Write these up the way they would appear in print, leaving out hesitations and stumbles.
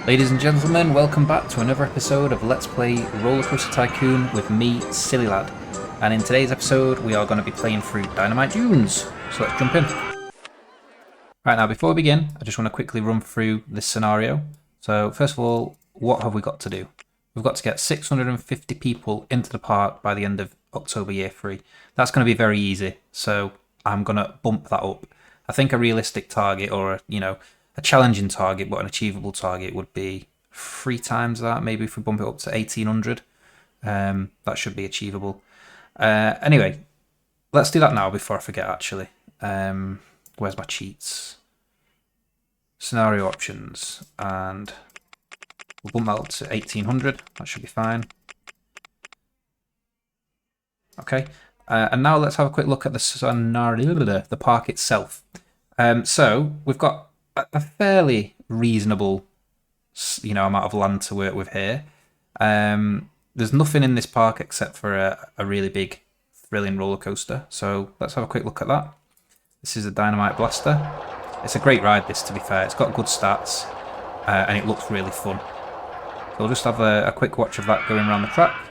Ladies and gentlemen, welcome back to another episode of Let's Play Roller Coaster Tycoon with me, Silly Lad. And in today's episode, we are going to be playing through Dynamite Dunes. So let's jump in. Right, now before we begin, I just want to quickly run through this scenario. So first of all, what have we got to do? We've got to get 650 people into the park by the end of October Year 3. That's going to be very easy, so I'm going to bump that up. I think a realistic target, or a challenging target but an achievable target, would be 3 times that. Maybe if we bump it up to 1800, that should be achievable. Anyway, let's do that now before I forget actually. Where's my cheats? Scenario options, and we'll bump that up to 1800. That should be fine. Okay, and now let's have a quick look at the scenario, the park itself. So we've got a fairly reasonable, amount of land to work with here. There's nothing in this park except for a really big, thrilling roller coaster. So let's have a quick look at that. This is a Dynamite Blaster. It's a great ride, this, to be fair. It's got good stats, and it looks really fun. So we'll just have a quick watch of that going around the track.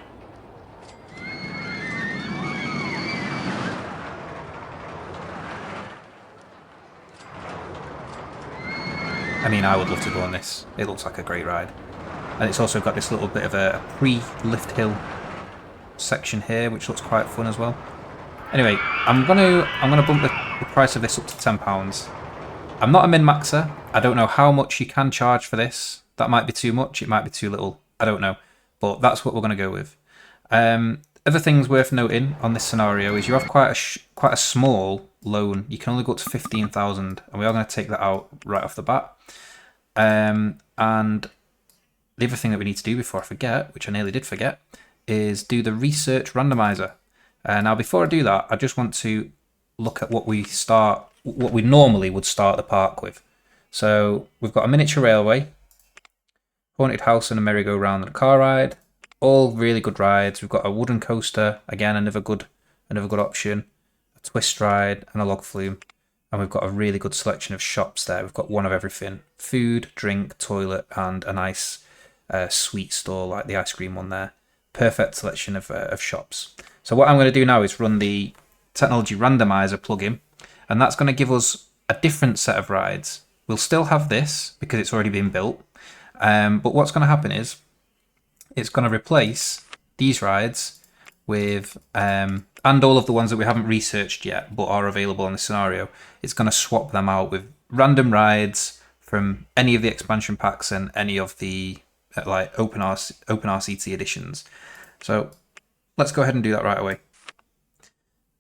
I mean, I would love to go on this. It looks like a great ride. And it's also got this little bit of a pre-lift hill section here, which looks quite fun as well. Anyway, I'm gonna bump the price of this up to £10. I'm not a min-maxer. I don't know how much you can charge for this. That might be too much, it might be too little. I don't know. But that's what we're going to go with. Other things worth noting on this scenario is you have quite a small loan. You can only go up to 15,000, and we are going to take that out right off the bat. And the other thing that we need to do before I forget, which I nearly did forget, is do the research randomizer. Now, before I do that, I just want to look at what we normally would start the park with. So we've got a miniature railway, haunted house, and a merry-go-round and a car ride. All really good rides. We've got a wooden coaster, again another good option, a twist ride, and a log flume. And we've got a really good selection of shops there. We've got one of everything: food, drink, toilet, and a nice sweet store like the ice cream one there. Perfect selection of shops. So what I'm going to do now is run the technology randomizer plugin, and that's going to give us a different set of rides. We'll still have this because it's already been built, but what's going to happen is it's going to replace these rides with, and all of the ones that we haven't researched yet but are available in the scenario. It's going to swap them out with random rides from any of the expansion packs and any of the open RCT editions. So let's go ahead and do that right away.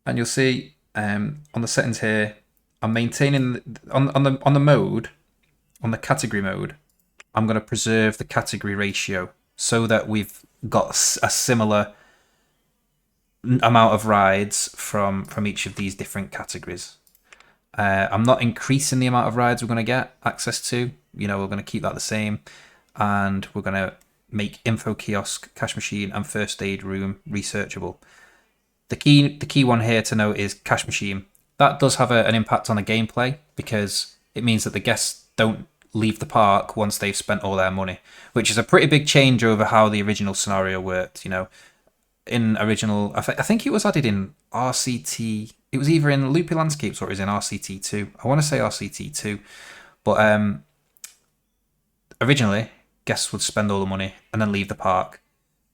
And you'll see on the settings here, I'm maintaining on the category mode. I'm going to preserve the category ratio so that we've got a similar amount of rides from each of these different categories. I'm not increasing the amount of rides we're going to get access to. We're going to keep that the same, and we're going to make info kiosk, cash machine, and first aid room researchable. The key one here to note is cash machine. That does have an impact on the gameplay because it means that the guests don't leave the park once they've spent all their money, which is a pretty big change over how the original scenario worked. In original, I think it was added in RCT. It was either in Loopy Landscapes or it was in RCT 2. I want to say RCT 2, but originally guests would spend all the money and then leave the park,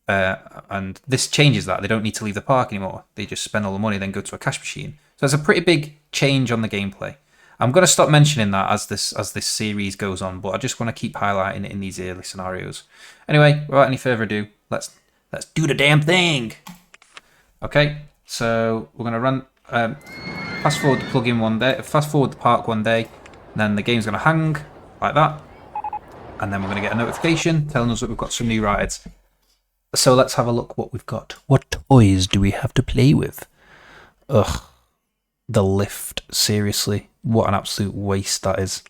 and this changes that. They don't need to leave the park anymore. They just spend all the money, then go to a cash machine. So it's a pretty big change on the gameplay. I'm going to stop mentioning that as this series goes on, but I just want to keep highlighting it in these early scenarios. Anyway, without any further ado, let's do the damn thing. Okay, so we're going to run fast forward the plugin one day, fast forward the park one day, and then the game's going to hang like that, and then we're going to get a notification telling us that we've got some new rides. So let's have a look what we've got. What toys do we have to play with? Ugh, the lift, seriously. What an absolute waste that is.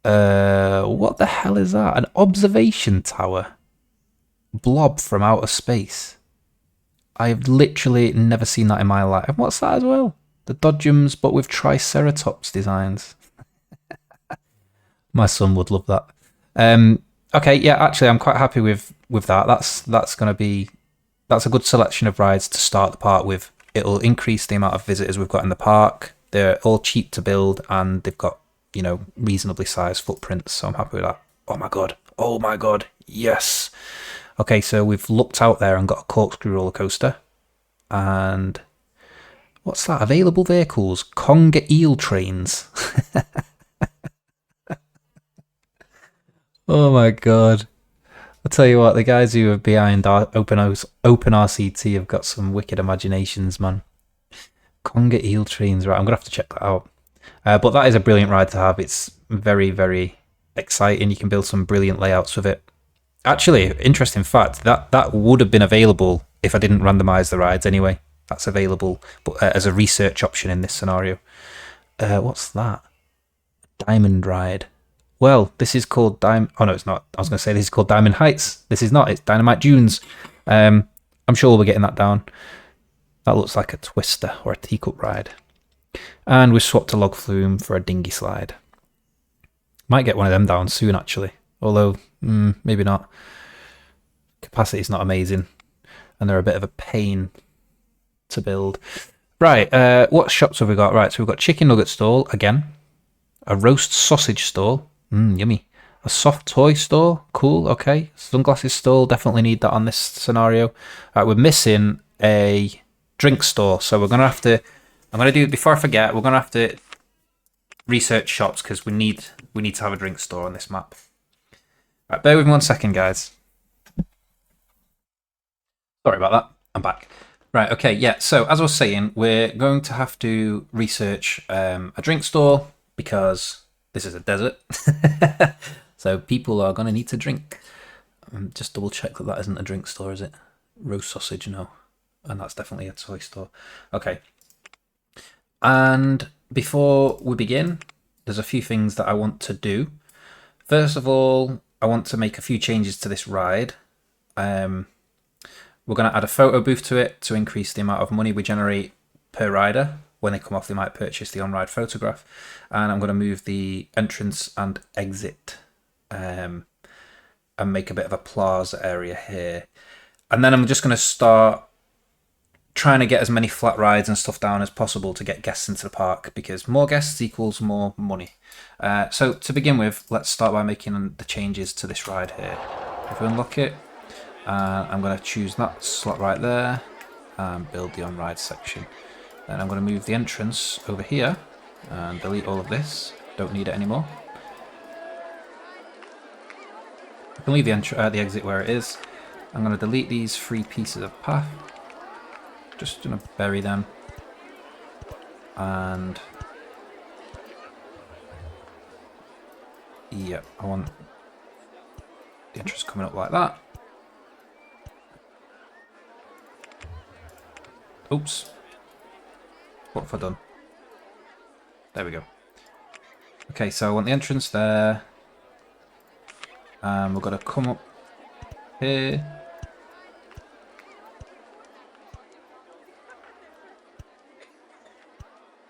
What the hell is that? An observation tower? Blob from outer space. I've literally never seen that in my life. And what's that as well? The Dodgems, but with Triceratops designs. My son would love that. Okay, yeah, actually, I'm quite happy with that. That's a good selection of rides to start the park with. It'll increase the amount of visitors we've got in the park. They're all cheap to build, and they've got reasonably sized footprints. So I'm happy with that. Oh my god! Oh my god! Yes. Okay, so we've looked out there and got a corkscrew roller coaster, and what's that? Available vehicles: Conga eel trains. Oh my god. I'll tell you what, the guys who are behind Open RCT have got some wicked imaginations, man. Conga eel trains, right? I'm gonna have to check that out. But that is a brilliant ride to have. It's very, very exciting. You can build some brilliant layouts with it. Actually, interesting fact, that would have been available if I didn't randomize the rides anyway. That's available but as a research option in this scenario. What's that? Diamond ride. Well, this is called Oh no, it's not. I was going to say this is called Diamond Heights. This is not. It's Dynamite Dunes. I'm sure we'll be getting that down. That looks like a twister or a teacup ride. And we swapped a log flume for a dinghy slide. Might get one of them down soon, actually. Although, maybe not. Capacity's not amazing. And they're a bit of a pain to build. Right, what shops have we got? Right, so we've got chicken nugget stall, again. A roast sausage stall. Yummy. A soft toy store. Cool, okay. Sunglasses stall. Definitely need that on this scenario. Right, we're missing a drink store. So we're going to have to... I'm going to do... Before I forget, we're going to have to research shops because we need to have a drink store on this map. Right, bear with me 1 second, guys. Sorry about that. I'm back. Right, okay, yeah. So as I was saying, we're going to have to research a drink store because this is a desert. So people are going to need to drink. Just double check that isn't a drink store, is it? Roast sausage, no. And that's definitely a toy store. Okay. And before we begin, there's a few things that I want to do. First of all, I want to make a few changes to this ride. We're going to add a photo booth to it to increase the amount of money we generate per rider. When they come off, they might purchase the on-ride photograph. And I'm going to move the entrance and exit and make a bit of a plaza area here. And then I'm just going to start trying to get as many flat rides and stuff down as possible to get guests into the park, because more guests equals more money. So to begin with, let's start by making the changes to this ride here. If we unlock it, I'm going to choose that slot right there and build the on-ride section. Then I'm going to move the entrance over here and delete all of this. Don't need it anymore. I can leave the exit where it is. I'm going to delete these 3 pieces of path. Just going to bury them. And yeah, I want the entrance coming up like that. Oops. What have I done? There we go. Okay, so I want the entrance there. And we're going to come up here.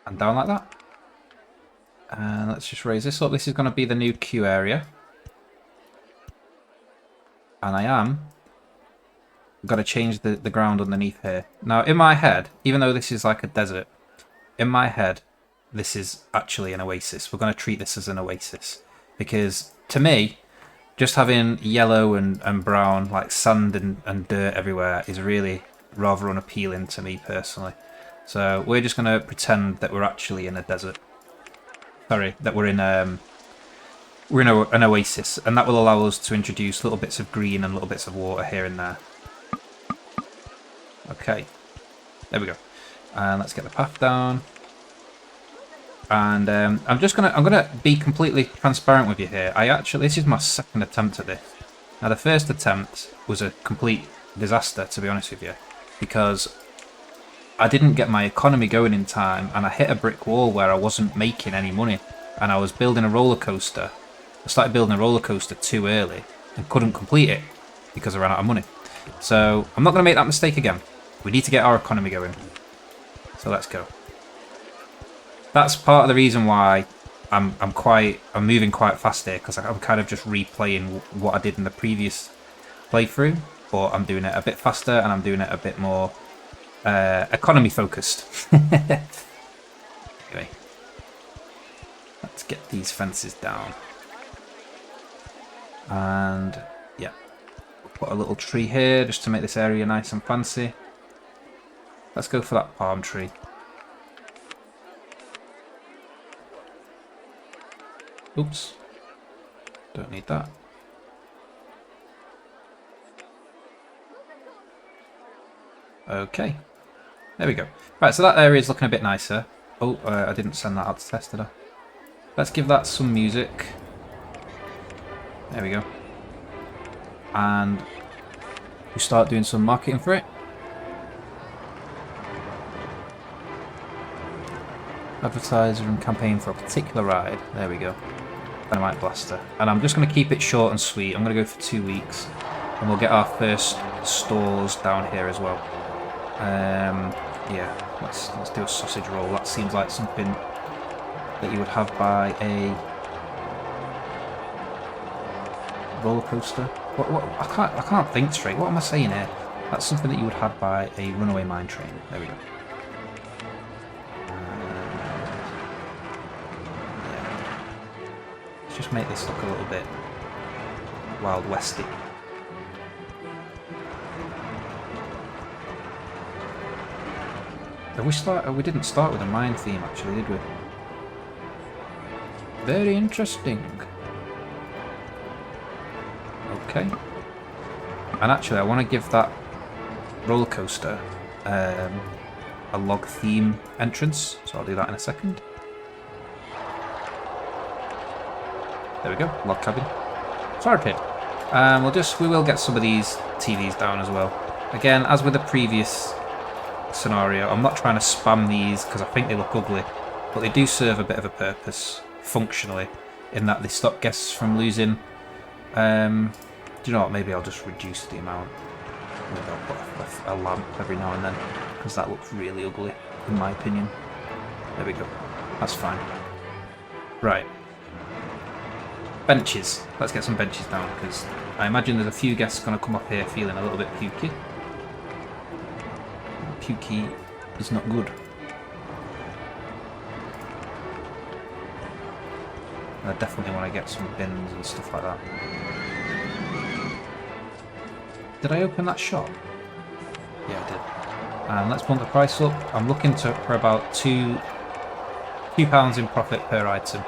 And down like that. And let's just raise this up. This is going to be the new queue area. And I've got to change the ground underneath here. Now, in my head, even though this is like a desert, in my head, this is actually an oasis. We're going to treat this as an oasis. Because, to me, just having yellow and brown, like sand and dirt everywhere, is really rather unappealing to me personally. So we're just going to pretend that we're actually in a desert. Sorry, that we're in an oasis, and that will allow us to introduce little bits of green and little bits of water here and there. Okay, there we go. And let's get the path down. And I'm gonna be completely transparent with you here. This is my second attempt at this. Now the first attempt was a complete disaster, to be honest with you, because I didn't get my economy going in time, and I hit a brick wall where I wasn't making any money, and I was building a roller coaster. I started building a roller coaster too early and couldn't complete it because I ran out of money. So I'm not going to make that mistake again. We need to get our economy going. So let's go. That's part of the reason why I'm moving quite fast here because I'm kind of just replaying what I did in the previous playthrough, but I'm doing it a bit faster and I'm doing it a bit more economy focused. Anyway, let's get these fences down. And yeah, put a little tree here just to make this area nice and fancy. Let's go for that palm tree. Oops, don't need that. Okay, there we go. Right, so that area is looking a bit nicer. Oh, I didn't send that out to test, did I? Let's give that some music. There we go. And we start doing some marketing for it. Advertiser and campaign for a particular ride. There we go. Dynamite Blaster. And I'm just going to keep it short and sweet. I'm going to go for 2 weeks. And we'll get our first stores down here as well. Yeah, let's do a sausage roll. That seems like something that you would have by a roller coaster. What I can't think straight. What am I saying here? That's something that you would have by a runaway mine train. There we go. Yeah. Let's just make this look a little bit Wild Westy. We didn't start with a mine theme actually, did we? Very interesting. Okay. And actually I want to give that roller coaster a log theme entrance, so I'll do that in a second. There we go, log cabin. Fire pit. We will get some of these TVs down as well. Again, as with the previous scenario, I'm not trying to spam these because I think they look ugly, but they do serve a bit of a purpose functionally in that they stop guests from losing. Do you know what, maybe I'll just reduce the amount. Maybe I'll put a lamp every now and then because that looks really ugly in my opinion. There we go, that's fine. Right, benches. Let's get some benches down because I imagine there's a few guests going to come up here feeling a little bit pukey. Pukey is not good. I definitely want to get some bins and stuff like that. Did I open that shop? Yeah, I did. And let's bump the price up. I'm looking for about £2 in profit per item.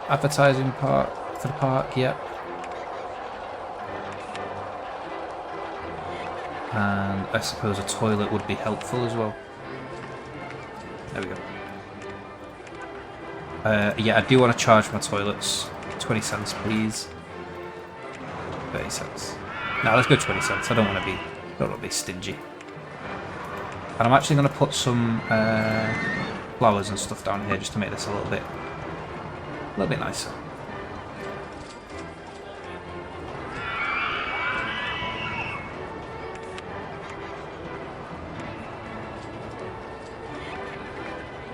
Advertising part for the park, yep. And I suppose a toilet would be helpful as well. There we go. Yeah, I do want to charge my toilets. 20 cents, please. 30 cents. No, let's go 20 cents. I don't want to be stingy. And I'm actually going to put some flowers and stuff down here just to make this a little bit nicer.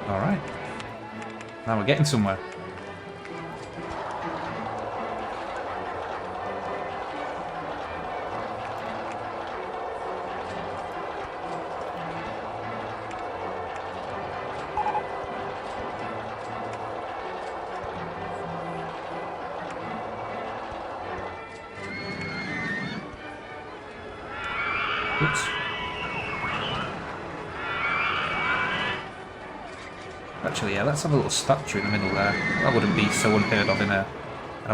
Alright. Now we're getting somewhere. Oops. Actually, yeah, let's have a little statue in the middle there. That wouldn't be so unheard of in a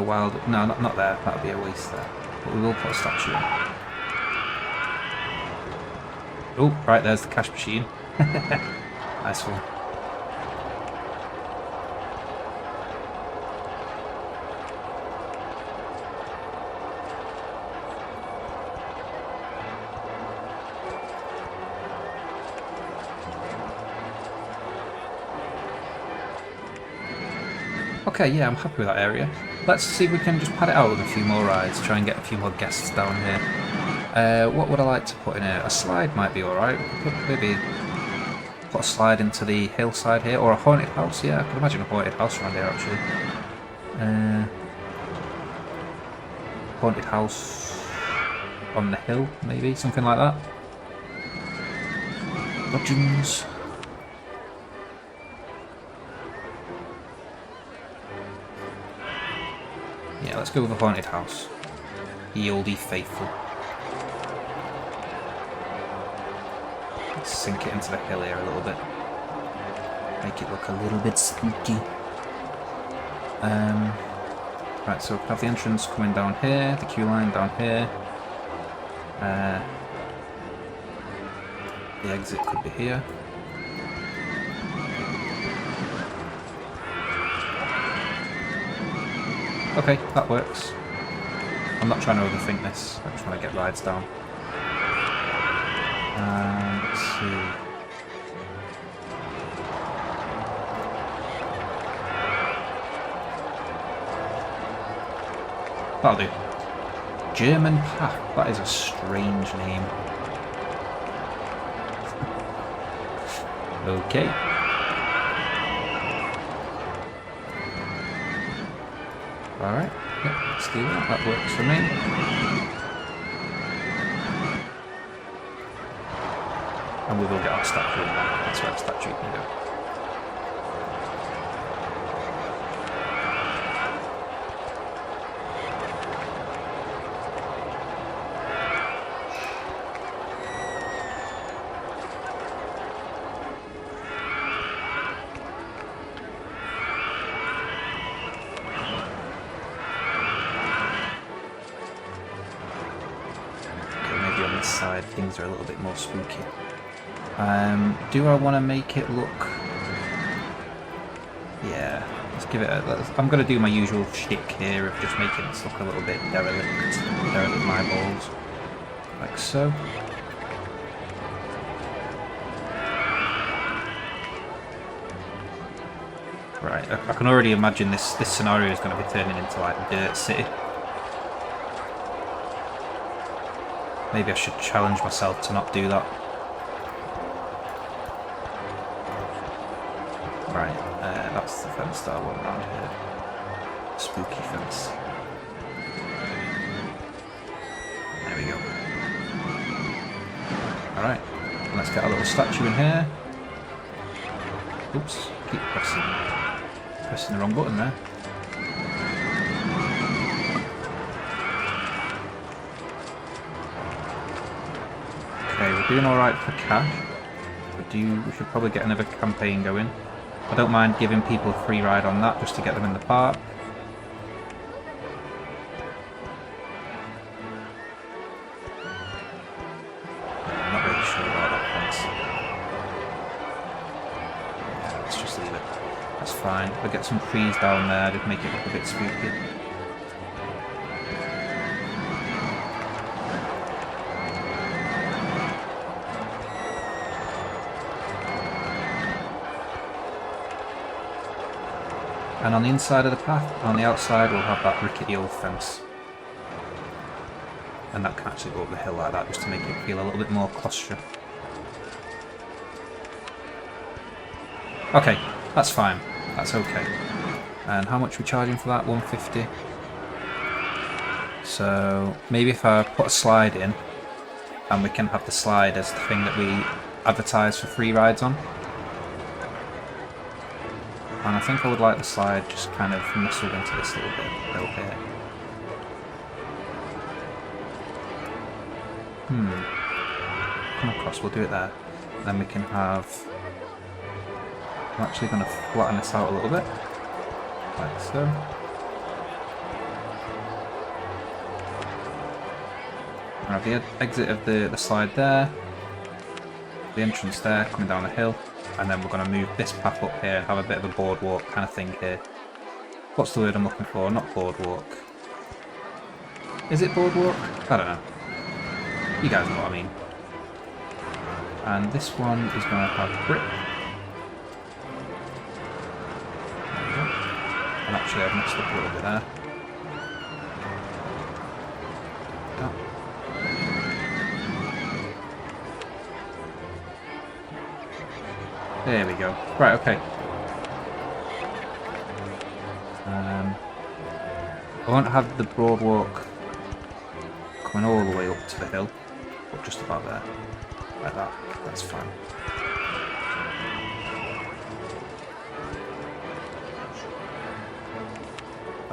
wild... No, not there. That would be a waste there. But we will put a statue in. Oh, right, there's the cash machine. Nice one. Okay, yeah, I'm happy with that area. Let's see if we can just pad it out with a few more rides, try and get a few more guests down here. What would I like to put in here? A slide might be alright. Maybe put a slide into the hillside here, or a haunted house. Yeah, I can imagine a haunted house around here actually. Haunted house on the hill, maybe something like that. Legends. Yeah, let's go with a haunted house. Ye olde faithful. Let's sink it into the hill here a little bit. Make it look a little bit spooky. Right, so we have the entrance coming down here, the queue line down here. The exit could be here. Okay, that works. I'm not trying to overthink this, I just want to get rides down. Let's see. That'll do. German Path, that is a strange name. Okay. Alright, yep, let's do that. That works for me. And we will get our statue in there. That's where the statue can go. Side things are a little bit more spooky. Do I want to make it look? Yeah, let's give it I'm going to do my usual shtick here of just making this look a little bit derelict my balls, like so. Right, I can already imagine this scenario is going to be turning into like Dirt City. Maybe I should challenge myself to not do that. Right, that's the fence that I want around here. Spooky fence. There we go. Alright, let's get a little statue in here. Oops, keep pressing the wrong button there. Okay, we're doing alright for cash. We should probably get another campaign going. I don't mind giving people a free ride on that just to get them in the park. I'm not really sure about that fence. Yeah, let's just leave it. That's fine. We'll get some trees down there, just make it look a bit spooky. And on the inside of the path, on the outside, we'll have that rickety old fence. And that can actually go up the hill like that, just to make it feel a little bit more claustrophobic. Okay, that's fine. That's okay. And how much are we charging for that? 150. So maybe if I put a slide in, and we can have the slide as the thing that we advertise for free rides on. And I think I would like the slide just kind of nestled into this little bit of hill here. Come across, we'll do it there. Then we can have... I'm actually going to flatten this out a little bit. Like so. I have the exit of the slide there. The entrance there, coming down the hill. And then we're going to move this path up here and have a bit of a boardwalk kind of thing here. What's the word I'm looking for? Not boardwalk. Is it boardwalk? I don't know. You guys know what I mean. And this one is going to have brick. There we go. And actually I've messed up a little bit there. There we go. Right, okay. I won't have the boardwalk coming all the way up to the hill, but just about there. Like that. That's fine.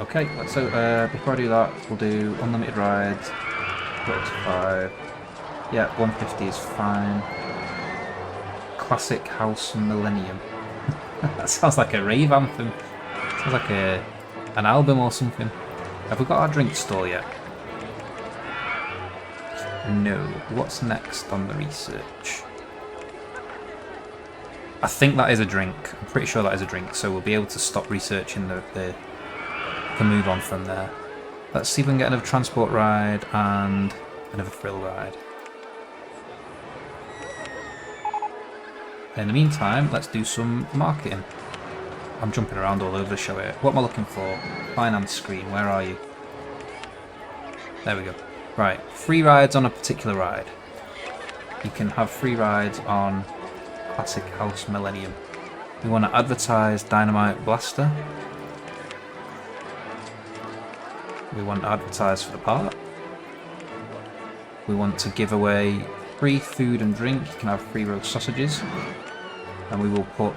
Okay, so before I do that, we'll do unlimited rides, go up to 5. Yeah, 150 is fine. Classic House Millennium. That sounds like a rave anthem. Sounds like an album or something. Have we got our drink store yet? No. What's next on the research? I think that is a drink. I'm pretty sure that is a drink, so we'll be able to stop researching the move on from there. Let's see if we can get another transport ride and another thrill ride. In the meantime, let's do some marketing. I'm jumping around all over the show here. What am I looking for? Finance screen, where are you? There we go. Right, free rides on a particular ride. You can have free rides on Classic House Millennium. We want to advertise Dynamite Blaster. We want to advertise for the park. We want to give away free food and drink. You can have free roast sausages. And we will put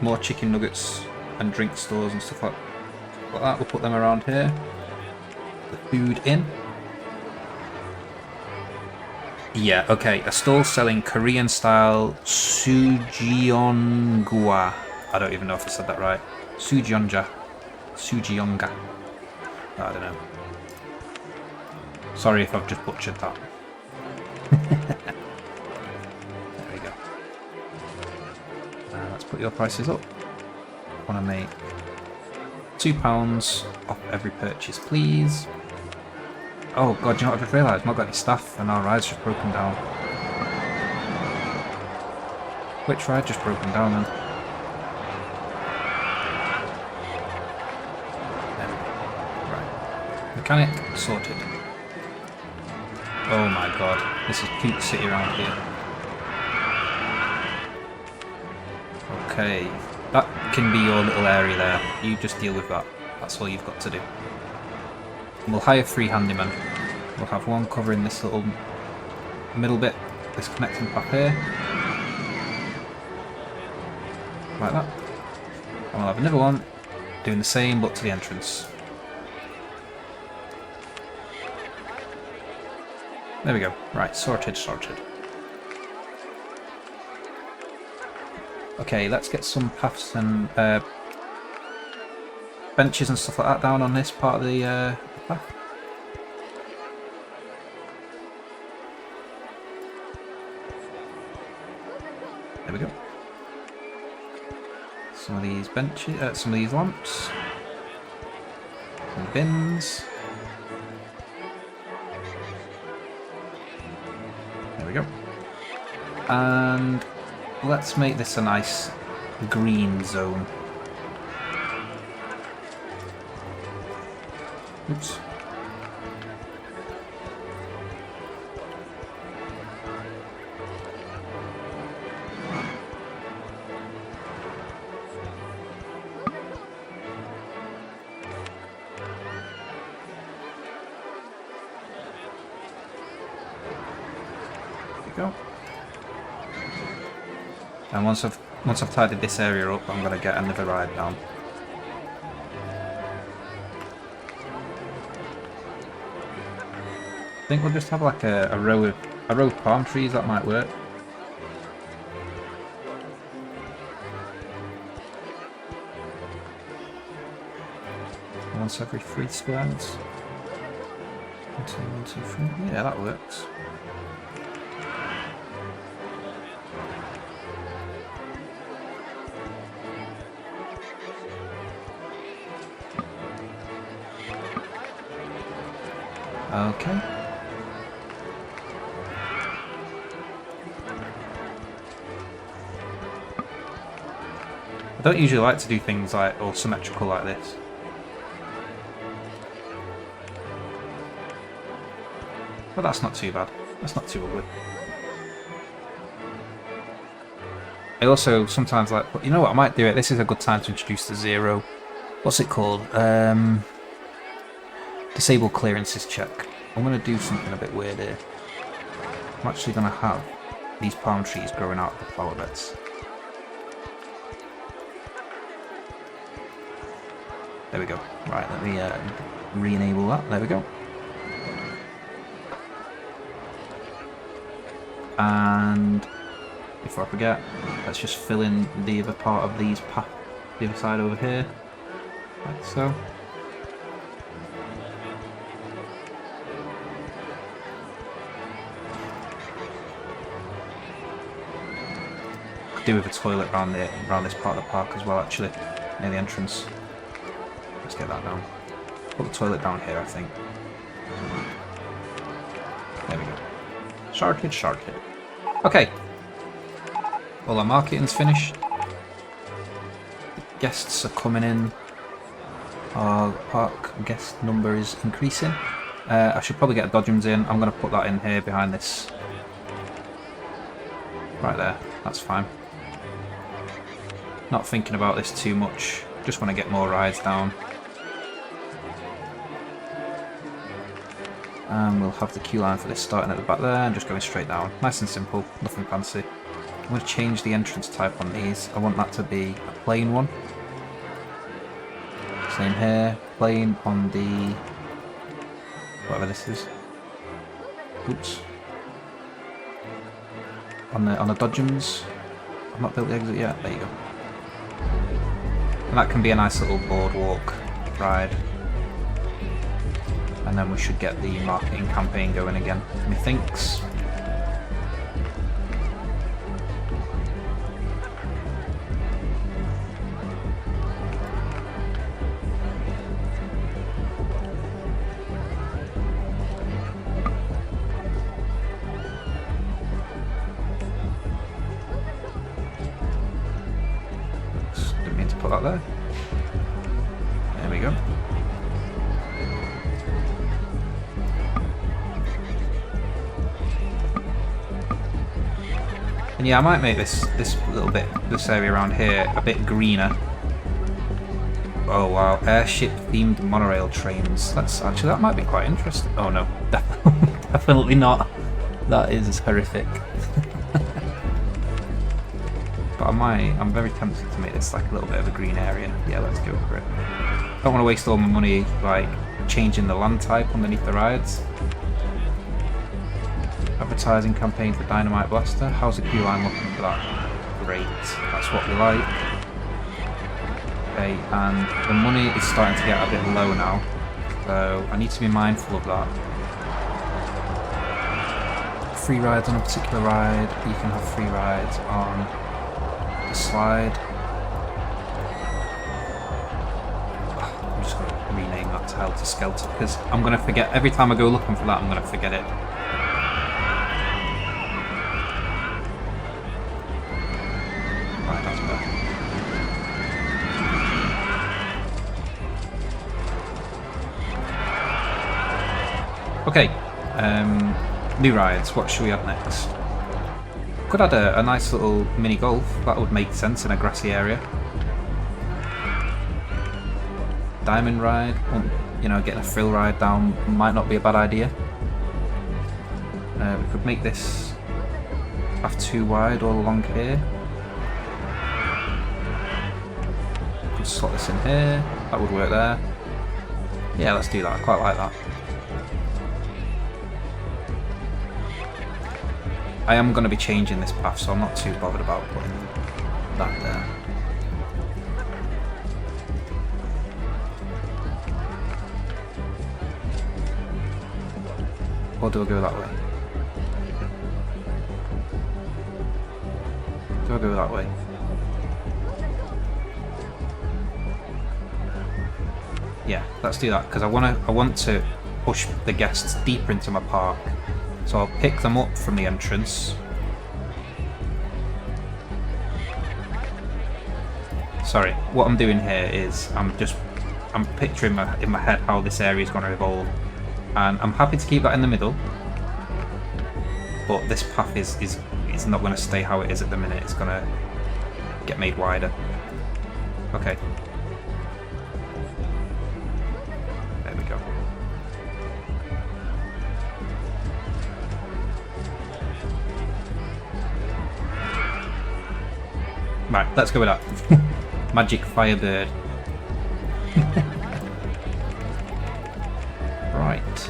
more chicken nuggets and drink stores and stuff like that. We'll put them around here. The food in. Yeah, okay. A stall selling Korean style Sujyeongga. I don't even know if I said that right. Sujyeongga. I don't know. Sorry if I've just butchered that. There we go. Let's put your prices up. I want to make £2 off every purchase, please. Oh god, you know what I've just realised? I've not got any staff and our ride's just broken down. Which ride just broken down then? There we go. Right. Mechanic sorted. Oh my god, this is peak city around here. Okay, that can be your little area there. You just deal with that. That's all you've got to do. And we'll hire 3 handymen. We'll have one covering this little middle bit, this connecting path here. Like that. And we'll have another one doing the same but to the entrance. There we go. Right, sorted. Okay, let's get some paths and benches and stuff like that down on this part of the path. There we go. Some of these benches, some of these lamps, and bins. There we go. And let's make this a nice green zone. Oops. Go. And once I've tidied this area up, I'm gonna get another ride down. I think we'll just have like a row of palm trees. That might work. Once every 3 squares. 1, 2, 1, 2, 3. Yeah, that works. Okay. I don't usually like to do things like all symmetrical like this. But that's not too bad. That's not too ugly. I also sometimes like, you know what, I might do it. This is a good time to introduce the zero. What's it called? Disable clearances check. I'm going to do something a bit weird here. I'm actually going to have these palm trees growing out of the flower beds. There we go. Right, let me re-enable that. There we go. And before I forget, let's just fill in the other part of these path, the other side over here, like so. Could do with a toilet around this part of the park as well, actually, near the entrance. Let's get that down. Put the toilet down here, I think. There we go. Sorted, sorted. Okay. All our marketing's finished. The guests are coming in. Our park guest number is increasing. I should probably get a dodgems in. I'm going to put that in here behind this. Right there. That's fine. Not thinking about this too much. Just want to get more rides down. And we'll have the queue line for this starting at the back there and just going straight down. Nice and simple, nothing fancy. I'm going to change the entrance type on these. I want that to be a plain one. Same here, plain on the... whatever this is. Oops. On the dodgems. I've not built the exit yet. There you go. And that can be a nice little boardwalk ride. And then we should get the marketing campaign going again, methinks. Didn't mean to put that there. There we go. And yeah, I might make this little bit, this area around here, a bit greener. Oh wow, airship themed monorail trains. That's actually, that might be quite interesting. Oh no, definitely not. That is horrific. But I'm very tempted to make this like a little bit of a green area. Yeah, let's go for it. Don't want to waste all my money like changing the land type underneath the rides. Advertising campaign for Dynamite Blaster. How's the queue line looking for that? Great, that's what we like. Okay, and the money is starting to get a bit low now, so I need to be mindful of that. Free rides on a particular ride. You can have free rides on the slide. I'm just going to rename that to Helter Skelter because I'm going to forget every time I go looking for that. I'm going to forget it. Okay, new rides, what should we add next? Could add a nice little mini golf, that would make sense in a grassy area. Diamond ride, you know, getting a thrill ride down might not be a bad idea. We could make this path too wide all along here. Could slot this in here, that would work there. Yeah, let's do that, I quite like that. I am going to be changing this path, so I'm not too bothered about putting that there. Or do I go that way? Do I go that way? Yeah, let's do that, because I want to push the guests deeper into my park. So I'll pick them up from the entrance. Sorry, what I'm doing here is I'm picturing in my head how this area is going to evolve, and I'm happy to keep that in the middle. But this path is not going to stay how it is at the minute. It's going to get made wider. Okay. There we go. Right, let's go with that. Magic Firebird. Right.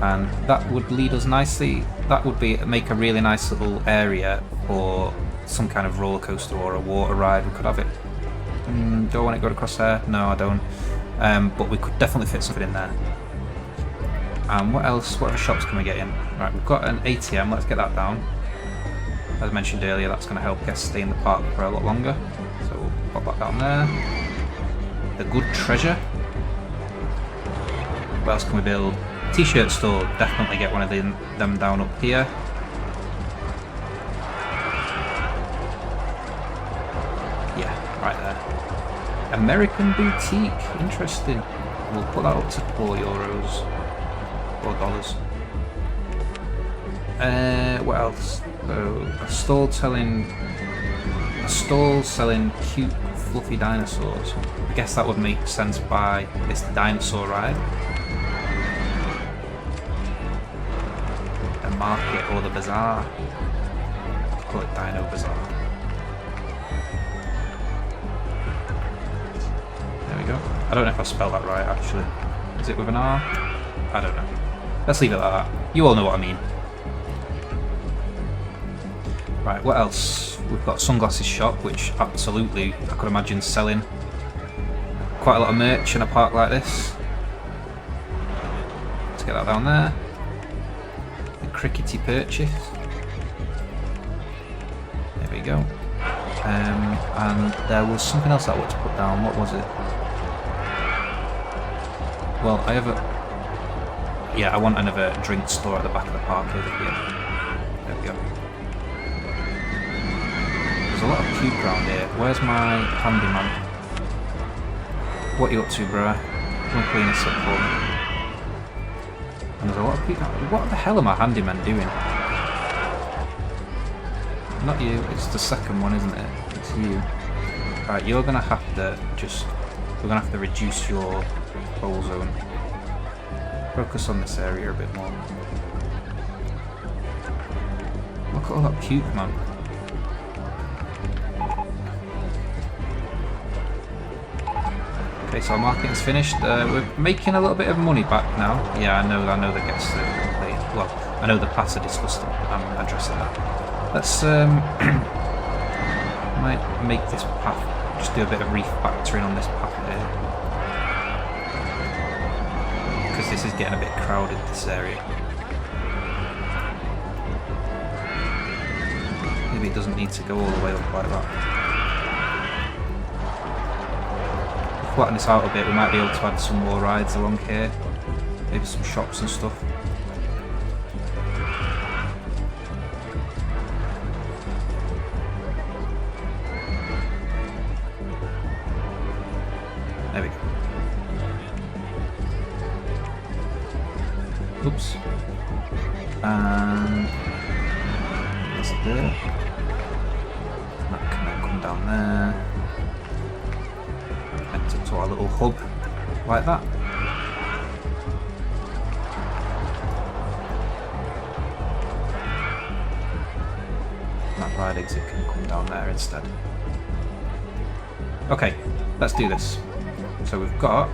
And that would lead us nicely. That would make a really nice little area for some kind of roller coaster or a water ride. We could have it. Do I want it to go across there? No, I don't. But we could definitely fit something in there. And what else? What other shops can we get in? Right, we've got an ATM. Let's get that down. As I mentioned earlier, that's going to help guests stay in the park for a lot longer. So we'll pop that down there. The Good Treasure. What else can we build? T-shirt store. Definitely get one of them down up here. Yeah, right there. American Boutique. Interesting. We'll put that up to €4. $4. What else? So, a stall selling cute, fluffy dinosaurs. I guess that would make sense by this dinosaur ride. A market or the bazaar. Let's call it Dino Bazaar. There we go. I don't know if I spelled that right actually. Is it with an R? I don't know. Let's leave it like that. You all know what I mean. Right, what else? We've got sunglasses shop, which absolutely I could imagine selling quite a lot of merch in a park like this. Let's get that down there. The crickety purchase. There we go. And there was something else I wanted to put down. What was it? Well, I want another drink store at the back of the park over here. There we go. There's a lot of puke around here. Where's my handyman? What are you up to, bruh? Come and clean this up for me. And there's a lot of puke. What the hell are my handymen doing? Not you, it's the second one, isn't it? It's you. Right, you're gonna have to we're gonna have to reduce your bowl zone. Focus on this area a bit more. Look at all that puke, man. Okay, so our marketing's finished. We're making a little bit of money back now. Yeah, I know the guests are complaining. Well, I know the past are disgusting. I'm addressing that. Let's might make this path, just do a bit of refactoring on this path here. Because this is getting a bit crowded, this area. Maybe it doesn't need to go all the way up like that. Flatten this out a bit, we might be able to add some more rides along here, maybe some shops and stuff. There we go. Oops. And that's there. That can then come down there. To our little hub, like that. That ride exit can come down there instead. Okay, let's do this. So we've got,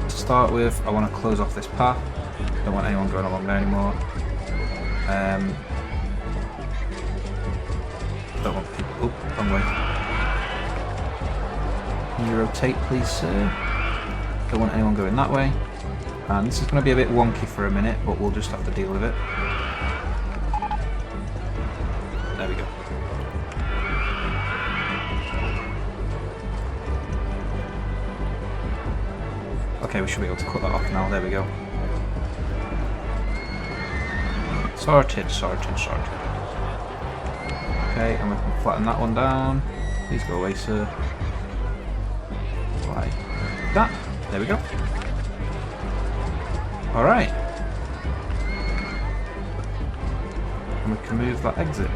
to start with, I want to close off this path. Don't want anyone going along there anymore. Don't want people, oh, wrong way. Can you rotate, please, sir? Don't want anyone going that way. And this is going to be a bit wonky for a minute, but we'll just have to deal with it. There we go. Okay, we should be able to cut that off now. There we go. Sorted. Okay, and we can flatten that one down. Please go away, sir. Like that. There we go. Alright. and we can move that exit.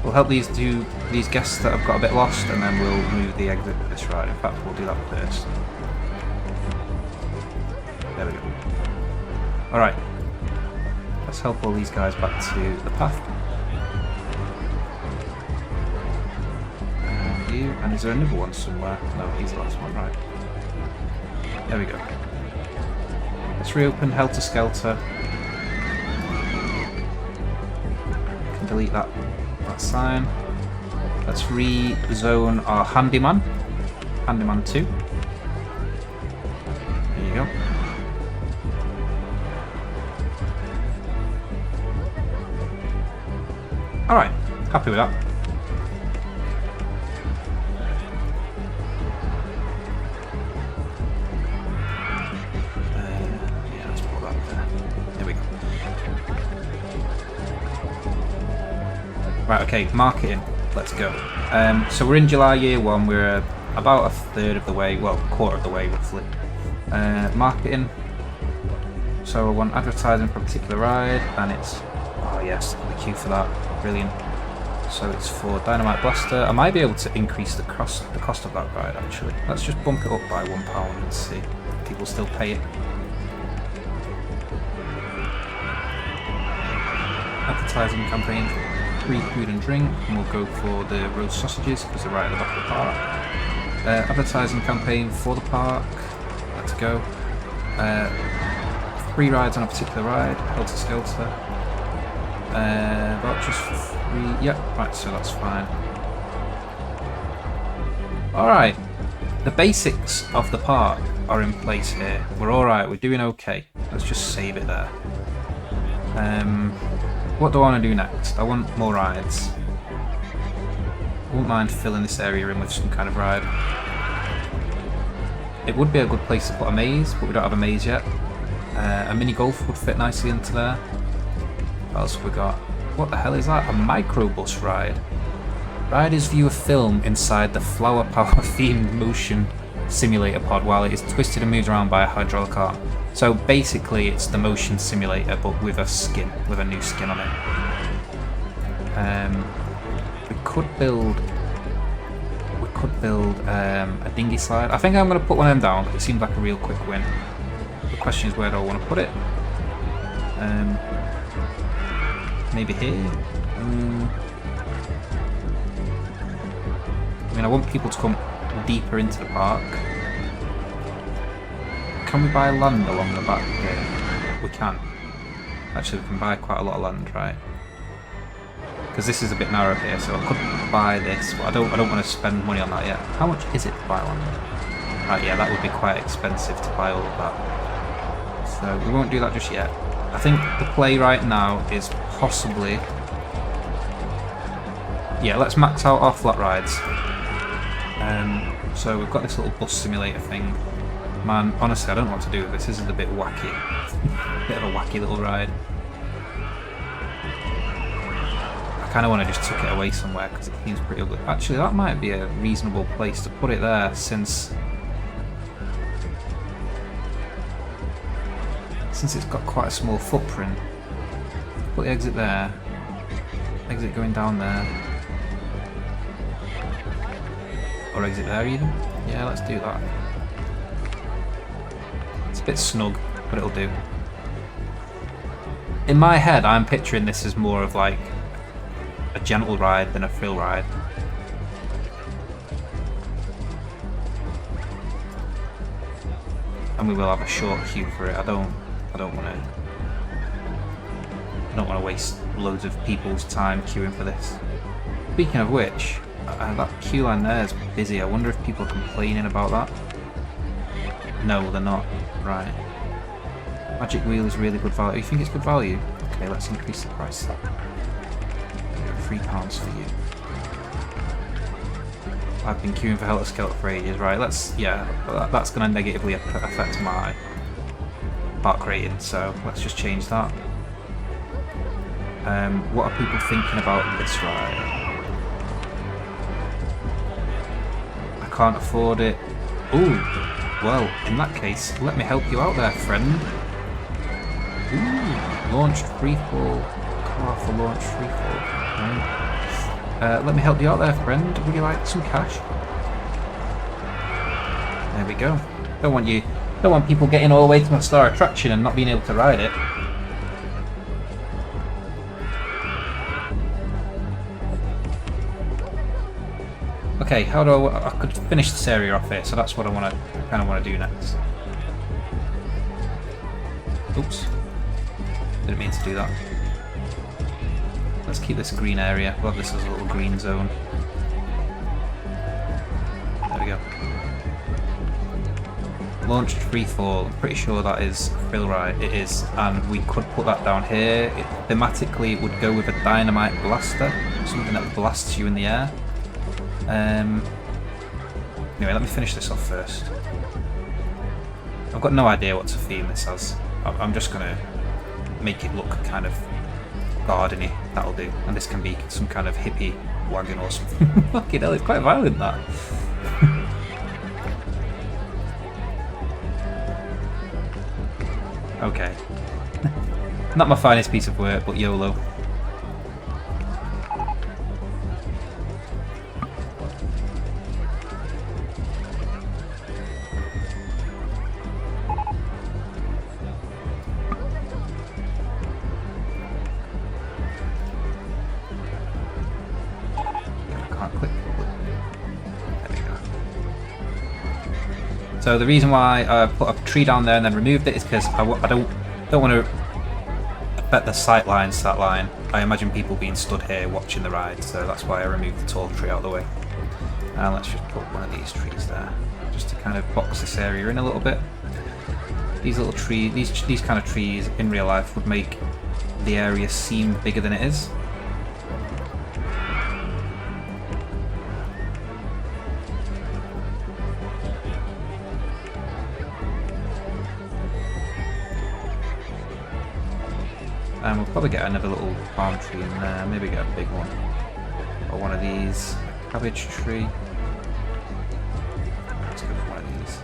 We'll help these guests that have got a bit lost, and then we'll move the exit for this ride. In fact, we'll do that first. There we go. Alright. Let's help all these guys back to the path. And you. And is there another one somewhere? No, he's the last one, right. There we go. Let's reopen Helter Skelter. We can delete that sign. Let's rezone our Handyman. Handyman 2. There you go. Alright, happy with that. Yeah, let's put that there. There we go. Right, okay, marketing. Let's go. So we're in July year 1, we're about a third of the way, well, quarter of the way roughly. Marketing. So I want advertising for a particular ride, and it's, oh yes, the queue for that. Brilliant. So it's for Dynamite Blaster. I might be able to increase the cost of that ride actually. Let's just bump it up by £1 and see if people still pay it. Advertising campaign, free food and drink, and we'll go for the roast sausages because they're right at the back of the park. Advertising campaign for the park. Let's go. Free rides on a particular ride, Helter Skelter. Vouchers for free. Yep, right, so that's fine. Alright, the basics of the park are in place here. We're alright, we're doing okay. Let's just save it there. What do I want to do next? I want more rides. I wouldn't mind filling this area in with some kind of ride. It would be a good place to put a maze, but we don't have a maze yet. A mini golf would fit nicely into there. What else have we got? What the hell is that? A microbus ride. Riders view a film inside the flower power themed motion simulator pod while it is twisted and moved around by a hydraulic arm. So basically it's the motion simulator but with a skin, with a new skin on it. We could build a dinghy slide. I think I'm going to put one of them down because it seems like a real quick win. The question is, where do I want to put it? Maybe here? I mean, I want people to come deeper into the park. Can we buy land along the back here? We can. Actually, we can buy quite a lot of land, right? Because this is a bit narrow here, so I could buy this, but I don't want to spend money on that yet. How much is it to buy land? Right, yeah, that would be quite expensive to buy all of that. So we won't do that just yet. I think the play right now is possibly... Yeah, let's max out our flat rides. So we've got this little bus simulator thing. Man, honestly, I don't know what to do with this. This is a bit wacky. Bit of a wacky little ride. I kind of want to just tuck it away somewhere because it seems pretty ugly. Actually, that might be a reasonable place to put it there, since it's got quite a small footprint. Put the exit there. Exit going down there. Or exit there even. Yeah, let's do that. It's a bit snug, but it'll do. In my head, I'm picturing this as more of like a gentle ride than a thrill ride. And we will have a short queue for it. I don't want to waste loads of people's time queuing for this. Speaking of which, that queue line there is busy. I wonder if people are complaining about that. No, they're not. Right. Magic Wheel is really good value. You think it's good value? Okay, let's increase the price. £3 for you. I've been queuing for Helter Skelter for ages. Right, that's going to negatively affect my park rating, so let's just change that. What are people thinking about this ride? I can't afford it. Ooh, well, in that case, let me help you out there, friend. Ooh, launched freefall. Car for launch freefall. Right. Let me help you out there, friend. Would you like some cash? There we go. Don't want people getting all the way to my star attraction and not being able to ride it. Okay, how do I could finish this area off here, so that's what I kind of want to do next. Oops. Didn't mean to do that. Let's keep this green area. We'll have this as a little green zone. There we go. Launched freefall. I'm pretty sure that is a thrill ride. It is, and we could put that down here. Thematically, it would go with a dynamite blaster, something that blasts you in the air. Anyway, let me finish this off first. I've got no idea what to theme this as. I'm just gonna make it look kind of gardeny. That'll do. And this can be some kind of hippie wagon or something. Fucking hell, it's quite violent, that. Okay. Not my finest piece of work, but YOLO. So the reason why I put a tree down there and then removed it is because I don't want to affect the sight lines to that line. I imagine people being stood here watching the ride, so that's why I removed the tall tree out of the way. And let's just put one of these trees there, just to kind of box this area in a little bit. These little trees, these kind of trees in real life would make the area seem bigger than it is. And we'll probably get another little palm tree in there, maybe get a big one. Or one of these, a cabbage tree. Let's go for one of these.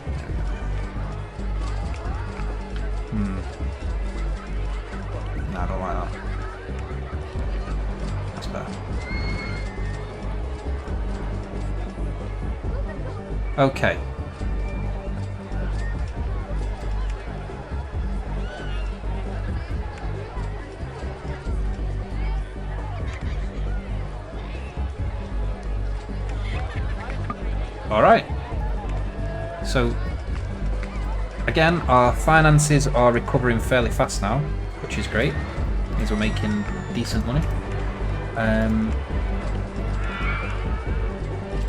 No, I don't like that. That's better. Okay. Alright, so again our finances are recovering fairly fast now, which is great. It means we're making decent money.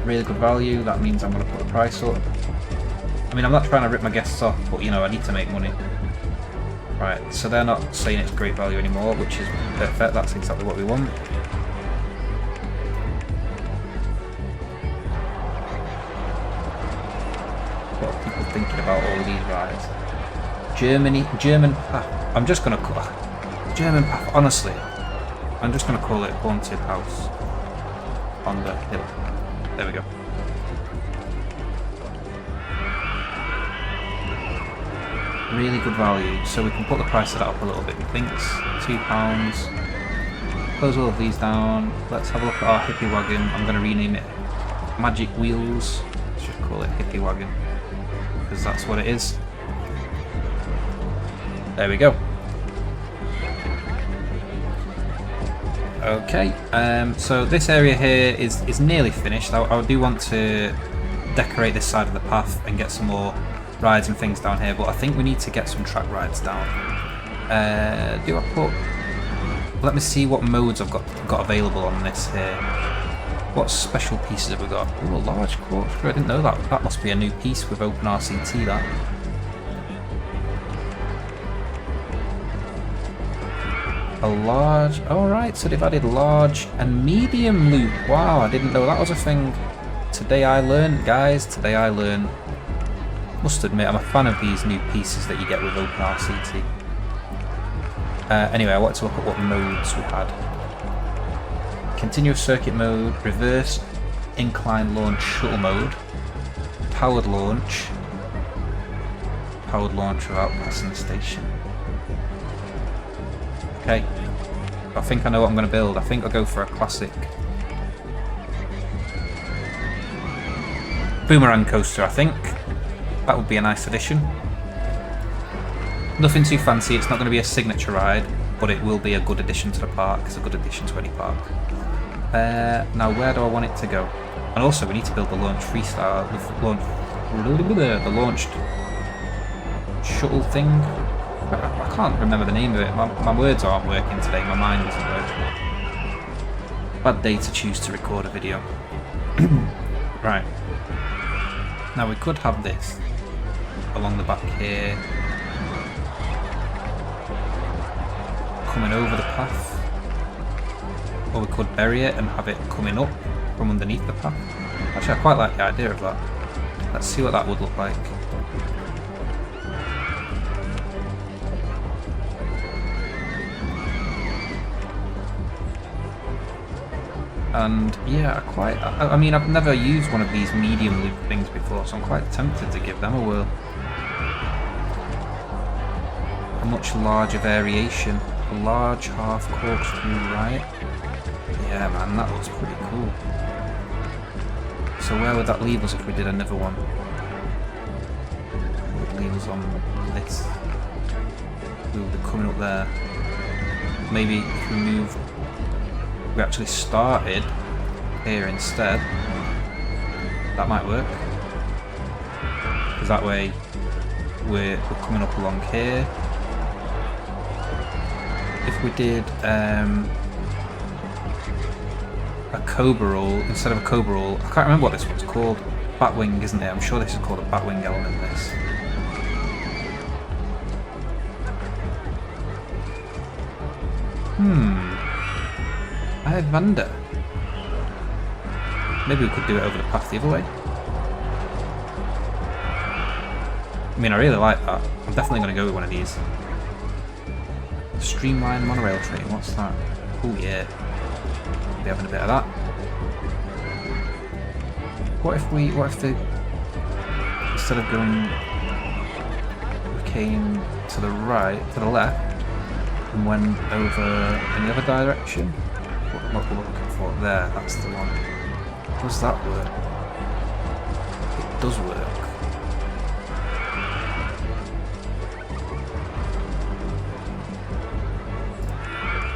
Really good value, that means I'm going to put the price up. I mean, I'm not trying to rip my guests off, but you know, I need to make money. Right, so they're not saying it's great value anymore, which is perfect, that's exactly what we want. Thinking about all of these rides. German path. I'm just gonna call German path. Honestly, I'm just gonna call it haunted house on the hill. There we go. Really good value. So we can put the price of that up a little bit. Methinks £2. Close all of these down. Let's have a look at our hippie wagon. I'm gonna rename it Magic Wheels. Let's just call it hippie wagon, because that's what it is. There we go. Okay, so this area here is nearly finished. I do want to decorate this side of the path and get some more rides and things down here, but I think we need to get some track rides down. Do I put... Let me see what modes I've got available on this here. What special pieces have we got? Ooh, a large corkscrew. I didn't know that. That must be a new piece with Open RCT, that. A large... Alright, so they've added large and medium loop. Wow, I didn't know that was a thing. Today I learned, guys. Today I learned. Must admit, I'm a fan of these new pieces that you get with Open RCT. Anyway, I wanted to look at what modes we had. Continuous circuit mode, reverse incline launch shuttle mode, powered launch without passing the station. I think I know what I'm going to build. I think I'll go for a classic boomerang coaster, I think. That would be a nice addition. Nothing too fancy, it's not going to be a signature ride, but it will be a good addition to the park. It's a good addition to any park. Now, where do I want it to go? And also, we need to build the launch freestyle, the launched shuttle thing. I can't remember the name of it. My words aren't working today, my mind isn't working. Bad day to choose to record a video. Right. Now we could have this along the back here, coming over the path, or we could bury it and have it coming up from underneath the path. Actually, I quite like the idea of that. Let's see what that would look like. And yeah, I mean, I've never used one of these medium loop things before, so I'm quite tempted to give them a whirl. A much larger variation. A large half corkscrew, right? Yeah, man, that looks pretty cool. So where would that leave us if we did another one? It would leave us on this. We would be coming up there. Maybe if we move... we actually started here instead, that might work, because that way we're coming up along here. If we did a cobra roll instead of a cobra roll, I can't remember what this one's called. Batwing, isn't it? I'm sure this is called a batwing element, this. I wonder. Maybe we could do it over the path the other way. I mean, I really like that. I'm definitely going to go with one of these. Streamline monorail train, what's that? Oh yeah. Be having a bit of that. What if the, instead of going, we came to the right, to the left, and went over in the other direction? What we're looking for there, that's the one. Does that work? It does work.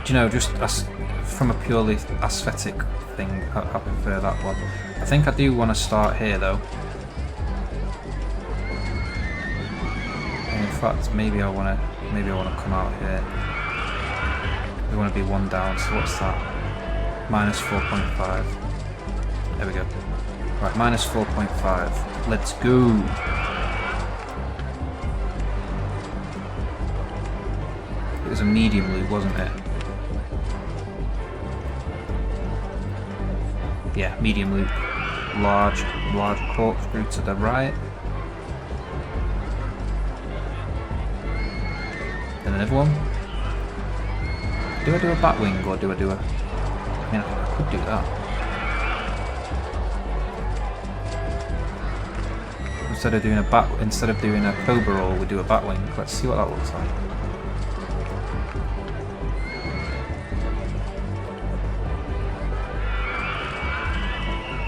Do you know, just as from a purely aesthetic thing, I prefer that one. I think I do want to start here though. And in fact, maybe I want to come out here. We want to be one down, so what's that? Minus 4.5. There we go. Right, minus 4.5. Let's go. It was a medium loop, wasn't it? Yeah, medium loop. Large corkscrew to the right. Then another one. Do I do a batwing or do I do a... I mean, I could do that. Instead of doing a cobra roll, we do a batwing. Let's see what that looks like.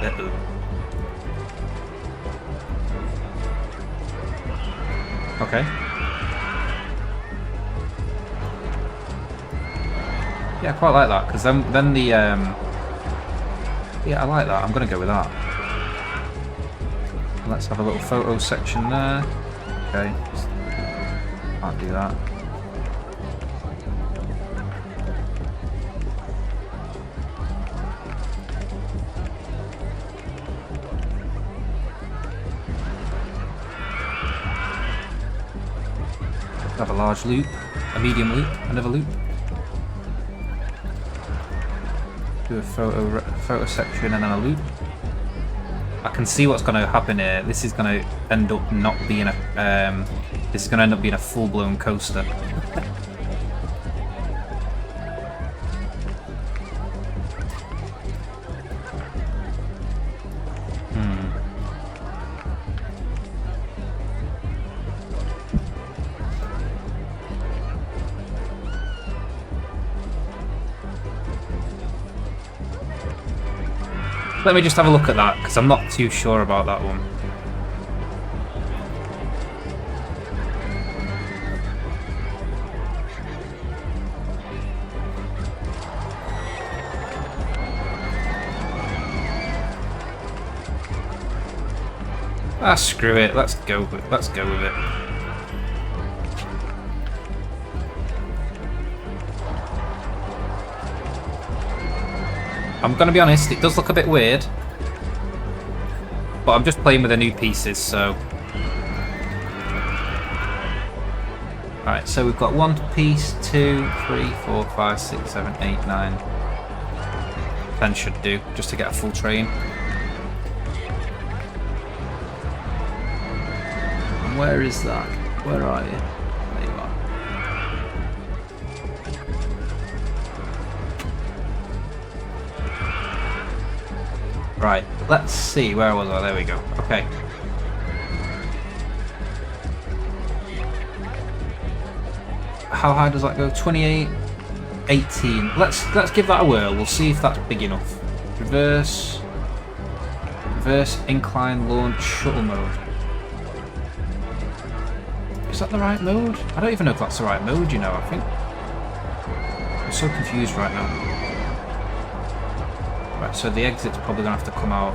Uh-oh. Okay. Yeah, I quite like that, because then the yeah, I like that. I'm gonna go with that. Let's have a little photo section there. Okay, can't do that. Have a large loop, a medium loop, another loop. Do a photo section and then a loop. I can see what's going to happen here. This is going to end up not being a. This is going to end up being a full-blown coaster. Let me just have a look at that, because I'm not too sure about that one. Ah, screw it. Let's go with it. I'm gonna be honest, it does look a bit weird, but I'm just playing with the new pieces, so. Alright, so we've got 1 piece, 2, 3, 4, 5, 6, 7, 8, 9. 10 should do, just to get a full train. Where is that? Where are you? There you are. Right, let's see. Where was I? There we go. Okay. How high does that go? 28, 18. Let's give that a whirl. We'll see if that's big enough. Reverse incline launch shuttle mode. Is that the right mode? I don't even know if that's the right mode, you know, I think. I'm so confused right now. Right, so the exit's probably going to have to come out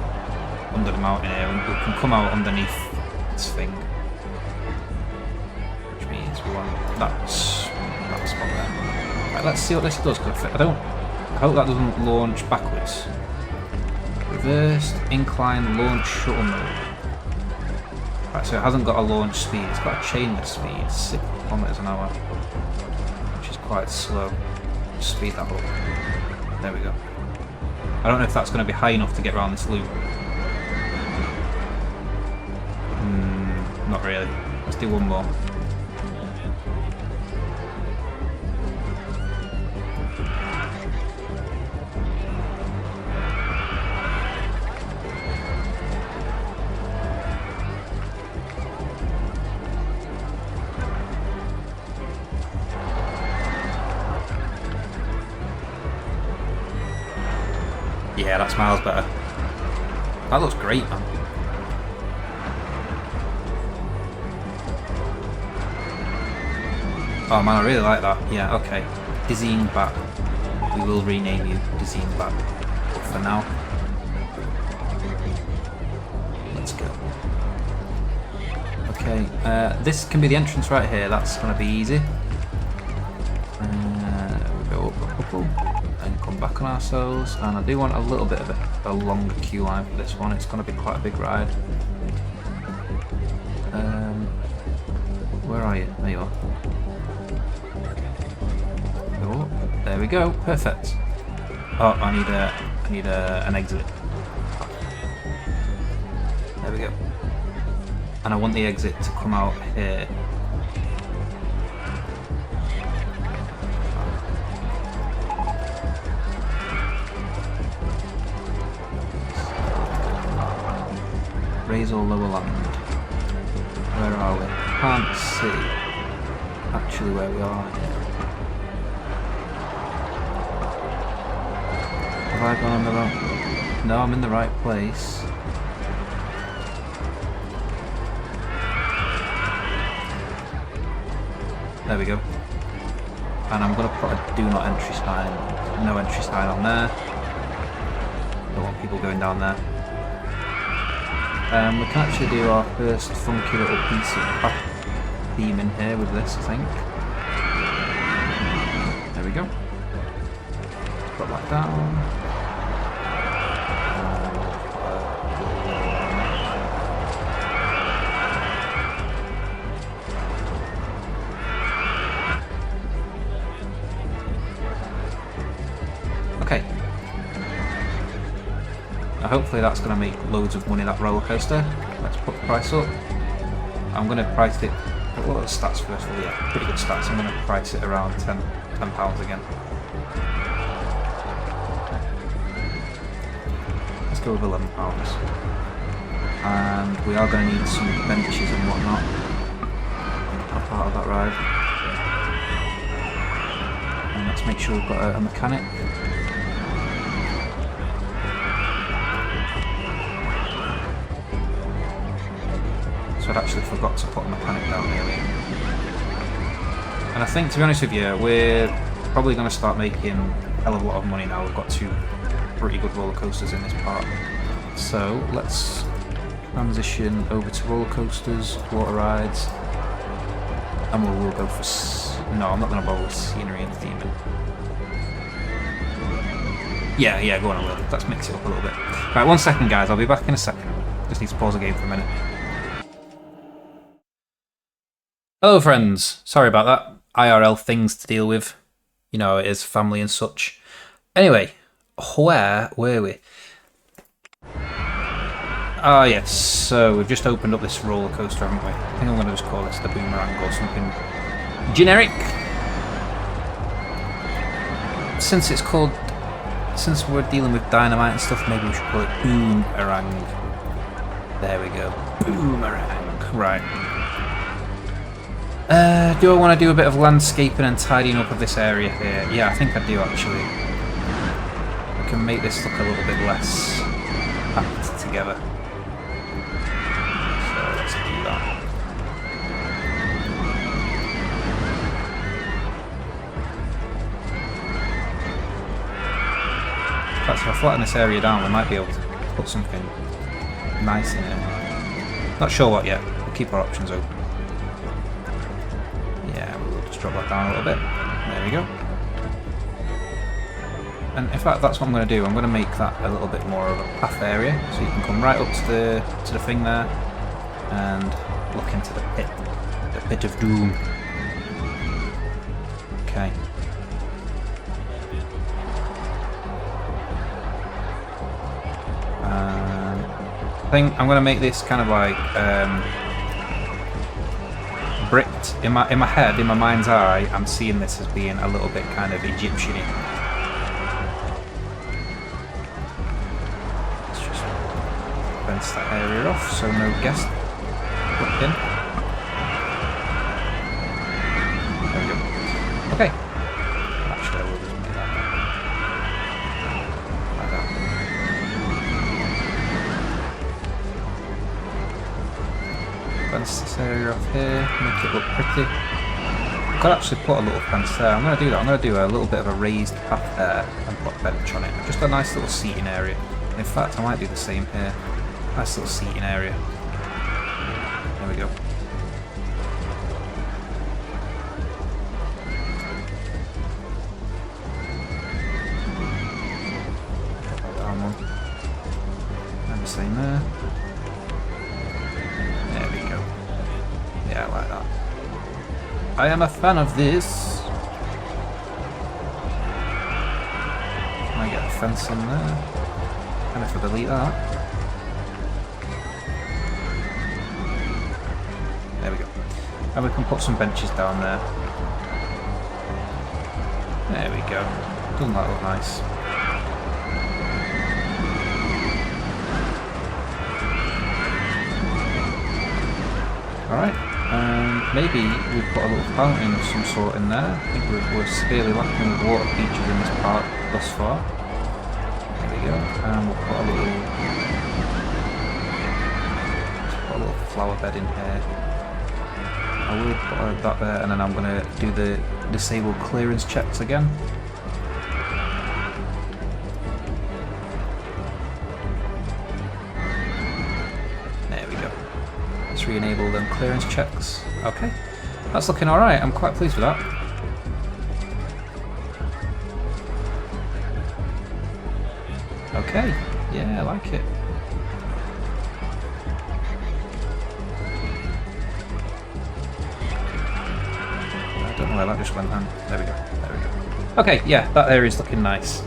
under the mountain here, and we can come out underneath this thing. Which means we want that spot there. Right, let's see what this does, because I hope that doesn't launch backwards. Reversed incline launch shuttle mode. Right, so it hasn't got a launch speed, it's got a chainless speed, 6 kilometers an hour, which is quite slow. Speed that up. There we go. I don't know if that's going to be high enough to get around this loop. Not really. Let's do one more. Yeah, that's miles better. That looks great, man. Oh man, I really like that. Yeah, okay. Dizzying Bat. We will rename you Dizzying Bat. But for now, let's go. Okay, this can be the entrance right here. That's going to be easy. We'll go up. And come back on ourselves, and I do want a little bit of a longer queue line for this one. It's going to be quite a big ride. Where are you? There you are. Go up. There we go. Perfect. Oh, I need an exit. There we go. And I want the exit to come out here. Raise or lower land. Where are we? Can't see actually where we are here. Have I gone on the wrong? No, I'm in the right place. There we go. And I'm going to put a do not entry sign, no entry sign on there. Don't want people going down there. We can actually do our first funky little piece of path theme in here with this, I think. There we go. Put that down. Okay. Now hopefully that's going to make loads of money, that roller coaster. Let's put the price up. I'm going to price it. What are the stats first of all? Yeah, pretty good stats. I'm going to price it around £10 again. Let's go with £11. And we are going to need some benches and whatnot as part of that ride. And let's make sure we've got a mechanic. I'd actually forgot to put a mechanic down earlier. And I think, to be honest with you, we're probably going to start making a hell of a lot of money now. We've got 2 pretty good roller coasters in this part. So let's transition over to roller coasters, water rides, and we'll go for... No, I'm not going to bother with scenery and theming. Yeah, go on, I will. Let's mix it up a little bit. Right, 1 second, guys. I'll be back in a second. Just need to pause the game for a minute. Hello, friends. Sorry about that. IRL things to deal with. You know, it is family and such. Anyway, where were we? Ah, yes. So we've just opened up this roller coaster, haven't we? I think I'm going to just call this the Boomerang or something generic. Since we're dealing with Dynamite and stuff, maybe we should call it Boomerang. There we go. Boomerang. Right. Do I want to do a bit of landscaping and tidying up of this area here? Yeah, I think I do actually. We can make this look a little bit less packed together. So let's do that. In fact, if I flatten this area down, we might be able to put something nice in it. Not sure what yet. We'll keep our options open. Yeah, we'll just drop that down a little bit. There we go. And in fact, that's what I'm going to do. I'm going to make that a little bit more of a path area, so you can come right up to the thing there and look into the pit of doom. Okay. I think I'm going to make this kind of like bricked. In my head, in my mind's eye, I'm seeing this as being a little bit kind of Egyptian-y. Let's just fence that area off so no guest put in. There we go. Okay. Actually, I will just make that like that. Fence this area off here, make it look pretty. I could actually put a little fence there. I'm going to do that. I'm going to do a little bit of a raised path there and put a bench on it. Just a nice little seating area. In fact, I might do the same here. Nice little seating area. There we go. Put that down one. And the same there. There we go. Yeah, I like that. I am a fan of this. Can I get a fence in there? And if I delete that. There we go. And we can put some benches down there. There we go. Doesn't that look nice? Alright, maybe we put a little fountain of some sort in there. I think we're severely lacking with water features in this part thus far. There we go, and we'll put a little flower bed in here. I will put that there, and then I'm going to do the disable clearance checks again. Re-enable them clearance checks. Okay, that's looking alright. I'm quite pleased with that. Okay, yeah, I like it. I don't know where that just went then. There we go. There we go. Okay, yeah, that area's looking nice.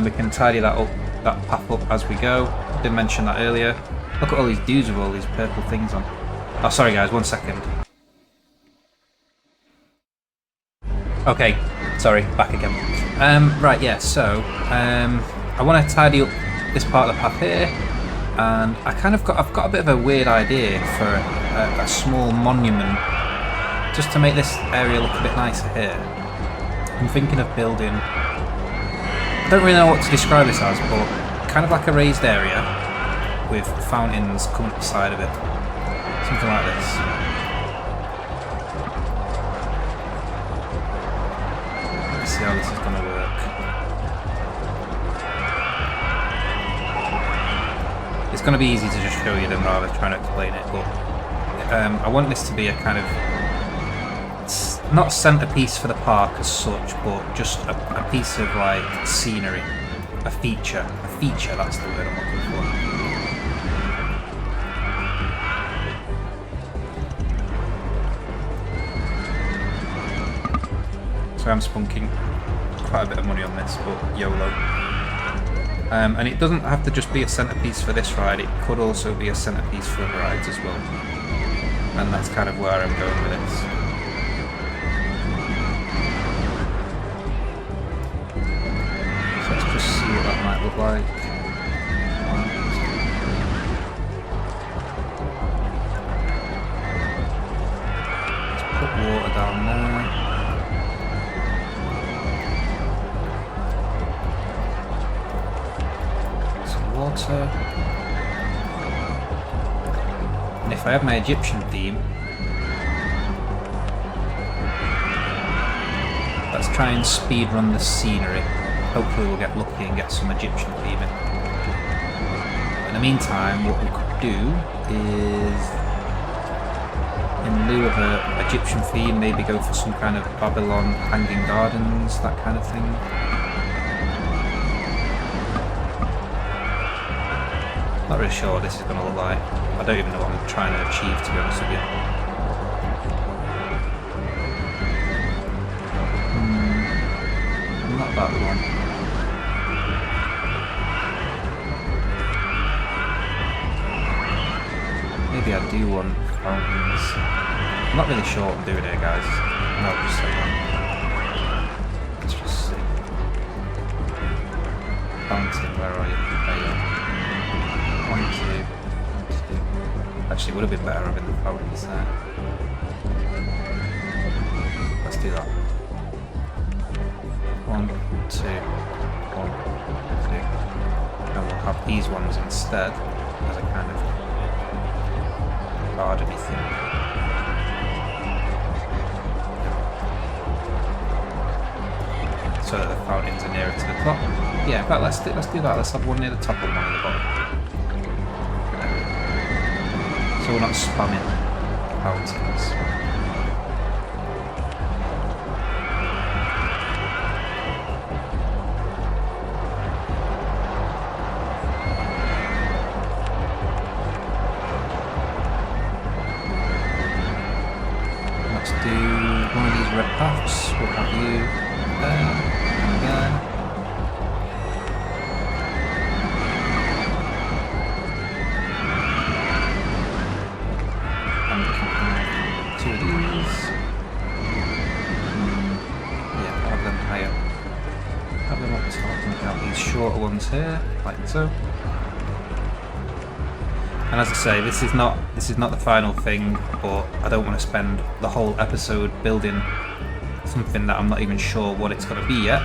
We can tidy that up, that path up as we go. Didn't mention that earlier. Look at all these dudes with all these purple things on. Oh, sorry guys, 1 second. Okay, sorry, back again. Right, yeah, so I want to tidy up this part of the path here, and I've got a bit of a weird idea for a small monument, just to make this area look a bit nicer here. I'm thinking of building. I don't really know what to describe this as, but kind of like a raised area with fountains coming up the side of it. Something like this. Let's see how this is going to work. It's going to be easy to just show you than rather trying to explain it, but I want this to be a kind of, it's not centerpiece for the park as such, but just a piece of like scenery, a feature, that's the word I'm looking for. So I'm spunking quite a bit of money on this, but YOLO. And it doesn't have to just be a centerpiece for this ride, it could also be a centerpiece for other rides as well. And that's kind of where I'm going with this. So let's just see what that might look like. Let's put water down there. Water. And if I have my Egyptian theme, let's try and speed run the scenery. Hopefully we'll get lucky and get some Egyptian theme in. In the meantime, what we could do is, in lieu of an Egyptian theme, maybe go for some kind of Babylon hanging gardens, that kind of thing. Not really sure what this is going to look like. I don't even know what I'm trying to achieve, to be honest with you. Not that one. Maybe I do want fountains. I'm not really sure what I'm doing here, guys. No, I'll just say that. Let's just see. Fountain, where are you? There you are. 1, 2, 1, 2. Actually, it would have been better having the fountains there. Let's do that. 1, 2, 1, 2. And we'll have these ones instead as a kind of gardeny thing. So that the fountains are nearer to the top. Yeah, in fact, let's do that. Let's have one near the top and one at the bottom. So we're not spamming fountains. Let's do one of these red paths. We'll have you there and there. Shorter ones here, like so. And as I say, this is not the final thing, but I don't want to spend the whole episode building something that I'm not even sure what it's going to be yet.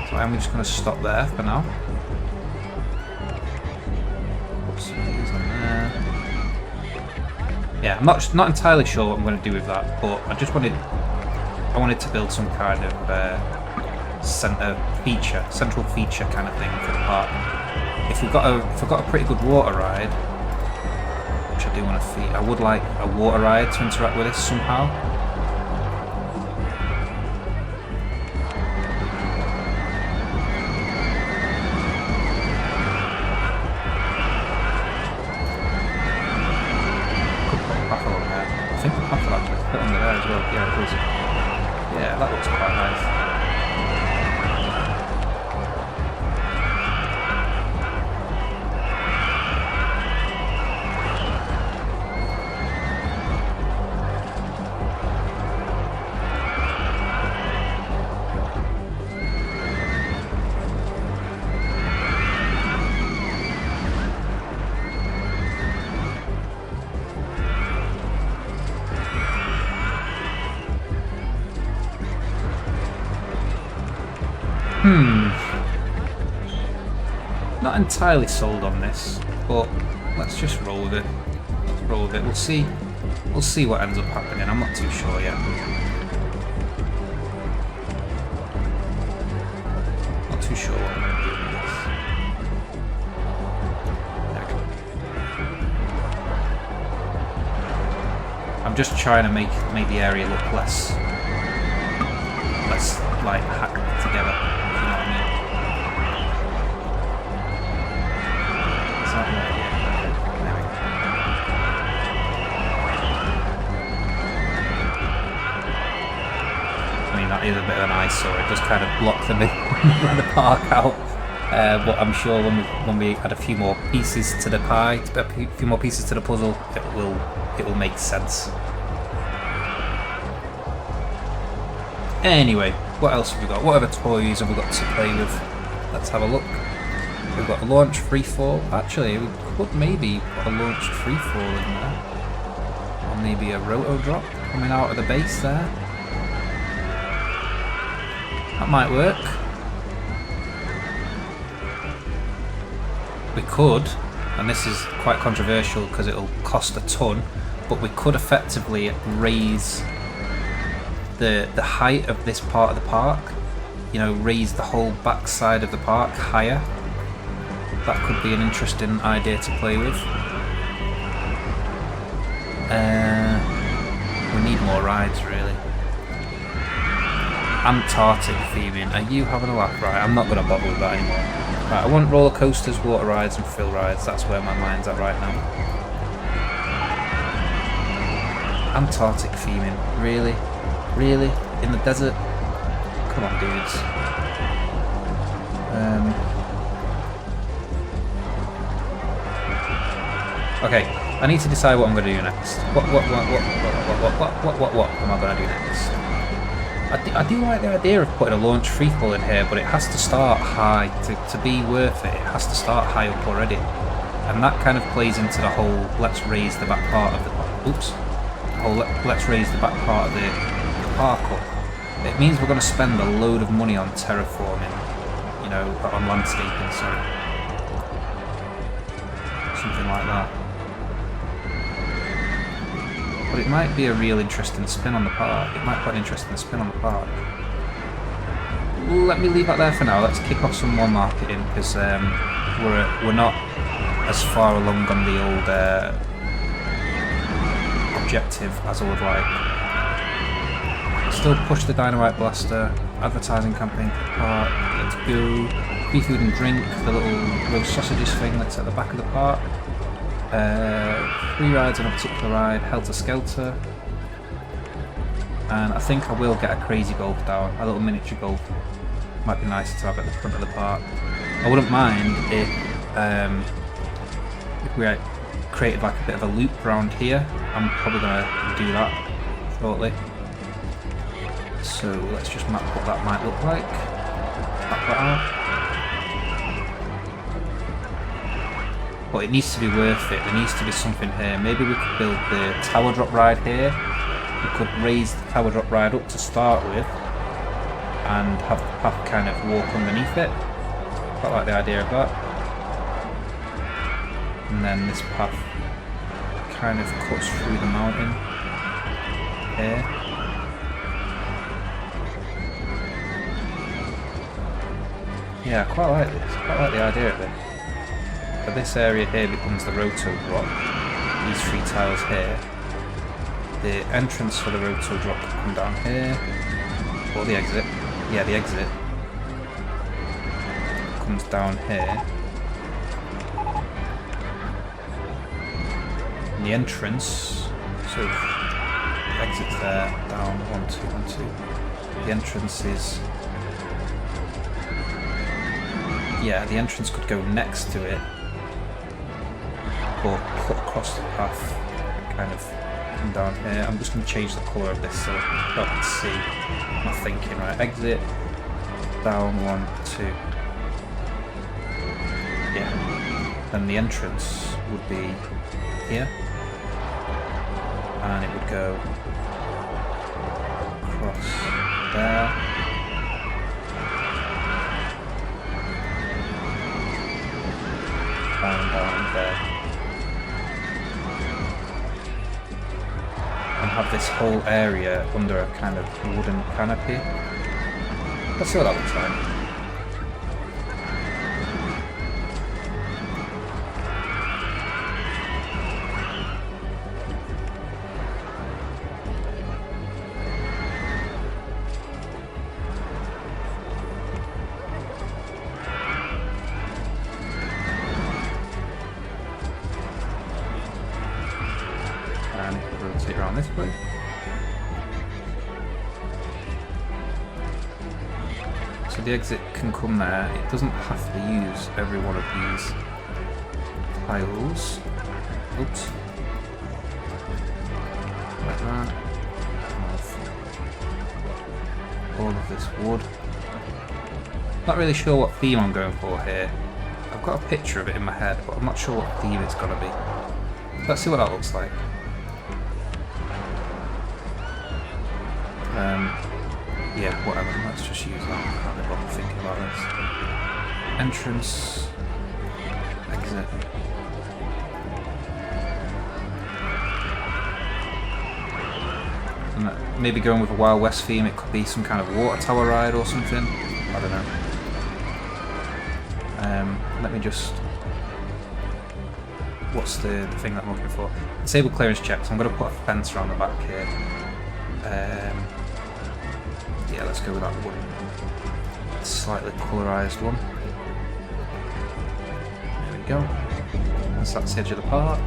So I'm just going to stop there for now. Put some of these on there. Yeah, I'm not entirely sure what I'm going to do with that, but I wanted to build some kind of central feature kind of thing for the park. If we've got a pretty good water ride, which I do want to feed, I would like a water ride to interact with this somehow. Could put a path along there. I think the path will actually fit under there as well. Yeah, it does. Yeah, that looks quite nice. Not entirely sold on this, but let's just roll with it. roll with it. We'll see. We'll see what ends up happening. I'm not too sure yet. Not too sure what I'm going to do with this. There we go. I'm just trying to make the area look less like hacked together. If you know what I mean. Is that right? Yeah. There we go. I mean, that is a bit of an eyesore. It does kind of block the park out. But I'm sure when we add a few more pieces to the pie, a few more pieces to the puzzle, it will make sense. Anyway, what else have we got? What other toys have we got to play with? Let's have a look. We've got a launch freefall. Actually, we could maybe put a launch freefall in there. Or maybe a roto drop coming out of the base there. That might work. We could, and this is quite controversial because it'll cost a ton, but we could effectively raise the height of this part of the park. You know, raise the whole back side of the park higher. That could be an interesting idea to play with. We need more rides, really. Antarctic theming. Are you having a laugh? Right, I'm not going to bother with that anymore. Right, I want roller coasters, water rides and thrill rides. That's where my mind's at right now. Antarctic theming. Really? Really? In the desert? Come on, dudes. Okay, I need to decide what I'm going to do next. What am I going to do next? I do like the idea of putting a launch freefall in here, but it has to start high to be worth it. It has to start high up already, and that kind of plays into the whole let's raise the back part of the let's raise the back part of the park up. It means we're going to spend a load of money on terraforming, you know, on landscaping, sorry, something like that. But it might be a real interesting spin on the park. It might put an interesting spin on the park. Let me leave that there for now. Let's kick off some more marketing because we're not as far along on the old objective as I would like. Still push the Dynamite Blaster, advertising campaign for the park, let's go. Free food and drink, the little roast sausages thing that's at the back of the park. Free rides on a particular ride, Helter Skelter. And I think I will get a crazy golf down, a little miniature golf. Might be nice to have at the front of the park. I wouldn't mind if we created like a bit of a loop around here. I'm probably going to do that shortly. So let's just map what that might look like. Map that out. But it needs to be worth it. There needs to be something here. Maybe we could build the tower drop ride here. We could raise the tower drop ride up to start with and have the path kind of walk underneath it. Quite like the idea of that. And then this path kind of cuts through the mountain here. Yeah, I quite like this. Quite like the idea of it. So this area here becomes the roto drop. These three tiles here. The entrance for the roto drop will come down here. Or the exit. Yeah, the exit comes down here. And the entrance, so the exit's there, down, 1, 2, 1, 2. The entrance is, yeah, the entrance could go next to it, or cut across the path, kind of come down here. I'm just going to change the colour of this so you can see my thinking. Right, exit, down, 1, 2. Yeah, then the entrance would be here, and it would go across there, down there. have this whole area under a kind of wooden canopy. Let's see what that looks like. Rotate around this way. So the exit can come there. It doesn't have to use every one of these tiles. Oops. Like that. All of this wood. Not really sure what theme I'm going for here. I've got a picture of it in my head, but I'm not sure what theme it's going to be. Let's see what that looks like. Yeah, whatever, let's just use that. I can't be bothered thinking about this. Entrance, exit. And maybe going with a Wild West theme, it could be some kind of water tower ride or something. I don't know. Let me just... What's the thing that I'm looking for? Disable clearance checks. I'm going to put a fence around the back here. Yeah, let's go with that wooden, slightly colorized one. There we go. That's the edge of the park.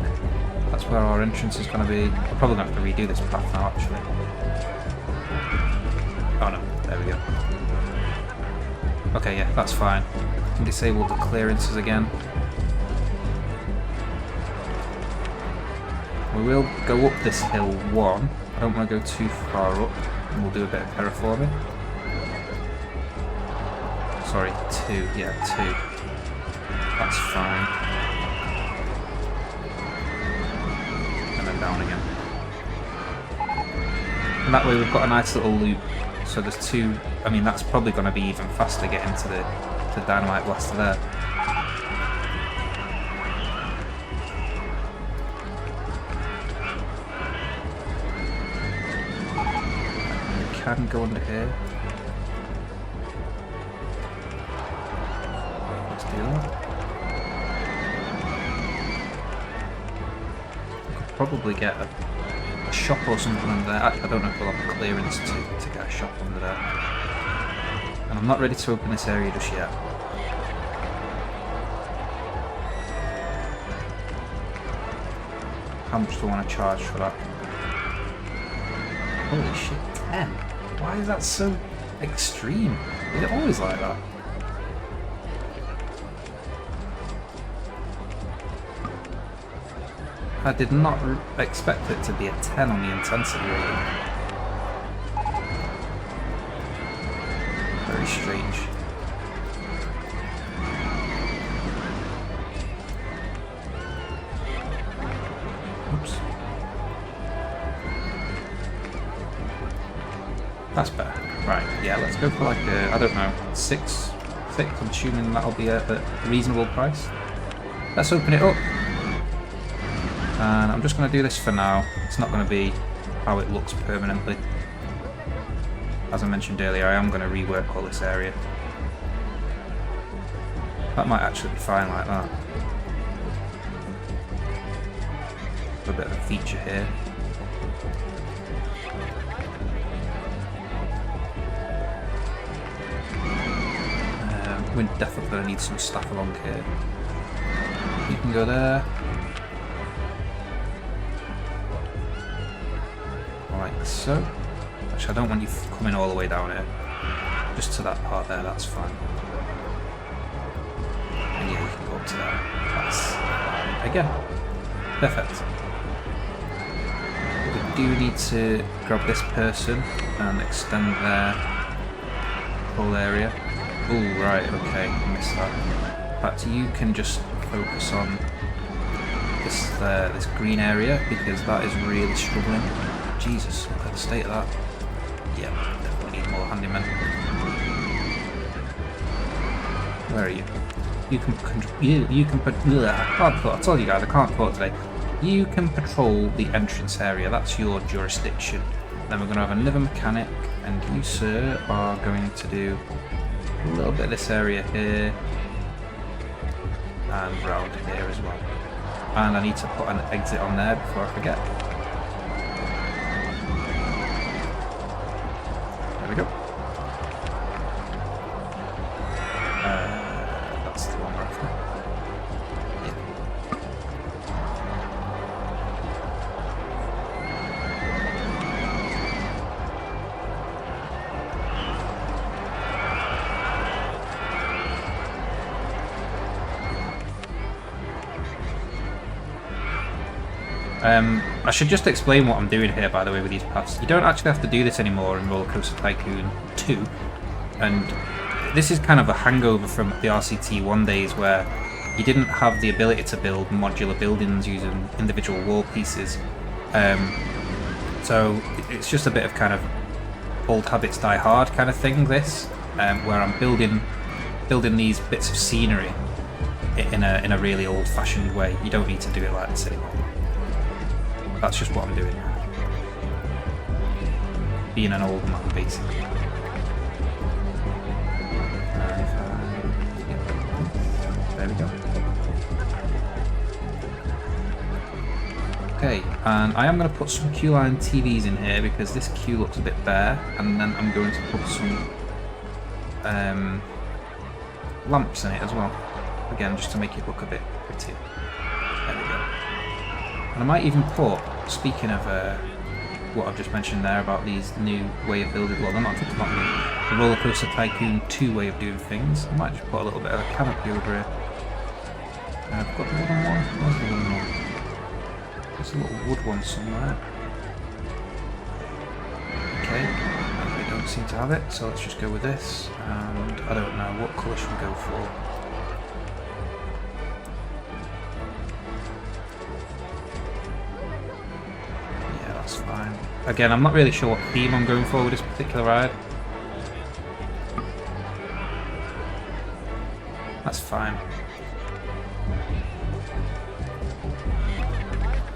That's where our entrance is going to be. We're probably going to have to redo this path now, actually. Oh no, there we go. Okay, yeah, that's fine. I can disable the clearances again. We will go up this hill one. I don't want to go too far up. And we'll do a bit of terraforming. Sorry, 2. Yeah, 2. That's fine. And then down again. And that way we've got a nice little loop. So there's 2. I mean, that's probably going to be even faster getting to the Dynamite Blaster there. Can go under here. Let's do that. Could probably get a shop or something under there. Actually, I don't know if we'll have the clearance to get a shop under there. And I'm not ready to open this area just yet. How much do I want to charge for that? Holy shit, 10? Why is that so extreme? Is it always like that? I did not expect it to be a 10 on the intensity rating. Very strange. Oops. That's better. Right, yeah, let's go for like a, I don't know, 6? I'm assuming that'll be a reasonable price. Let's open it up. And I'm just going to do this for now. It's not going to be how it looks permanently. As I mentioned earlier, I am going to rework all this area. That might actually be fine like that. A bit of a feature here. We're definitely going to need some staff along here. You can go there. Like so. Actually, I don't want you coming all the way down here. Just to that part there, that's fine. And yeah, you can go up to there. That's fine. Again. Perfect. But we do need to grab this person and extend their whole area. Oh, right, okay, I missed that. In fact, you can just focus on this green area, because that is really struggling. Jesus, look at the state of that. Yeah, definitely need more handymen. Where are you? You can put. I can't put. I told you guys I can't put today. you can patrol the entrance area. That's your jurisdiction. Then we're going to have another mechanic, and you, sir, are going to do a little bit of this area here and round here as well. And I need to put an exit on there before I forget. There we go. That's the one we're after. I should just explain what I'm doing here, by the way, with these paths. You don't actually have to do this anymore in Roller Coaster Tycoon 2, and this is kind of a hangover from the RCT 1 days where you didn't have the ability to build modular buildings using individual wall pieces. So it's just a bit of kind of old habits die hard kind of thing, this, where I'm building these bits of scenery in a really old-fashioned way. You don't need to do it like this anymore. That's just what I'm doing now. Being an old man, basically. There we go. Okay, and I am going to put some queue-line TVs in here because this queue looks a bit bare, and then I'm going to put some lamps in it as well. Again, just to make it look a bit prettier. There we go. And I might even put, speaking of what I've just mentioned there about these new way of building, well, they're not new, the Roller Coaster Tycoon 2 way of doing things, I might just put a little bit of a canopy over here. I've got the wooden one. Where's the wooden one? There's a little wood one somewhere. Okay, I don't seem to have it, so let's just go with this, and I don't know, what colour should we go for? Fine. Again, I'm not really sure what theme I'm going for with this particular ride. That's fine.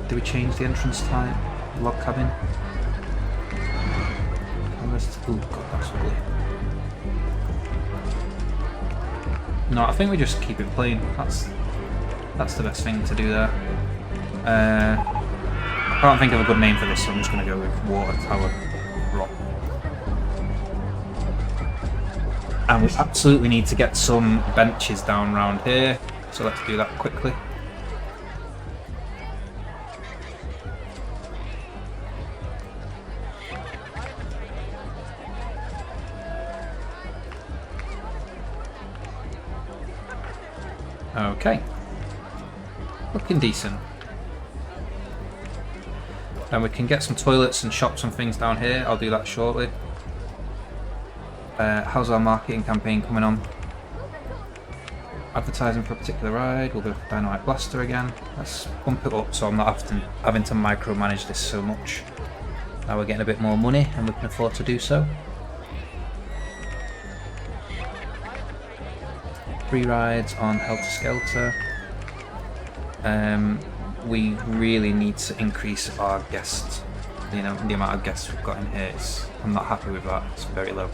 Do we change the entrance type? Log cabin? Oh god, that's ugly. No, I think we just keep it plain. That's the best thing to do there. I can't think of a good name for this, so I'm just going to go with Water Tower Rock. And we absolutely need to get some benches down around here, so let's do that quickly. Okay. Looking decent. And we can get some toilets and shops and things down here. I'll do that shortly. How's our marketing campaign coming on? Advertising for a particular ride. We'll go for Dynamite Blaster again. Let's bump it up so I'm not having to micromanage this so much. Now we're getting a bit more money and we can afford to do so. Free rides on Helter Skelter. We really need to increase our guests. You know, the amount of guests we've got in here. I'm not happy with that. It's very low.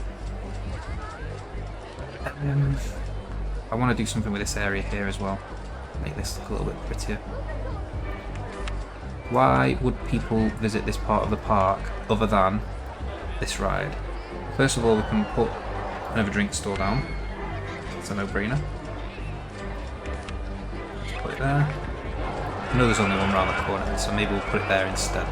I want to do something with this area here as well. Make this look a little bit prettier. Why would people visit this part of the park other than this ride? First of all, we can put another drink store down. It's a no-brainer. Just put it there. I know there's only one around the corner, so maybe we'll put it there instead.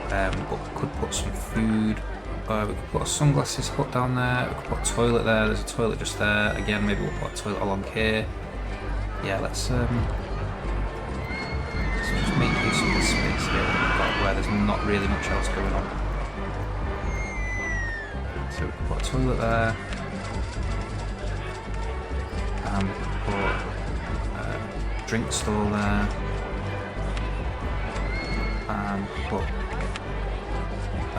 But we could put some food. We could put a sunglasses hut down there. We could put a toilet there. There's a toilet just there. Again, maybe we'll put a toilet along here. Yeah, let's just make use of this space here that we've got where there's not really much else going on. So we can put a toilet there. And we can put a drink stall there. And put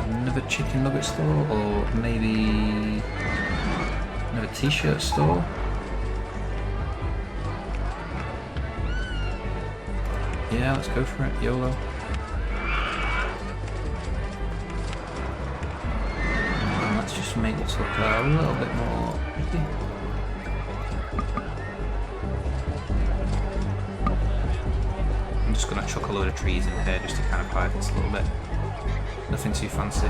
another chicken nugget store, or maybe another t-shirt store. Yeah, let's go for it. YOLO. And let's just make this look a little bit more pretty. I'm just going to chuck a load of trees in here just to kind of hide this a little bit. Nothing too fancy.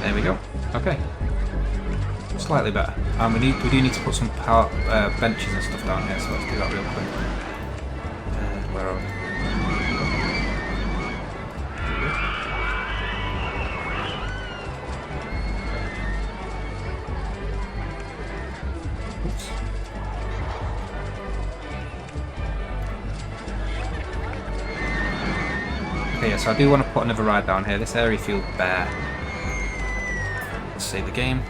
There we go. Okay. Slightly better. And we do need to put some benches and stuff down here, so let's do that real quick. Where are we? Oops. Okay, yeah, so I do want to put another ride down here. This area feels bare. Let's save the game.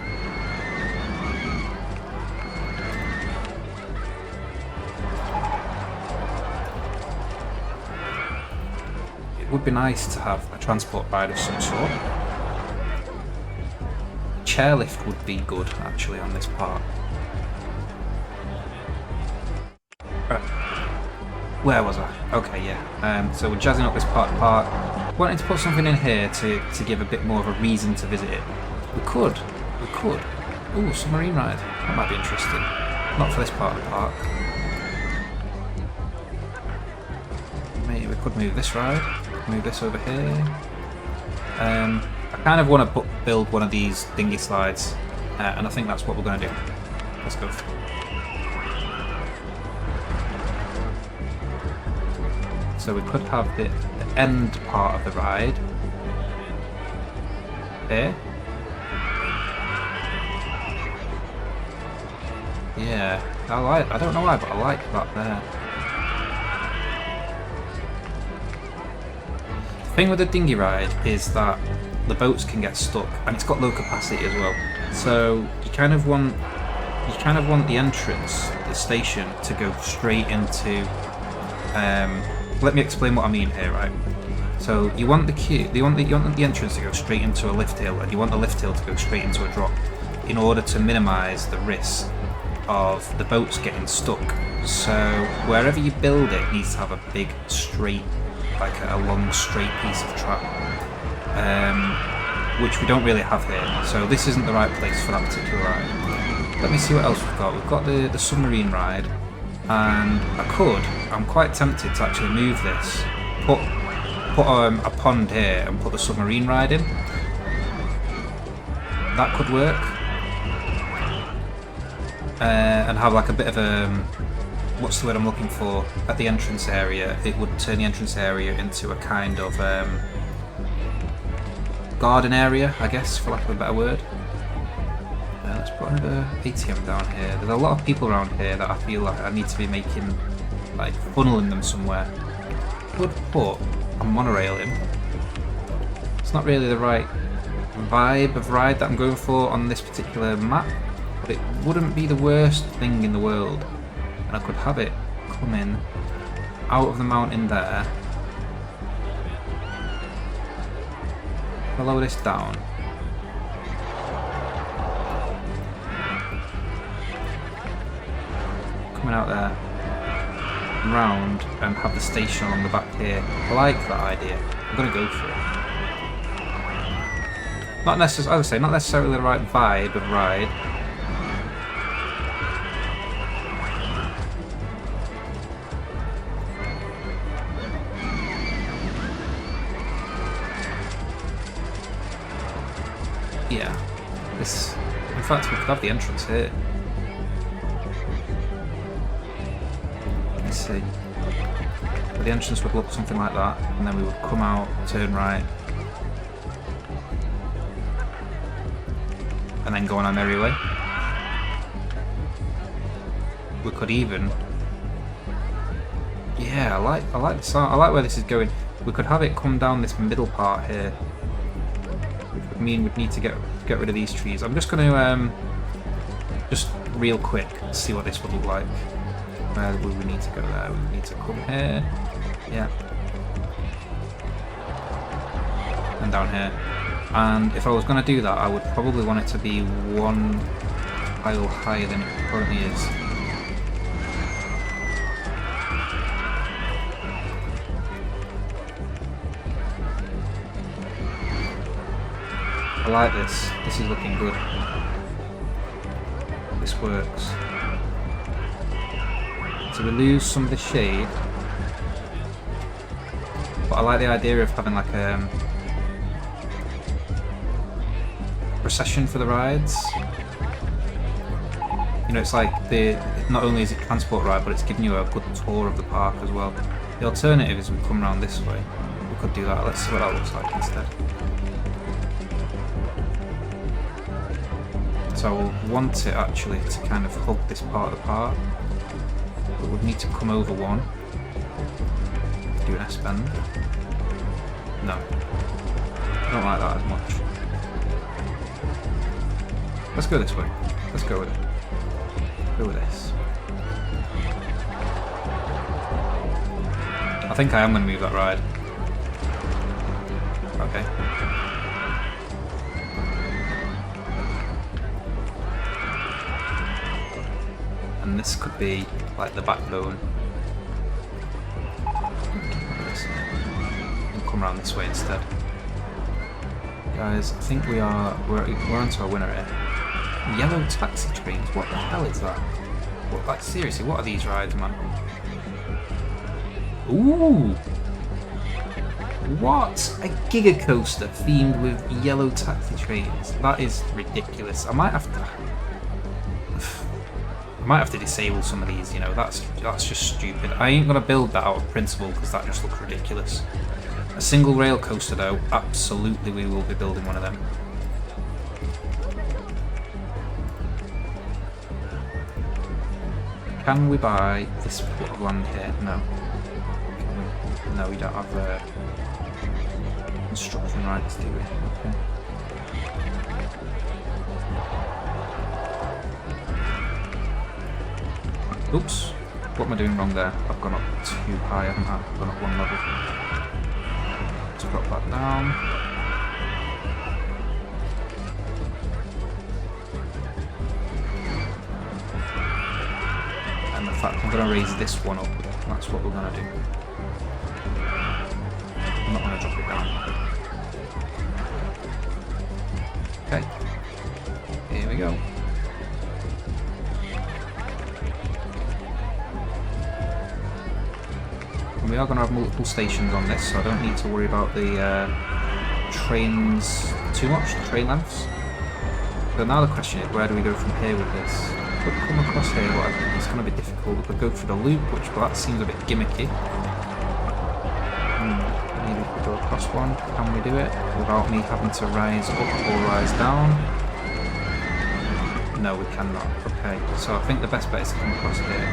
It would be nice to have a transport ride of some sort. A chairlift would be good, actually, on this part. Right. Where was I? Okay, yeah. So we're jazzing up this part of the park. Wanting to put something in here to give a bit more of a reason to visit it. We could. Ooh, submarine ride. That might be interesting. Not for this part of the park. Maybe we could move this ride. Move this over here. I kind of want to build one of these dinghy slides, and I think that's what we're going to do. Let's go. So we could have the end part of the ride here. Yeah, I don't know why, but I like that there. The thing with the dinghy ride is that the boats can get stuck, and it's got low capacity as well. So you kind of want the entrance, the station, to go straight into. Let me explain what I mean here, right? So you want you want the entrance to go straight into a lift hill, and you want the lift hill to go straight into a drop, in order to minimise the risk of the boats getting stuck. So wherever you build it needs to have a big straight, like a long straight piece of track, which we don't really have here. So this isn't the right place for that particular ride. Let me see what else we've got. We've got the submarine ride, and I'm quite tempted to actually move this, put a pond here and put the submarine ride in. That could work. And have like a bit of a, what's the word I'm looking for, at the entrance area. It would turn the entrance area into a kind of garden area, I guess, for lack of a better word. Let's put another ATM down here. There's a lot of people around here that I feel like I need to be making, like, funneling them somewhere. Could put a monorail in. It's not really the right vibe of ride that I'm going for on this particular map, but it wouldn't be the worst thing in the world. And I could have it come in out of the mountain there. Follow this down. Coming out there, round, and have the station along the back here. I like that idea. I'm going to go for it. Not necessarily, as I say, not necessarily the right vibe of ride. Yeah, this. In fact, we could have the entrance here. Let's see. But the entrance would look something like that, and then we would come out, turn right, and then go on our merry way. We could even, yeah, I like this. I like where this is going. We could have it come down this middle part here, which would mean we'd need to get rid of these trees. I'm just going to just real quick see what this would look like. Where would we need to go there? We need to come here. Yeah. and down here. And if I was going to do that, I would probably want it to be one pile higher than it currently is. I like this. This is looking good. This works. So we lose some of the shade, but I like the idea of having like a procession for the rides. You know, it's like not only is it transport ride, but it's giving you a good tour of the park as well. The alternative is we come around this way. We could do that. Let's see what that looks like instead. So I will want it actually to kind of hug this part of the park. But we'd need to come over one. Do an S-bend. No. I don't like that as much. Let's go this way. Let's go with it. Go with this. I think I am going to move that ride. Okay. And this could be like the backbone. And come around this way instead. Guys, I think we're onto our winner here. Yellow taxi trains, what the hell is that? What, like seriously, what are these rides, man? Ooh! What? A giga coaster themed with yellow taxi trains. That is ridiculous. I might have to disable some of these, you know, that's just stupid. I ain't gonna build that out of principle because that just looks ridiculous. A single rail coaster though, absolutely we will be building one of them. Can we buy this plot of land here? No. No, we don't have construction rights, do we? Okay. Oops. What am I doing wrong there? I've gone up too high, haven't I? I've gone up one level. Let's drop that down. And in fact, I'm going to raise this one up. That's what we're going to do. I'm not going to drop it down. Okay. Here we go. And we are going to have multiple stations on this, so I don't need to worry about the trains too much, the train lengths. So now the question is, where do we go from here with this? Could come across here, but it's going to be difficult. We could go through the loop, which that seems a bit gimmicky. Maybe we could go across one. Can we do it without me having to rise up or rise down? No, we cannot. Okay, so I think the best bet is to come across here.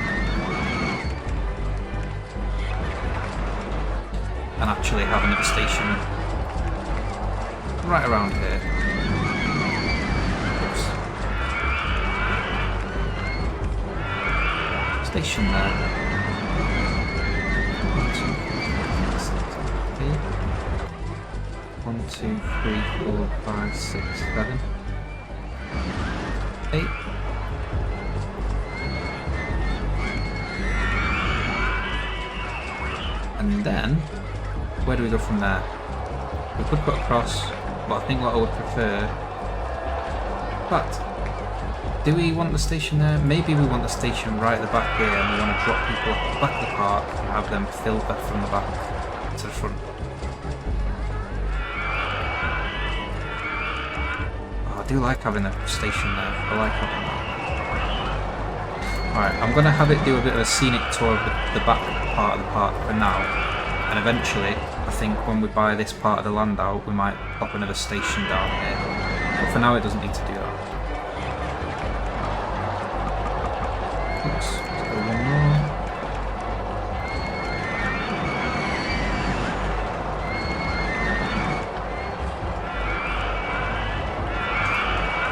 And actually have another station right around here. Station there. 1, 2, 3, 4, 5, 6, 7, 8. And then, where do we go from there? We could put across, but I think what I would prefer. But do we want the station there? Maybe we want the station right at the back here, and we want to drop people off the back of the park and have them filter from the back to the front. Oh, I do like having a station there. I like having that. Alright, I'm going to have it do a bit of a scenic tour of the back part of the park for now, and eventually, I think when we buy this part of the land out, we might pop another station down here. But for now, it doesn't need to do that. Let's go one more.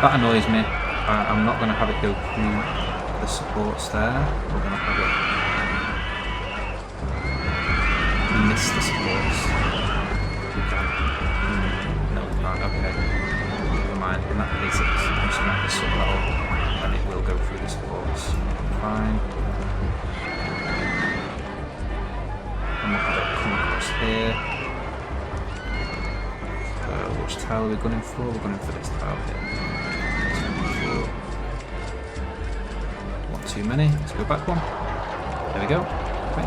That annoys me. I'm not going to have it go through the supports there. We're going to have it miss the supports. We can. here. So which tile are we gunning for? We're gunning for this tile here. 2, 4. One too many. Let's go back one. There we go. Okay.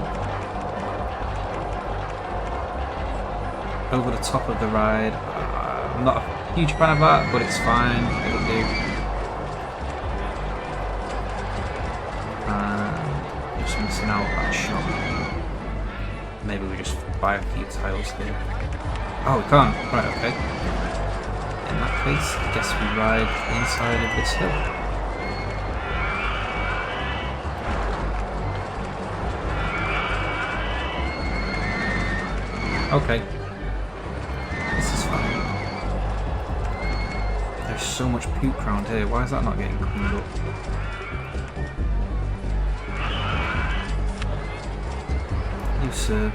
Over the top of the ride. I'm not a huge fan of that, but it's fine. It'll do. Just missing out that shot. Maybe we just buy a few tiles here. Oh, we can't. Right, okay. In that case, I guess we ride the inside of this hill. Okay. This is fine. There's so much puke around here. Why is that not getting cleaned up? You, sir.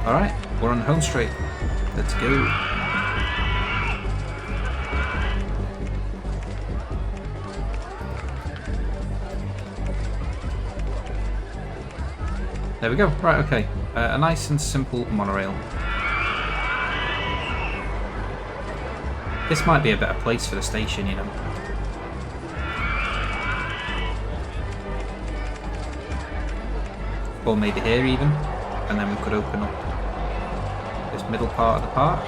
Alright, we're on home straight. Let's go. There we go. Right, okay. A nice and simple monorail. This might be a better place for the station, you know. Or maybe here even. And then we could open up this middle part of the park.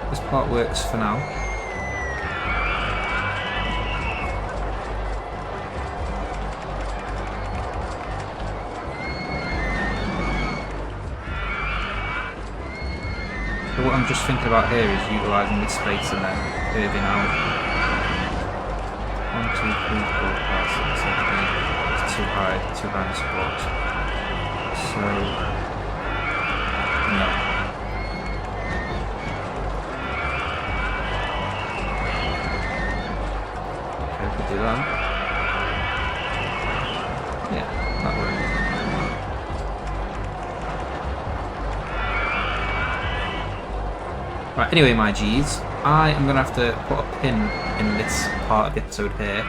This part works for now. So what I'm just thinking about here is utilising this space and then curving out. 1, 2, 3, 4, 5, 6, 7, 8. It's too high in support. So no. Okay, we could do that. Yeah, that works. Right, anyway, my G's, I am going to have to put a pin in this part of the episode here.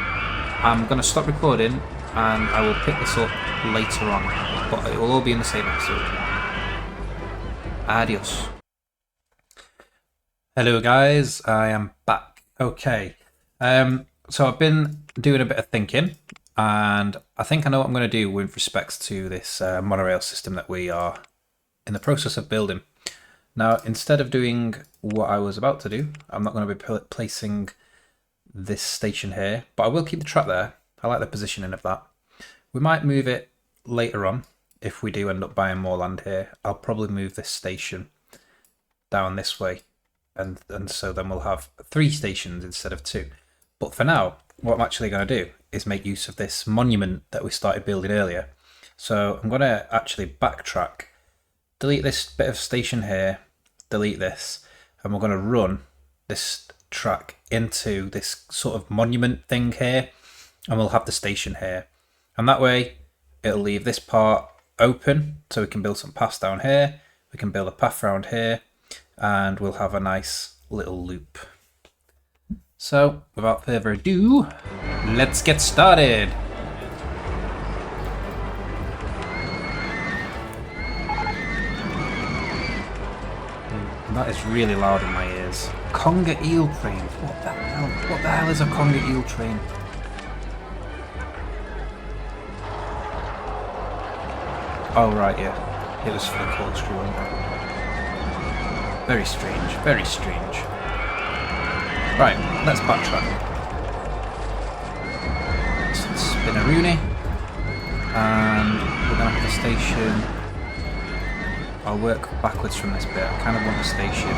I'm going to stop recording and I will pick this up later on, but it will all be in the same episode. Adios. Hello guys, I am back. Okay, so I've been doing a bit of thinking and I think I know what I'm going to do with respects to this monorail system that we are in the process of building. Now, instead of doing what I was about to do, I'm not going to be placing this station here, but I will keep the track there. I like the positioning of that. We might move it later on if we do end up buying more land here. I'll probably move this station down this way, and so then we'll have 3 stations instead of 2. But for now, what I'm actually going to do is make use of this monument that we started building earlier. So I'm going to actually backtrack, delete this bit of station here, delete this, and we're going to run this track into this sort of monument thing here, and we'll have the station here. And that way it'll leave this part open so we can build some paths down here, we can build a path around here, and we'll have a nice little loop. So without further ado, let's get started. That is really loud in my ears. Conga eel train. What the hell? What the hell is a conga eel train? Oh right, yeah. It was for the corkscrew. Very strange. Very strange. Right, let's backtrack. Let's spin a Rooney. And we're gonna have the station. I'll work backwards from this bit. I kind of want the station.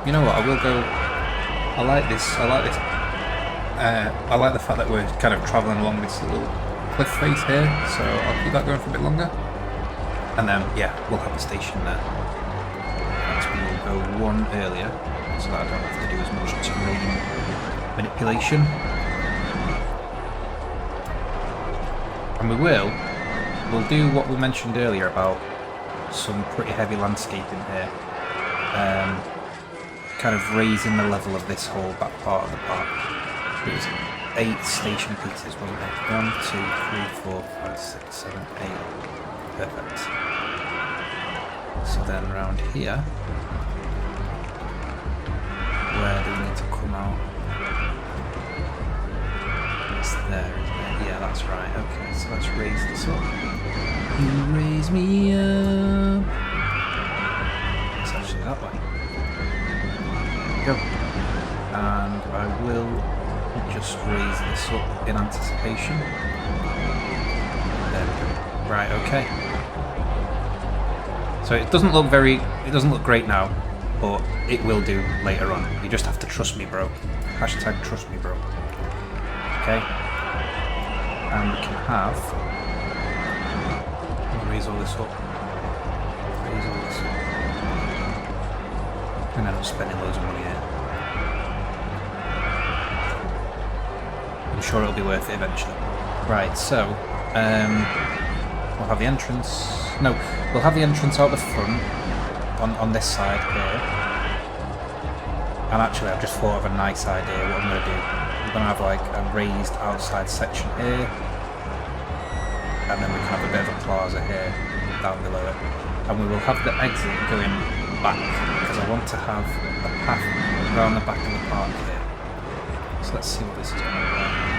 You know what? I will go. I like this. I like this. I like the fact that we're kind of travelling along this little cliff face here. So I'll keep that going for a bit longer. And then yeah, we'll have the station there. Perhaps we will go one earlier, so that I don't have to do as much terrain manipulation. And we'll do what we mentioned earlier about some pretty heavy landscaping here. kind of raising the level of this whole back part of the park. It was 8 station pieces, wasn't it? 1, 2, 3, 4, 5, 6, 7, 8. Perfect. So then around here, where do we need to come out? It's there, isn't it? Yeah, that's right. Okay, so let's raise this up. You raise me up. It's actually that way. There we go. And I will just raise this up in anticipation. There we go. Right, okay. So it doesn't look great now, but it will do later on. You just have to trust me, bro. Hashtag trust me, bro. Okay. And we can have... I'll raise all this up. Raise all this up. And end up spending loads of money here. I'm sure it'll be worth it eventually. Right, so we'll have the entrance. No, we'll have the entrance out the front on this side here. And actually, I've just thought of a nice idea. What I'm going to do, we're going to have like a raised outside section here, and then we can have a bit of a plaza here down below it, and we will have the exit going back because I want to have a path around the back of the park here. So let's see what this is going to look like.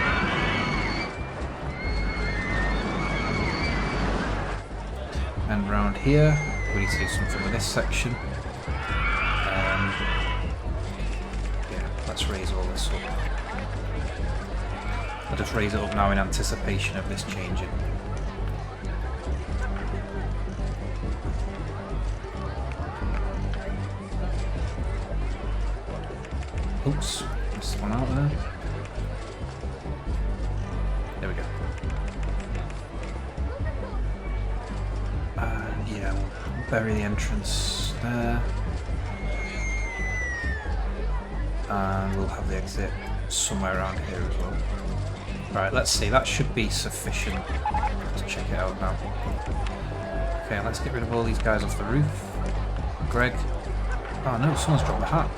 And round here, we need to do something with this section. Yeah, let's raise all this up. I'll just raise it up now in anticipation of this changing. Oops, missed one out there. There we go. And yeah, we'll bury the entrance there. And we'll have the exit somewhere around here as well. Right, let's see, that should be sufficient. Let's check it out now. Okay, let's get rid of all these guys off the roof. Greg. Oh no, someone's dropped the hat.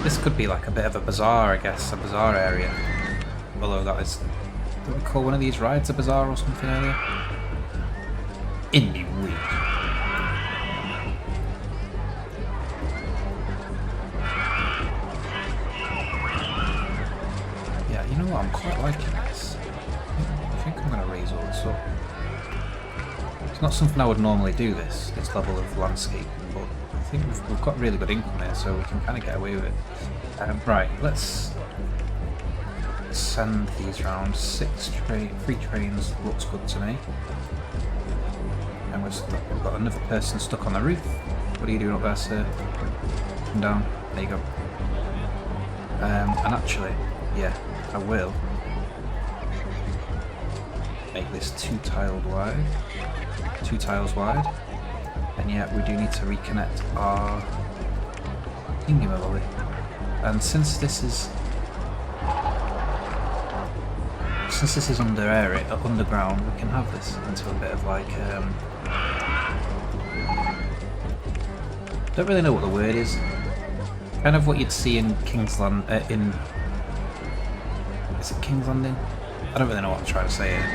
This could be like a bit of a bazaar, I guess, a bazaar area. Although that is... Did we call one of these rides a bazaar or something earlier? Indie Week. Yeah, you know what? I'm quite liking this. I think I'm going to raise all this up. It's not something I would normally do, this level of landscaping, but I think we've got really good income here, so we can kind of get away with it. Right, let's send these round. 3 trains looks good to me. And we've got another person stuck on the roof. What are you doing up there, sir? Come down. There you go. And actually, yeah, I will make this 2 tiles wide. And yet we do need to reconnect our thingy-mabobby. And since this is underground, we can have this into a bit of like don't really know what the word is. Kind of what you'd see in King's Land. Is it King's Landing? I don't really know what I'm trying to say here.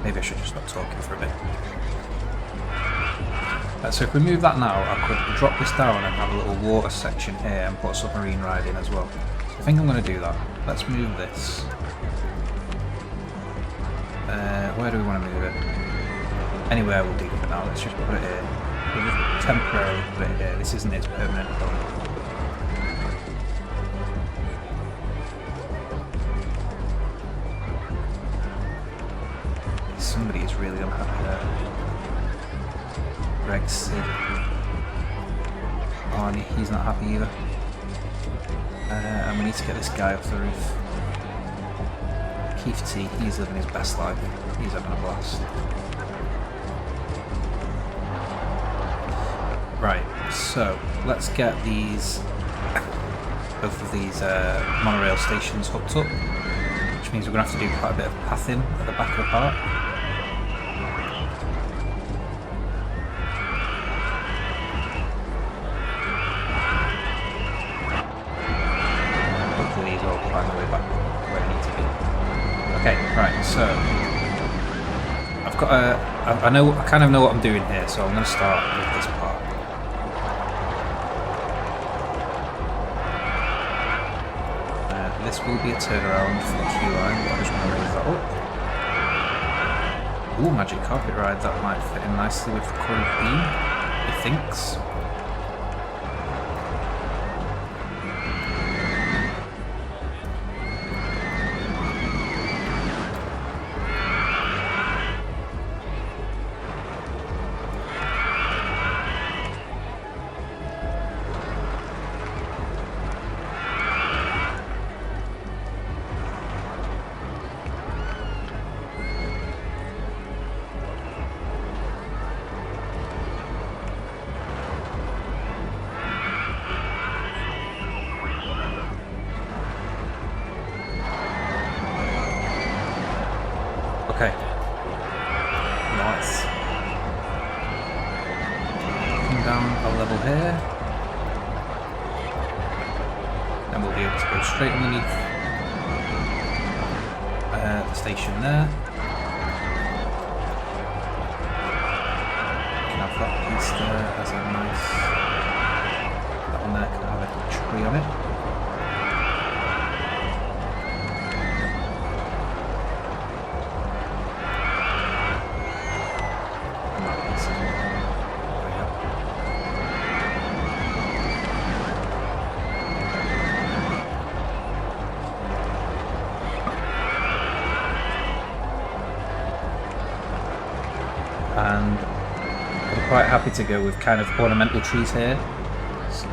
Maybe I should just stop talking for a bit. So if we move that now, I could drop this down and have a little water section here and put a submarine ride in as well. So I think I'm going to do that. Let's move this. Where do we want to move it? Anywhere will do for now. Let's just put it here. We'll just temporarily put it here. This isn't its permanent home. Somebody is really unhappy there. Greg Sid. Arnie, he's not happy either. And we need to get this guy off the roof. Keith T, he's living his best life. He's having a blast. Right, so let's get both of these monorail stations hooked up, which means we're going to have to do quite a bit of pathing at the back of the park. I kind of know what I'm doing here, so I'm going to start with this part. This will be a turnaround for the queue line, but I just want to raise that up. Ooh, magic carpet ride, that might fit in nicely with the current theme, he thinks. Okay. Nice. Come down a level here. And we'll be able to go straight underneath the station there. Can have that piece there as a nice... That one there can have a tree on it. And I'm quite happy to go with kind of ornamental trees here. So,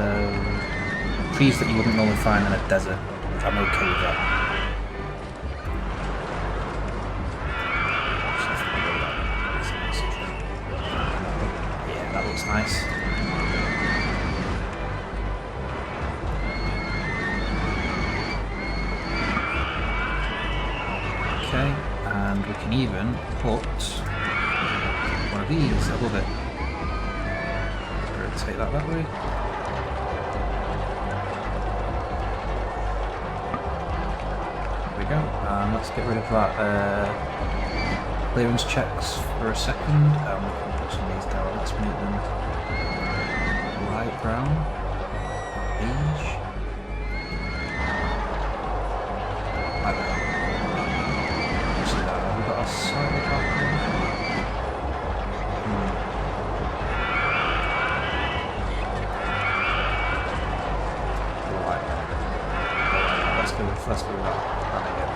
trees that you wouldn't normally find in a desert. I'm okay with that. Yeah, that looks nice. Okay, and we can even put one of these above it. Rotate that way. There we go. And let's get rid of that clearance checks for a second. We can put some of these down. Let's make them light brown, beige, like that. See that? We've got a slightly dark one. Let's go with that again.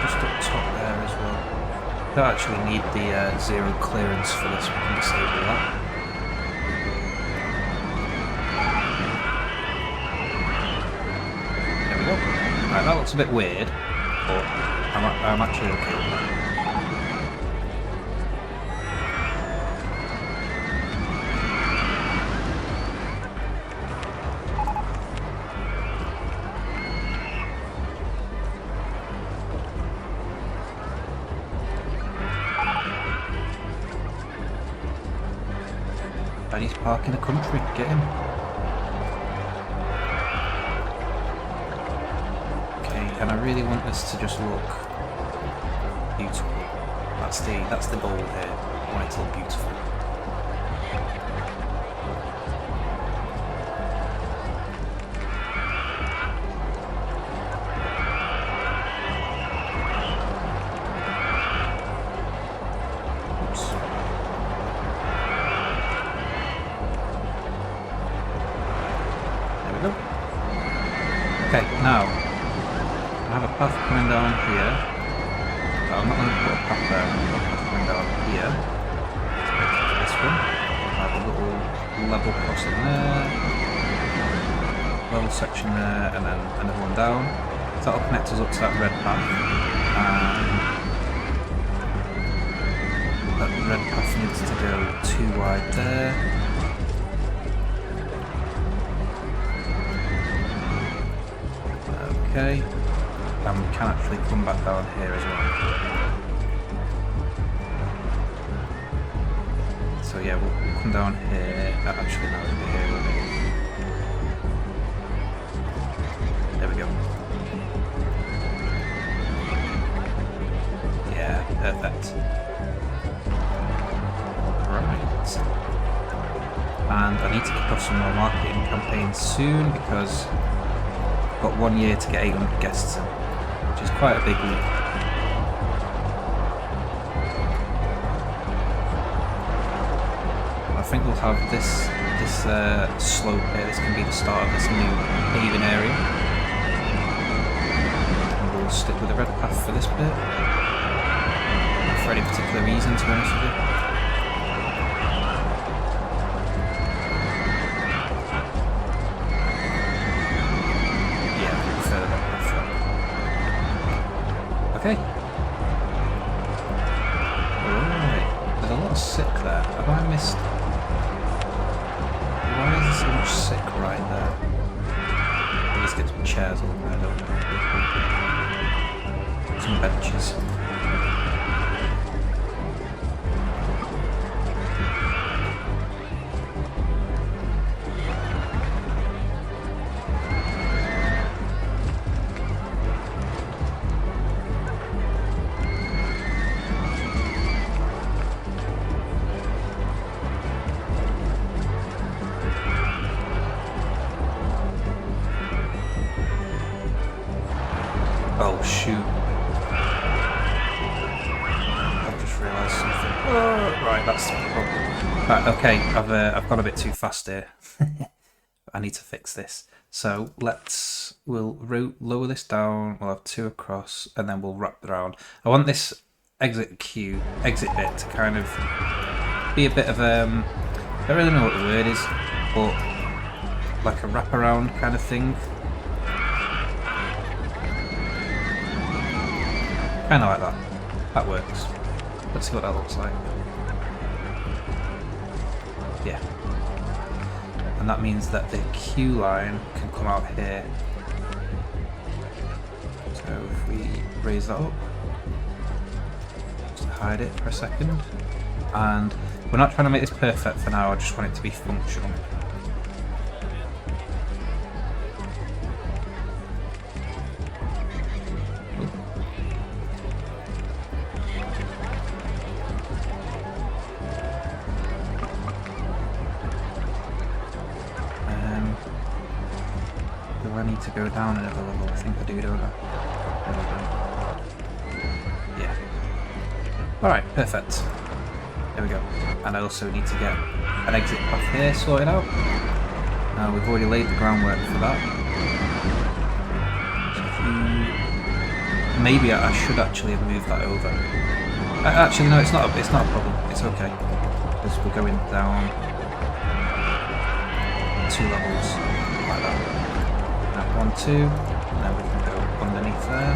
Just up top there as well. Don't actually need the zero clearance for this, we can disable that. There we go. Right, that looks a bit weird, but I'm actually okay with that. And he's parking the country, get him. Okay, and I really want this to just look beautiful. That's the goal here. I want it to look beautiful. Okay, now, I have a path coming down here. I'm not going to put a path there, I'm going to put a path coming down here. Let's make it to this one. I have a little level crossing there, level section there, and then another one down. So that'll connect us up to that red path. And that red path needs to go too wide there. Okay, and we can actually come back down here as well. So yeah, we'll come down here. Actually, no, it'll be here, won't it? campaign soon because I've got 1 year to get 800 guests in, which is quite a big leap. I think we'll have this slope here. This can be the start of this new paving area. And we'll stick with the red path for this bit. Not for any particular reason, to be honest with you. Yeah, I prefer the red path. Okay. Alright. There's a lot of sick there. Have I missed? Why is there so much sick right there? I'll just get some chairs all there, don't we? Some benches. Oh shoot. I've just realised something. Oh, right, that's the problem. Right, okay, I've gone a bit too fast here. I need to fix this. So we'll lower this down, we'll have 2 across, and then we'll wrap around. I want this exit bit to kind of be a bit of I don't really know what the word is, but like a wraparound kind of thing. Kind of like that. That works. Let's see what that looks like. Yeah. And that means that the queue line can come out here. So if we raise that up, just hide it for a second. And we're not trying to make this perfect for now, I just want it to be functional. Do I need to go down another level? I think I do, don't I? Yeah. Alright, perfect. There we go. And I also need to get an exit path here sorted out. Now we've already laid the groundwork for that. So if maybe I should actually have moved that over. Actually no, it's not a problem. It's okay. Because we're going down 2 levels like that. 1, 2, and then we can go underneath there,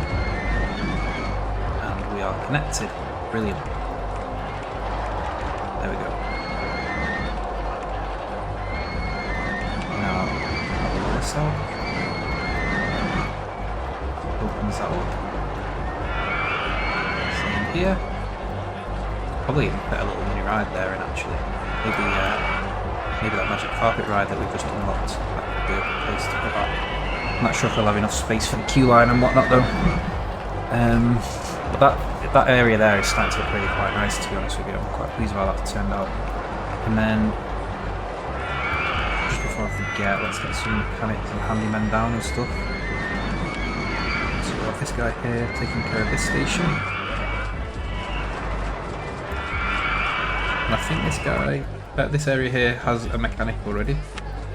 and we are connected. Brilliant. There we go. Now, roll this out. Opens that up. Same here. Probably even put a little mini ride there, and actually, maybe that magic carpet ride that we've just unlocked. That would be a good place to put that. I'm not sure if I'll have enough space for the queue line and whatnot though. But that area there is starting to look really quite nice, to be honest with you. I'm quite pleased with how that turned out. And then, just before I forget, let's get some mechanics and handymen down and stuff. So we have this guy here taking care of this station. And I think this guy, this area here has a mechanic already.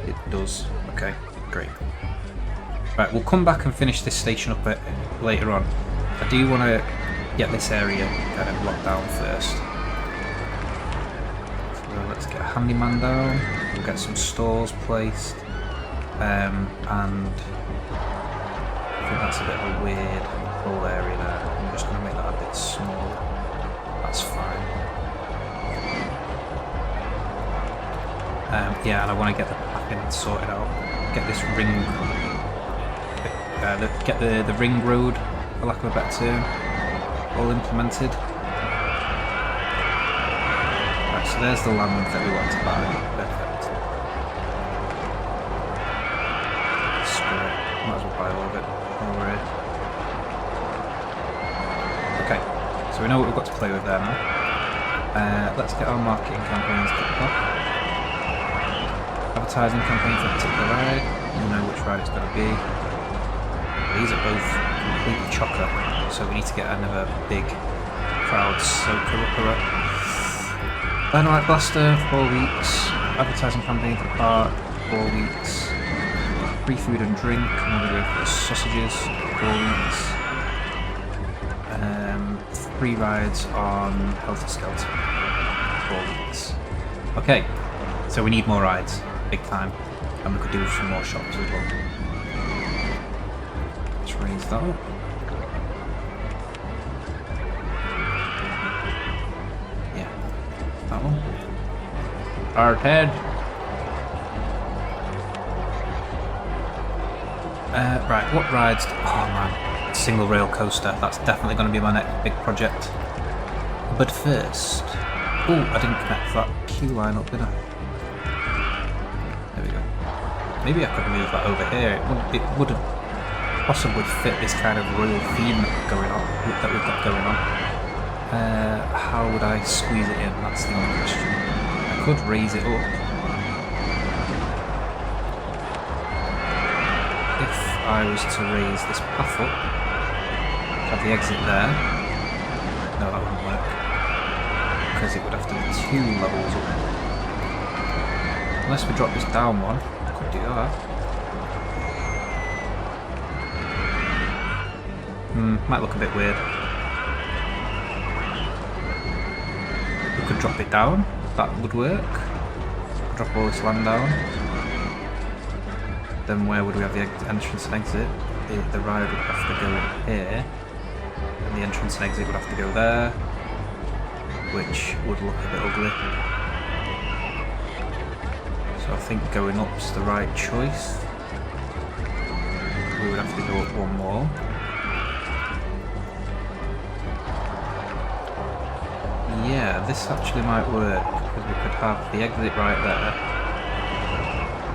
It does. Okay, great. Right, we'll come back and finish this station up later on. I do want to get this area kind of locked down first. So let's get a handyman down, we'll get some stores placed, and I think that's a bit of a weird whole area there. I'm just going to make that a bit smaller. That's fine. Yeah, and I want to get the packing sorted out. Get this ring. Get the ring road, for lack of a better term, all implemented. Right, so there's the land that we want to buy. Perfect. Screw it. Might as well buy all of it while we're here. Okay, so we know what we've got to play with there now. Let's get our marketing campaigns kicked off. Advertising campaign for a particular ride. You know which ride it's going to be. These are both completely chocker, so we need to get another big crowd soaker upper. Dynamite Blaster, 4 weeks. Advertising campaign for the park, 4 weeks. Free food and drink, I'm going to go for the sausages, 4 weeks. 3 rides on Helter Skelter, 4 weeks. Okay, so we need more rides, big time. And we could do some more shops as well. Let's raise that up. Yeah, that one. Arcade. Right, what rides? Oh man, single rail coaster. That's definitely going to be my next big project. But first, oh, I didn't connect that queue line up, did I? There we go. Maybe I could move that over here. It wouldn't possibly fit this kind of royal theme that we've got going on. How would I squeeze it in? That's the only question. I could raise it up. If I was to raise this path up, have the exit there. No, that wouldn't work. Because it would have to be 2 levels up. Unless we drop this down one, I could do that. Might look a bit weird. We could drop it down, that would work. Drop all this land down. Then where would we have the entrance and exit? The ride would have to go in here, and the entrance and exit would have to go there, which would look a bit ugly. So I think going up's the right choice. We would have to go up one more. Yeah, this actually might work, because we could have the exit right there,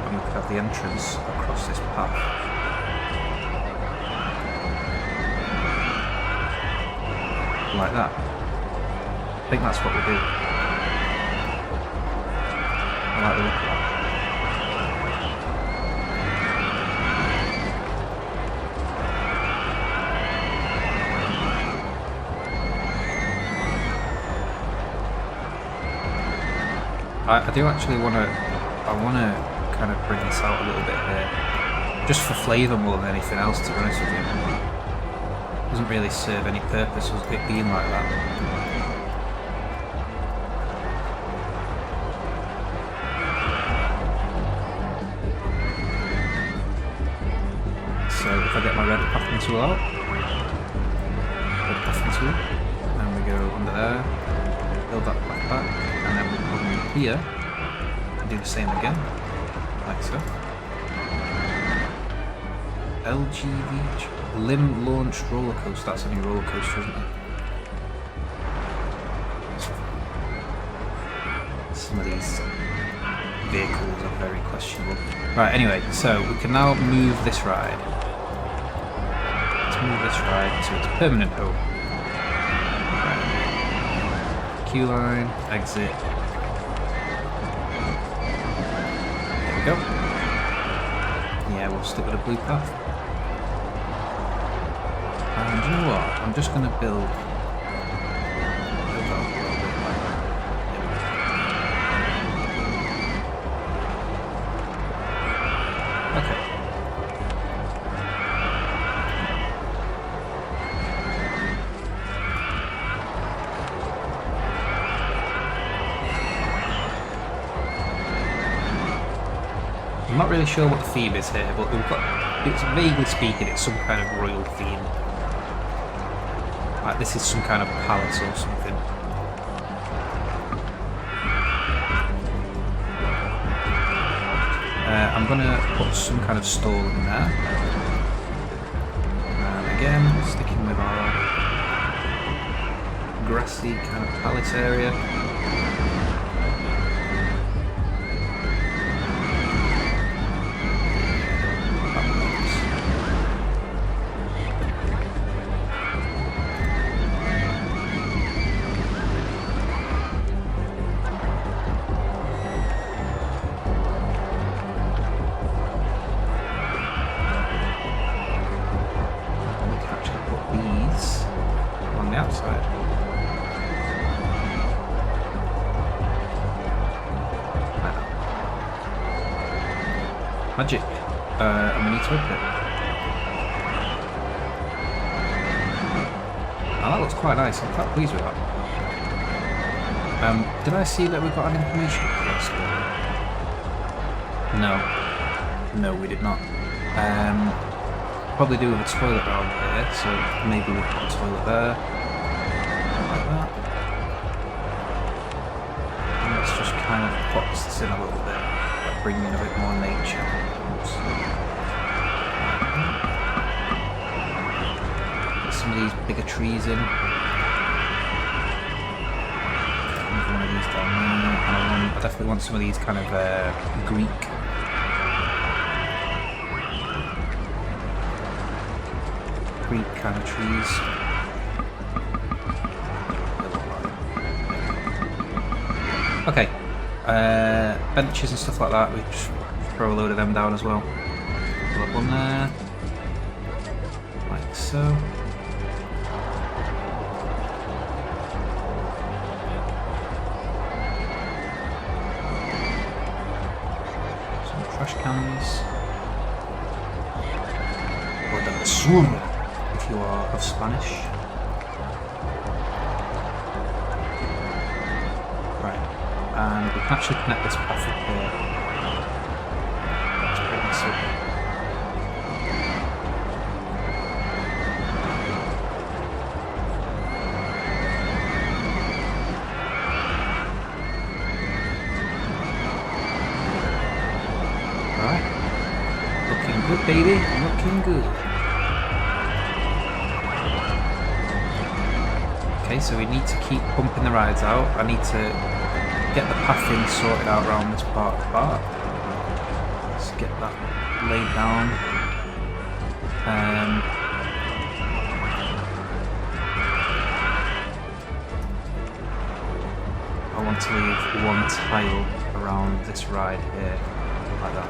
and we could have the entrance across this path. Like that. I think that's what we do. I like the look of that. I do actually want to kind of bring this out a little bit here, just for flavour more than anything else, to be honest with you. It doesn't really serve any purpose of it being like that. So if I get my red pathing tool out, and we go under there, build that path back, and then we come here and do the same again, like so. LGV Limb Launched Roller Coaster, that's a new roller coaster, isn't it? Some of these vehicles are very questionable. Right, anyway, so we can now move this ride. Let's move this ride to its permanent home. Right. Queue line, exit. Go. Yeah, we'll stick with a blue path. And you know what? I'm just going to build that up a little bit like that. Okay. I'm not really sure what the theme is here, but we've got, it's vaguely speaking, it's some kind of royal theme. Like this is some kind of palace or something. I'm gonna put some kind of stall in there. And again, sticking with our grassy kind of palace area. Magic. And we need to open it. Oh, that looks quite nice. I'm quite pleased with that. Did I see that we got an information for this? No. No, we did not. Probably do with a toilet around here, so maybe we'll put a toilet there. Like that. And let's just kind of box this in a little bit, like bring in a bit more nature. Oops. Get some of these bigger trees in. Another one of these down there. And I definitely want some of these kind of Greek kind of trees. Okay, benches and stuff like that, we just throw a load of them down as well. Put one there, like so. Some trash cans. Or the basura, if you are of Spanish. And we can actually connect this path up here. Let's bring this up. Alright. Looking good, baby. Looking good. Okay, so we need to keep pumping the rides out. I need to get the pathing sorted out around this part of the park. Let's get that laid down. I want to leave one tile around this ride here, like that.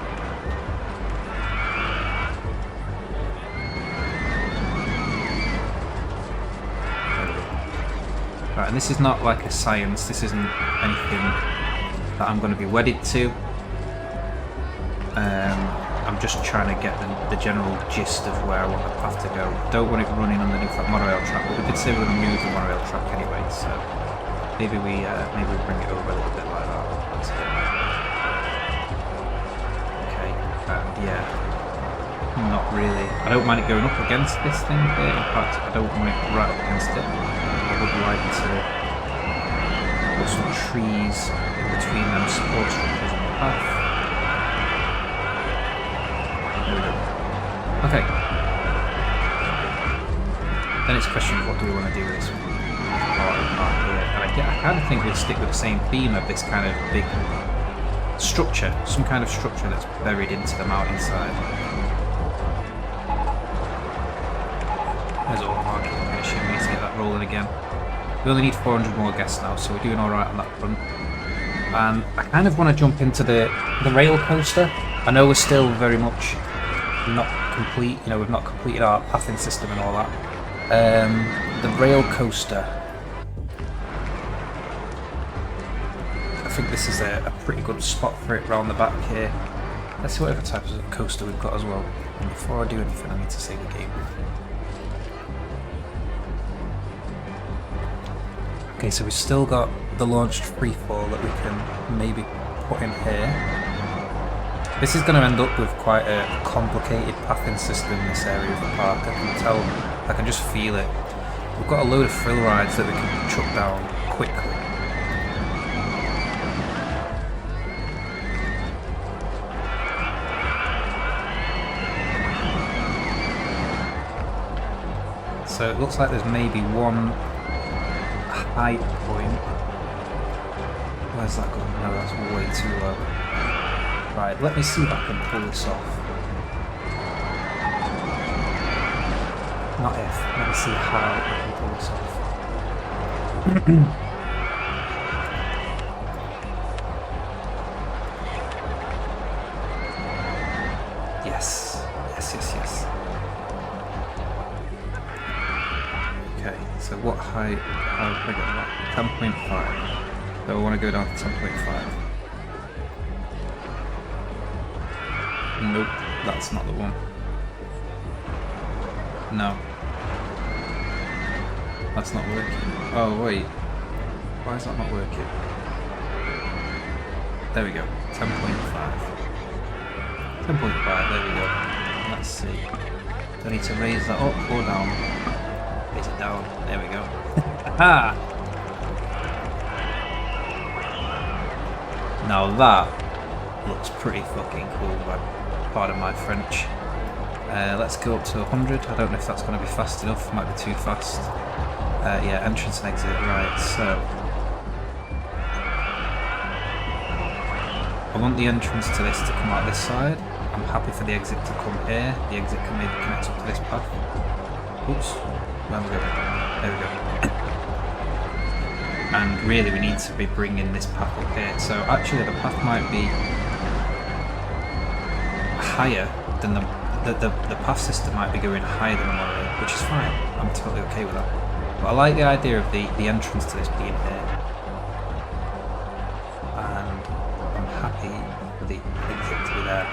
Right, and this is not like a science, this isn't anything that I'm going to be wedded to. I'm just trying to get the general gist of where I want the path to go. Don't want it running underneath that monorail track, but we did say we're going to move the monorail track anyway, so maybe we bring it over a little bit like that. That's it. Okay, yeah, not really. I don't mind it going up against this thing here. In fact, I don't want it right up against it. I would like to put some trees in between them support structures on the path. There we go. Okay. Then it's a question of what do we want to do with this part of the park here. And I kind of think we'll stick with the same theme of this kind of big structure, some kind of structure that's buried into the mountainside. There's all the marking finishing, we need to get that rolling again. We only need 400 more guests now, so we're doing alright on that front. And I kind of want to jump into the rail coaster. I know we're still very much not complete, you know, we've not completed our pathing system and all that. The rail coaster, I think this is a pretty good spot for it round the back here. Let's see whatever type of coaster we've got as well. And before I do anything, I need to save the game. Okay, so we've still got the launched freefall that we can maybe put in here. This is going to end up with quite a complicated pathing system in this area of the park. I can tell, I can just feel it. We've got a load of thrill rides that we can chuck down quickly. So it looks like there's maybe one high point. Where's that going? No, that's way too low. Right, let me see if I can pull this off. Not if, let me see how I can pull this off. Yes, yes, yes, yes. Okay, so what height, how do I get that? 10.5. So I want to go down to 10.5. Nope, that's not the one. No. That's not working. Oh, wait. Why is that not working? There we go. 10.5. 10.5, there we go. Let's see. Do I need to raise that up or down? Raise it down. There we go. Ha! Now that looks pretty fucking cool, but pardon my French. Let's go up to 100. I don't know if that's going to be fast enough. Might be too fast. Yeah, entrance and exit. Right, so I want the entrance to this to come out this side. I'm happy for the exit to come here. The exit can maybe connect up to this path. Oops. Where am I going? There we go. And really we need to be bringing this path up here. So actually the path might be higher than the path system might be going higher than the monorail, which is fine. I'm totally okay with that. But I like the idea of the entrance to this being here. And I'm happy for the exit to be there.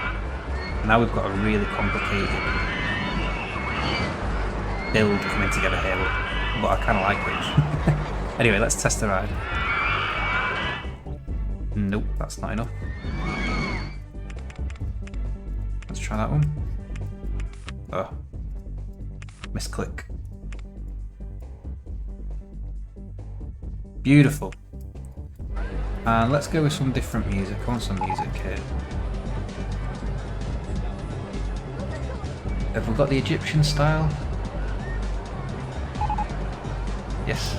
Now we've got a really complicated build coming together here, but I kind of like it. Anyway, let's test the ride. Nope, that's not enough. Let's try that one. Oh, misclick. Beautiful. And let's go with some different music. I want some music here. Have we got the Egyptian style? Yes.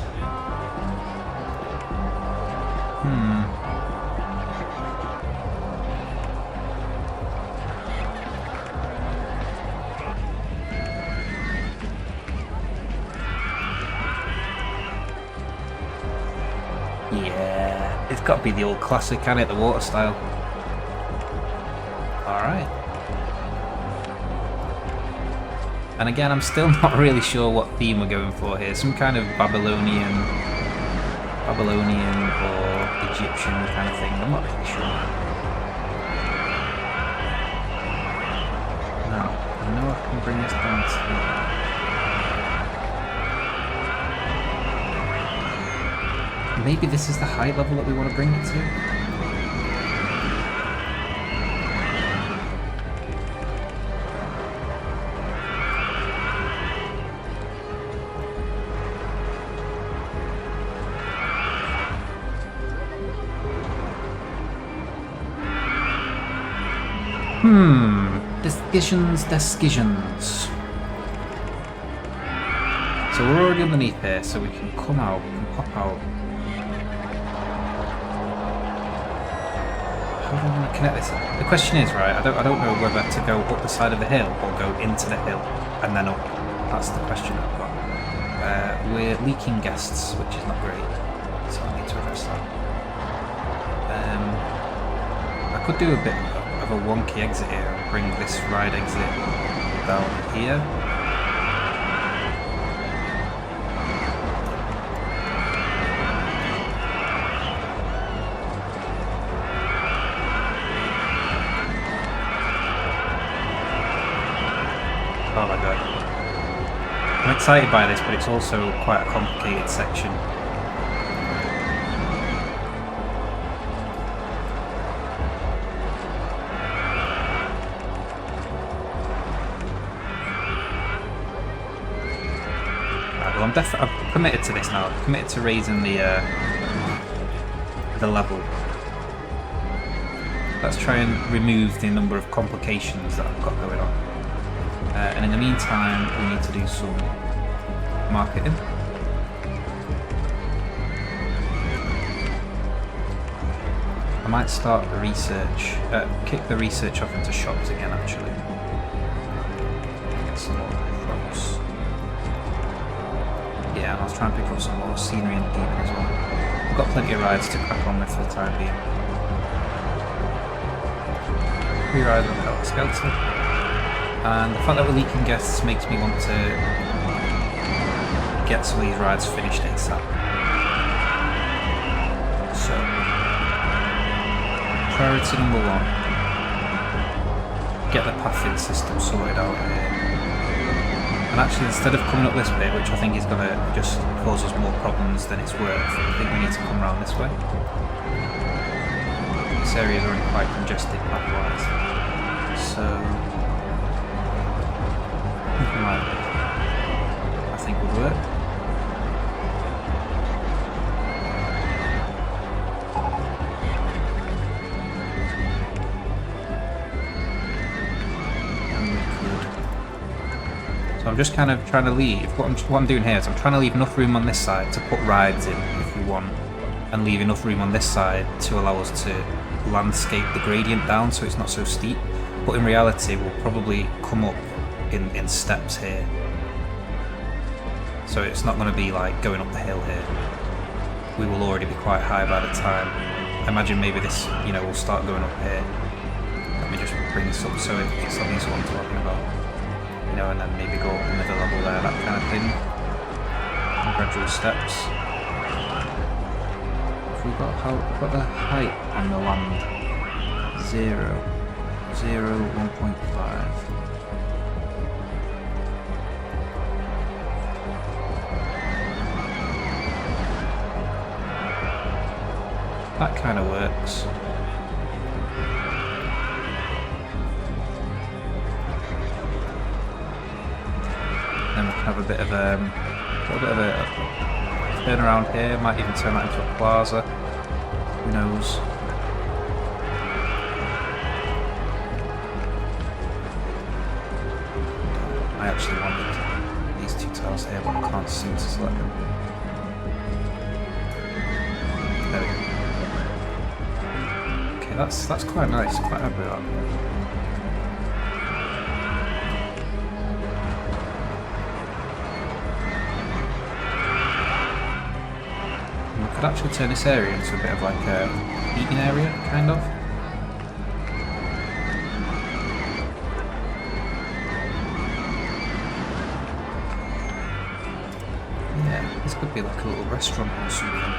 Yeah, it's got to be the old classic, can it? The water style. Alright. And again, I'm still not really sure what theme we're going for here. Some kind of Babylonian or Egyptian kind of thing. I'm not really sure. Now, I know I can bring this down to here. Maybe this is the high level that we want to bring it to. Decisions. So we're already underneath here, so we can come out, we can pop out. How do I want to connect this? The question is, right, I don't know whether to go up the side of the hill or go into the hill and then up. That's the question I've got. We're leaking guests, which is not great, so I need to address that. I could do a bit of a wonky exit here and bring this ride exit down here. Oh my god. I'm excited by this, but it's also quite a complicated section. I'm committed to this now. I'm committed to raising the level. Let's try and remove the number of complications that I've got going on. And in the meantime, we need to do some marketing. I might start the research, kick the research off into shops again actually. Get some more folks. Yeah, and I'll try and pick up some more scenery and demon as well. I've got plenty of rides to crack on with for the time being. Re-ride with Helter Skelter. And the fact that we're leaking guests makes me want to get some of these rides finished ASAP. So, priority number 1. get the pathing system sorted out here. And actually, instead of coming up this bit, which I think is going to just cause us more problems than it's worth, I think we need to come around this way. This area is already quite congested path-wise, so something like that I think would work. So I'm just kind of trying to leave, what I'm doing here is I'm trying to leave enough room on this side to put rides in if we want, and leave enough room on this side to allow us to landscape the gradient down so it's not so steep. But in reality we'll probably come up in steps here. So it's not going to be like going up the hill here. We will already be quite high by the time. I imagine maybe this, you know, will start going up here. Let me just bring this up so it's at least what I'm talking about. You know, and then maybe go up another level there, that kind of thing. And gradual steps. We've got the height on the land. 0, 1.5. That kind of works. Then we can have a bit of a turn around here. Might even turn that into a plaza. Who knows? I actually wanted these two tiles here, but I can't seem to select them. There we go. Okay, that's quite nice. Quite happy with that. Could actually turn this area into a bit of like a eating area, kind of. Yeah, this could be like a little restaurant or something.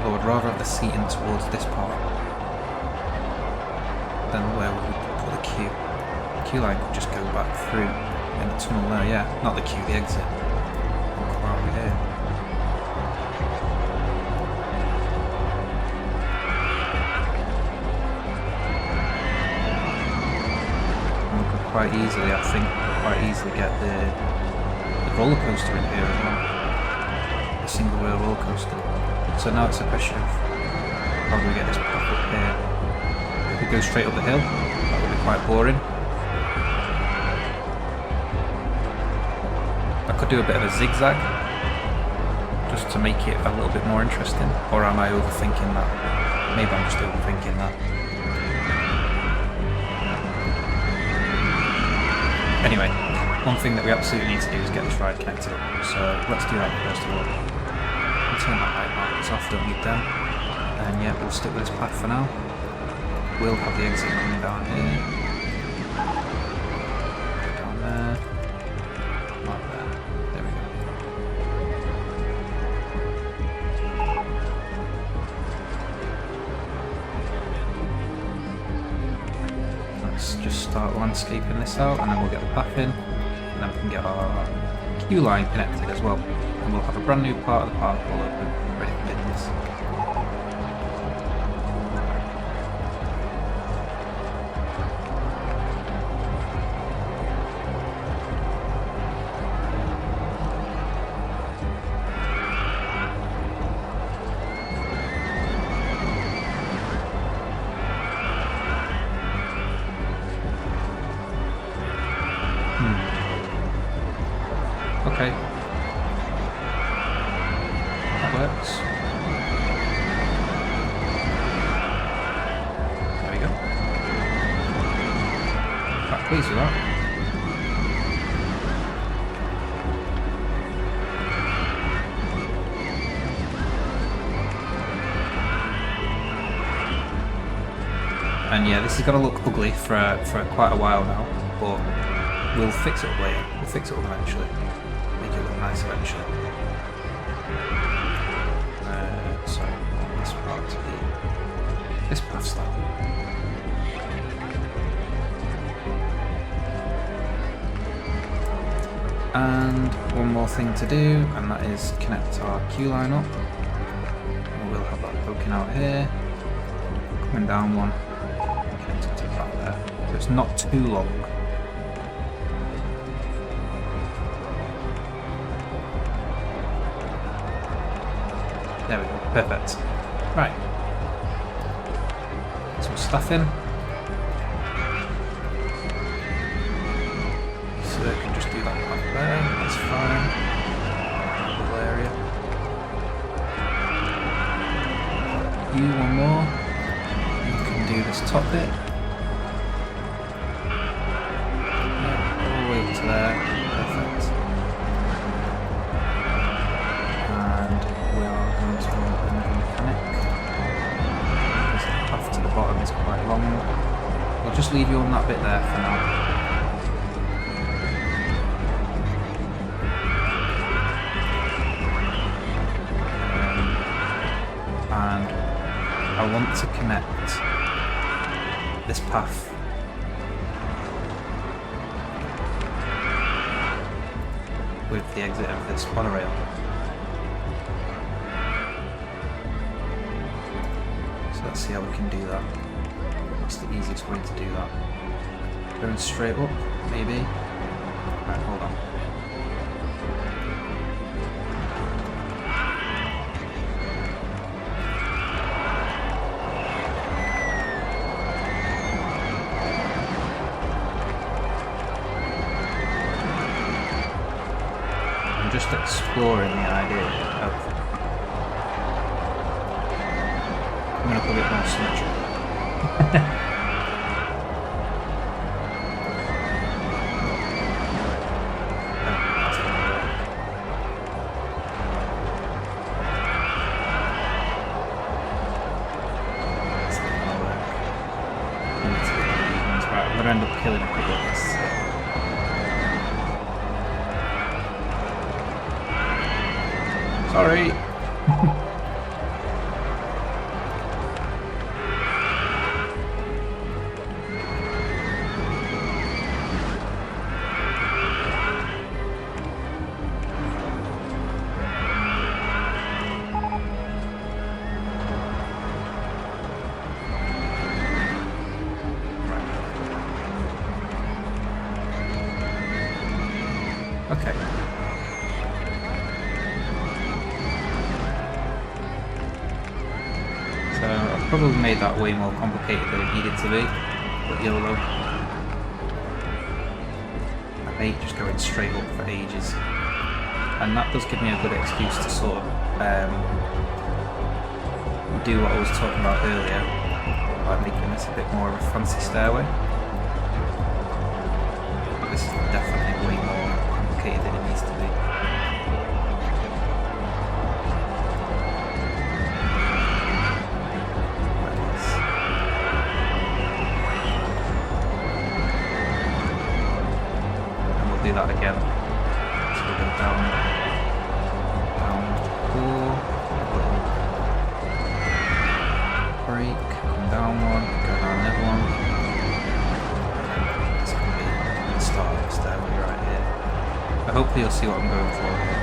Although I'd rather have the seating towards this part than where we would put the queue. The queue line could just go back through in the tunnel there, yeah. Not the queue, the exit. Here. And we could quite easily, I think, get the roller coaster in here as well. The single wheel roller coaster. So now it's a question of how do we get this path up here? If we go straight up the hill, that would be quite boring. I could do a bit of a zigzag, just to make it a little bit more interesting, or am I overthinking that? Maybe I'm just overthinking that. Anyway, one thing that we absolutely need to do is get this ride connected up, so let's do that first of all. We'll turn that light markers off, don't need them, and yeah, we'll stick with this path for now. We'll have the exit coming down here. Down there. Not there. There we go. Let's just start landscaping this out and then we'll get the path in and then we can get our queue line connected as well, and we'll have a brand new part of the park all open, ready for business. Okay. That works. There we go. Quite pleased with that. And yeah, this is going to look ugly for quite a while now, but we'll fix it up later. We'll fix it up eventually. Make it look nice eventually. Sorry, I want this part to be this path style. And one more thing to do, and that is connect our queue line up. And we'll have that poking out here, coming down one, connected to the back there. So it's not too long. There we go, perfect. Right. Some stuff in. So I can just do that back there, that's fine. Little area. You one more. You can do this top bit. Yeah, all the way up to there. Perfect. And we are going to run another mechanic. Because the path to the bottom is quite long. We'll just leave you on that bit there for now. And I want to connect this path with the exit of this monorail. So let's see how we can do that. What's the easiest way to do that? Going straight up, maybe? Right, hold on. Just exploring the idea of coming up a bit more symmetrical. Right, I'm going to end up killing a couple of this. Sorry. Okay. So I've probably made that way more complicated than it needed to be, but YOLO. I hate just going straight up for ages. And that does give me a good excuse to sort of do what I was talking about earlier, by making this a bit more of a fancy stairway. This is definitely way more complicated than it needs to be. And we'll do that again. So we'll go down, 4, break, come down one, go down another one. It's going to be the start of the stairway right here. But hopefully you'll see what I'm going for here.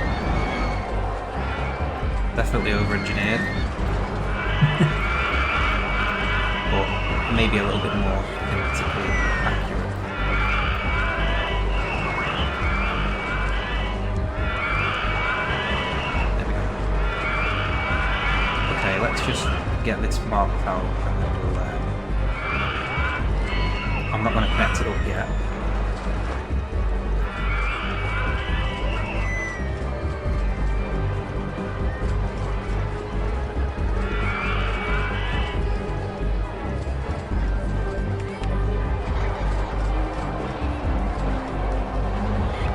Definitely over-engineered. But maybe a little bit more theoretically accurate. There we go. Okay, let's just get this marked out and then we'll I'm not going to connect it up yet.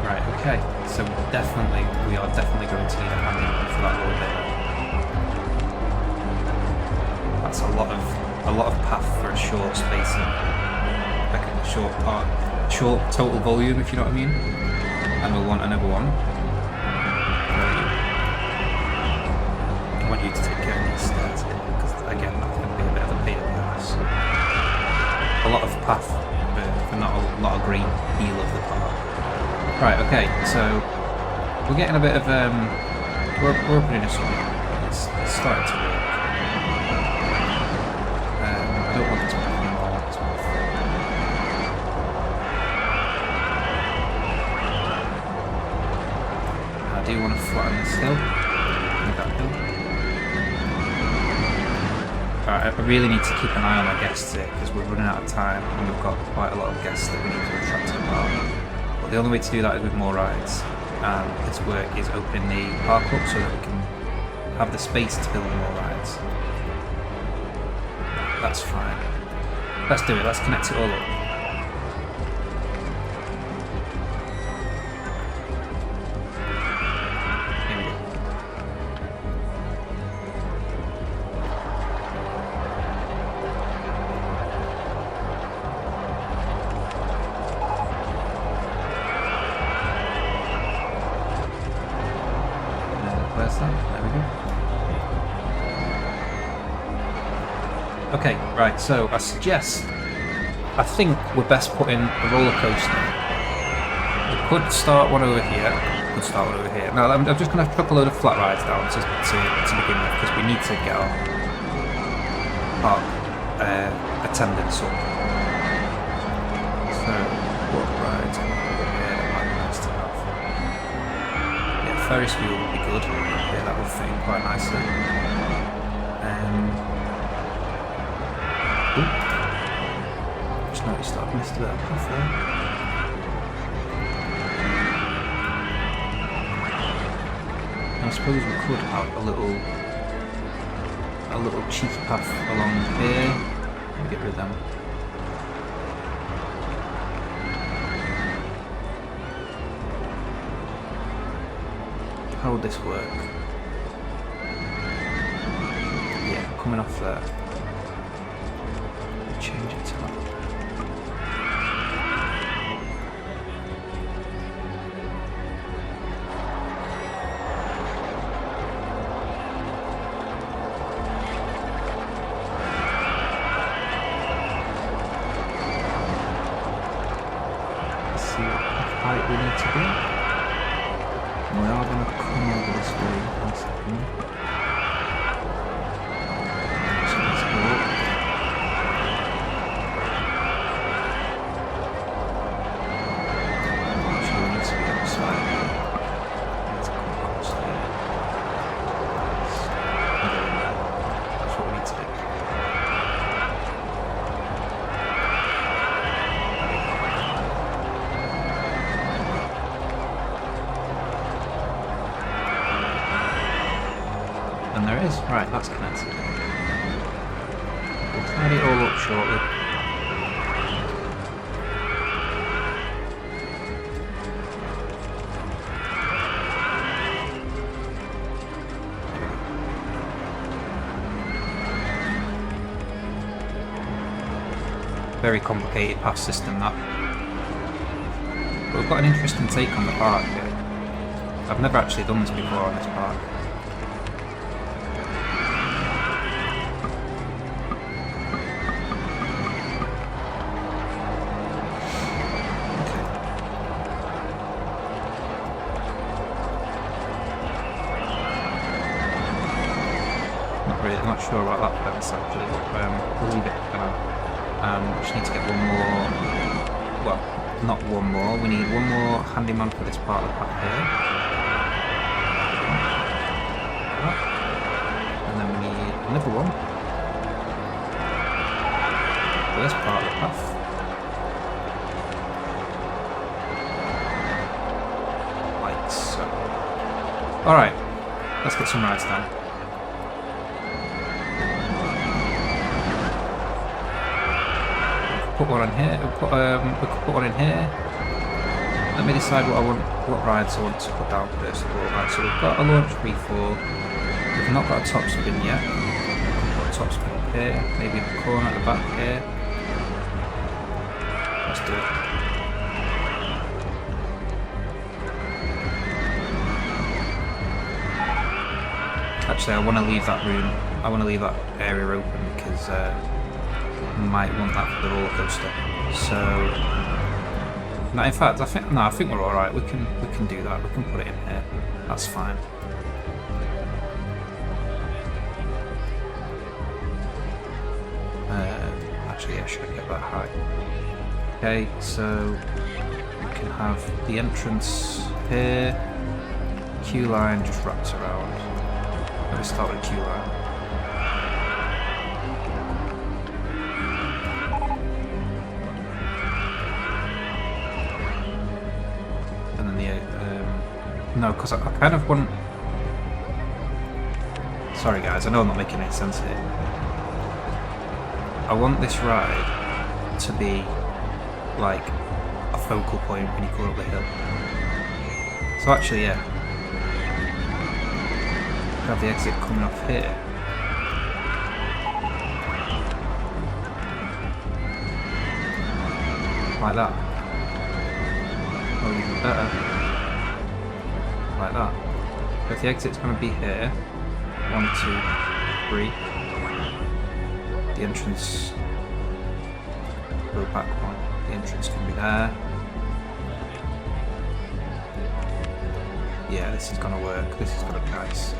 Right, okay, so we are definitely going to need a handling for that little bit there. That's a lot of path for a short spacing, like a short total volume, if you know what I mean. And we'll want another one. I want you to take care of these stairs here, because again, that's going to be a bit of a pain in the ass. A lot of path, but not a lot of great deal of the park. Right, okay, so we're getting a bit of we're opening this one. It's starting to work. I don't want this one anymore. I want this one. I do want to flatten this hill. That hill. Alright, I really need to keep an eye on our guests here because we're running out of time and we've got quite a lot of guests that we need to attract to the park. But the only way to do that is with more rides. And this work is opening the park up so that we can have the space to build more rides. That's fine. Let's do it, let's connect it all up. Here we go. Where's that? There we go. Okay, right, so I think we're best putting a roller coaster. We could start one over here, Now, I'm just going to chuck a load of flat rides down to begin with, because we need to get our park attendance up. So, what rides can we put up here that might be nice to have? Yeah, Ferris wheel would be good. Yeah, that would fit in quite nicely. Just noticed that I've missed a bit of path there. I suppose we could have a little cheeky path along here. Let me get rid of them. How would this work? Yeah, coming off there. Change it to that. Let's see what height we need to be. We are going to come over this way in a second. So let's go up. Actually, we need to be outside here. Let's come across here. That's what we need to do. And there it is. Right, that's connected. We'll tidy it all up shortly. Very complicated path system, that. But we've got an interesting take on the park here. I've never actually done this before on this park. I'm not sure about that fence actually, but we'll leave it for now. We just need to get one more, well, not one more, we need one more handyman for this part of the path here. And then we need another one for this part of the path. Like so. Alright, let's get some rides down. Put one on here. We could put one in here. Let me decide what rides I want to put down first of all. Right, so we've got a launch free fall. We've not got a top spin yet. We can put a top spin up here, maybe in the corner at the back here. Let's do it. Actually, I want to leave that room. I want to leave that area open because. Might want that for the roller coaster. So No, in fact, I think we're all right. We can do that. We can put it in here. That's fine. Actually, yeah, should I get that high? Okay, so we can have the entrance here. Queue line just wraps around. Let me start with a queue line. And then the no, because I kind of want. Sorry guys, I know I'm not making any sense here. I want this ride to be like a focal point when you go up the hill. So actually, yeah, we have the exit coming off here. Like that. Or even better. Like that. So if the exit's going to be here, 1, 2, 3. The entrance, go back one, the entrance can be there. Yeah, this is gonna work, this is gonna be nice.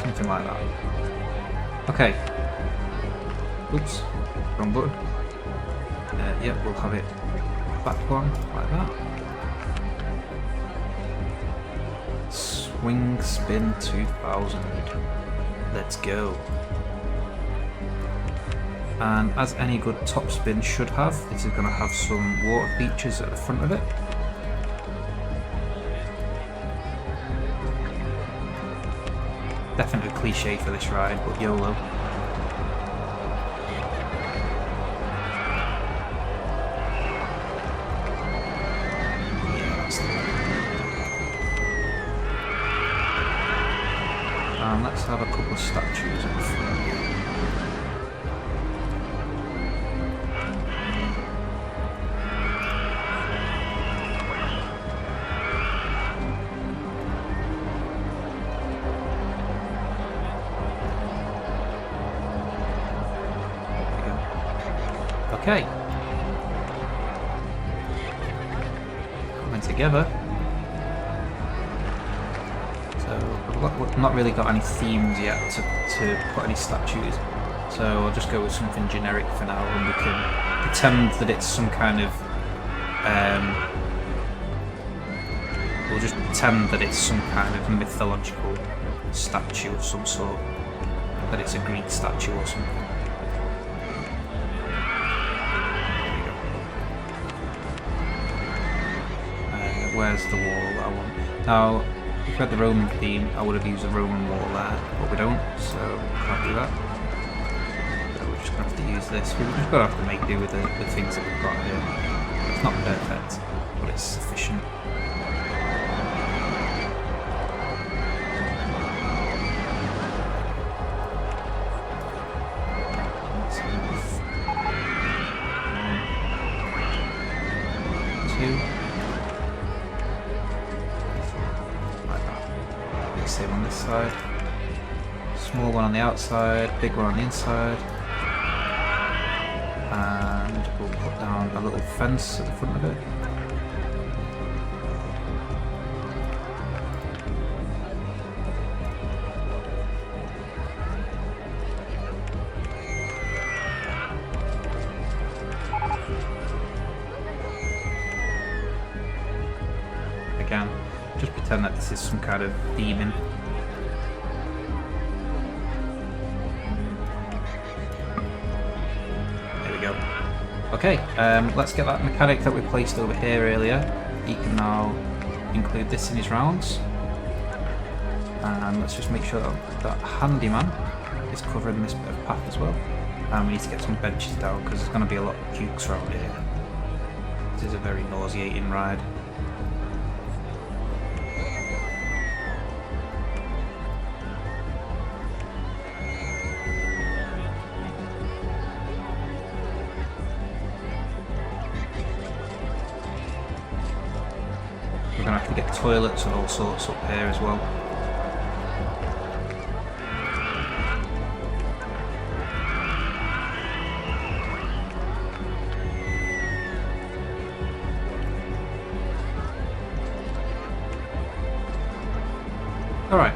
Something like that. Okay. Oops, wrong button. Yep, we'll have it back one, like that. Swing spin 2000. Let's go. And as any good top spin should have, this is going to have some water features at the front of it. Definitely a cliche for this ride, but YOLO. Yeah, that's the one. And let's have a couple of statues at the front here. Okay. Coming together. We've not really got any themes yet to put any statues, so I'll just go with something generic for now, and we can pretend that it's some kind of we'll just pretend that it's some kind of mythological statue of some sort, that it's a Greek statue or something. There we go. Where's the wall that I want? Now, if we had the Roman theme, I would have used a Roman wall there, but we don't, so can't do that. So we're just going to have to use this. We're just going to have to make do with the things that we've got here. It's not perfect, but it's sufficient. Same on this side. Small one on the outside, big one on the inside. And we'll put down a little fence at the front of it. Again, just pretend that this is some kind of demon. There we go. Okay, let's get that mechanic that we placed over here earlier. He can now include this in his rounds. And let's just make sure that handyman is covering this bit of path as well. And we need to get some benches down because there's going to be a lot of pukes around here. This is a very nauseating ride. We're going to have to get toilets and all sorts up here as well. Alright.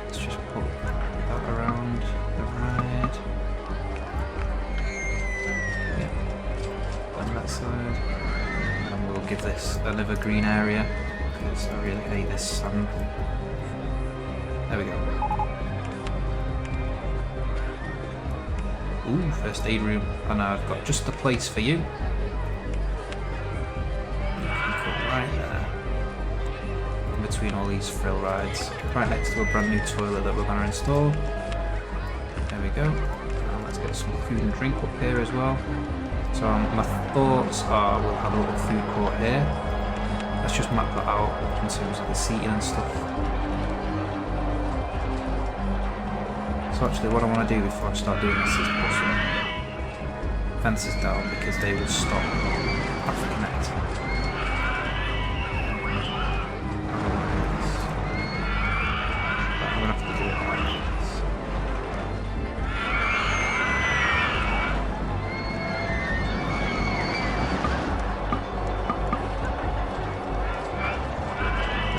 Let's just put that around the ride. Yeah, on that side. And we'll give this another green area because I really hate this sand. There we go. Ooh, first aid room. And I've got just the place for you. You can put right there. Between all these thrill rides, right next to a brand new toilet that we're going to install. There we go. And let's get some food and drink up here as well. So my thoughts are we'll have a little food court here. Let's just map that out in terms of the seating and stuff. So actually what I want to do before I start doing this is put some fences down because they will stop after connecting.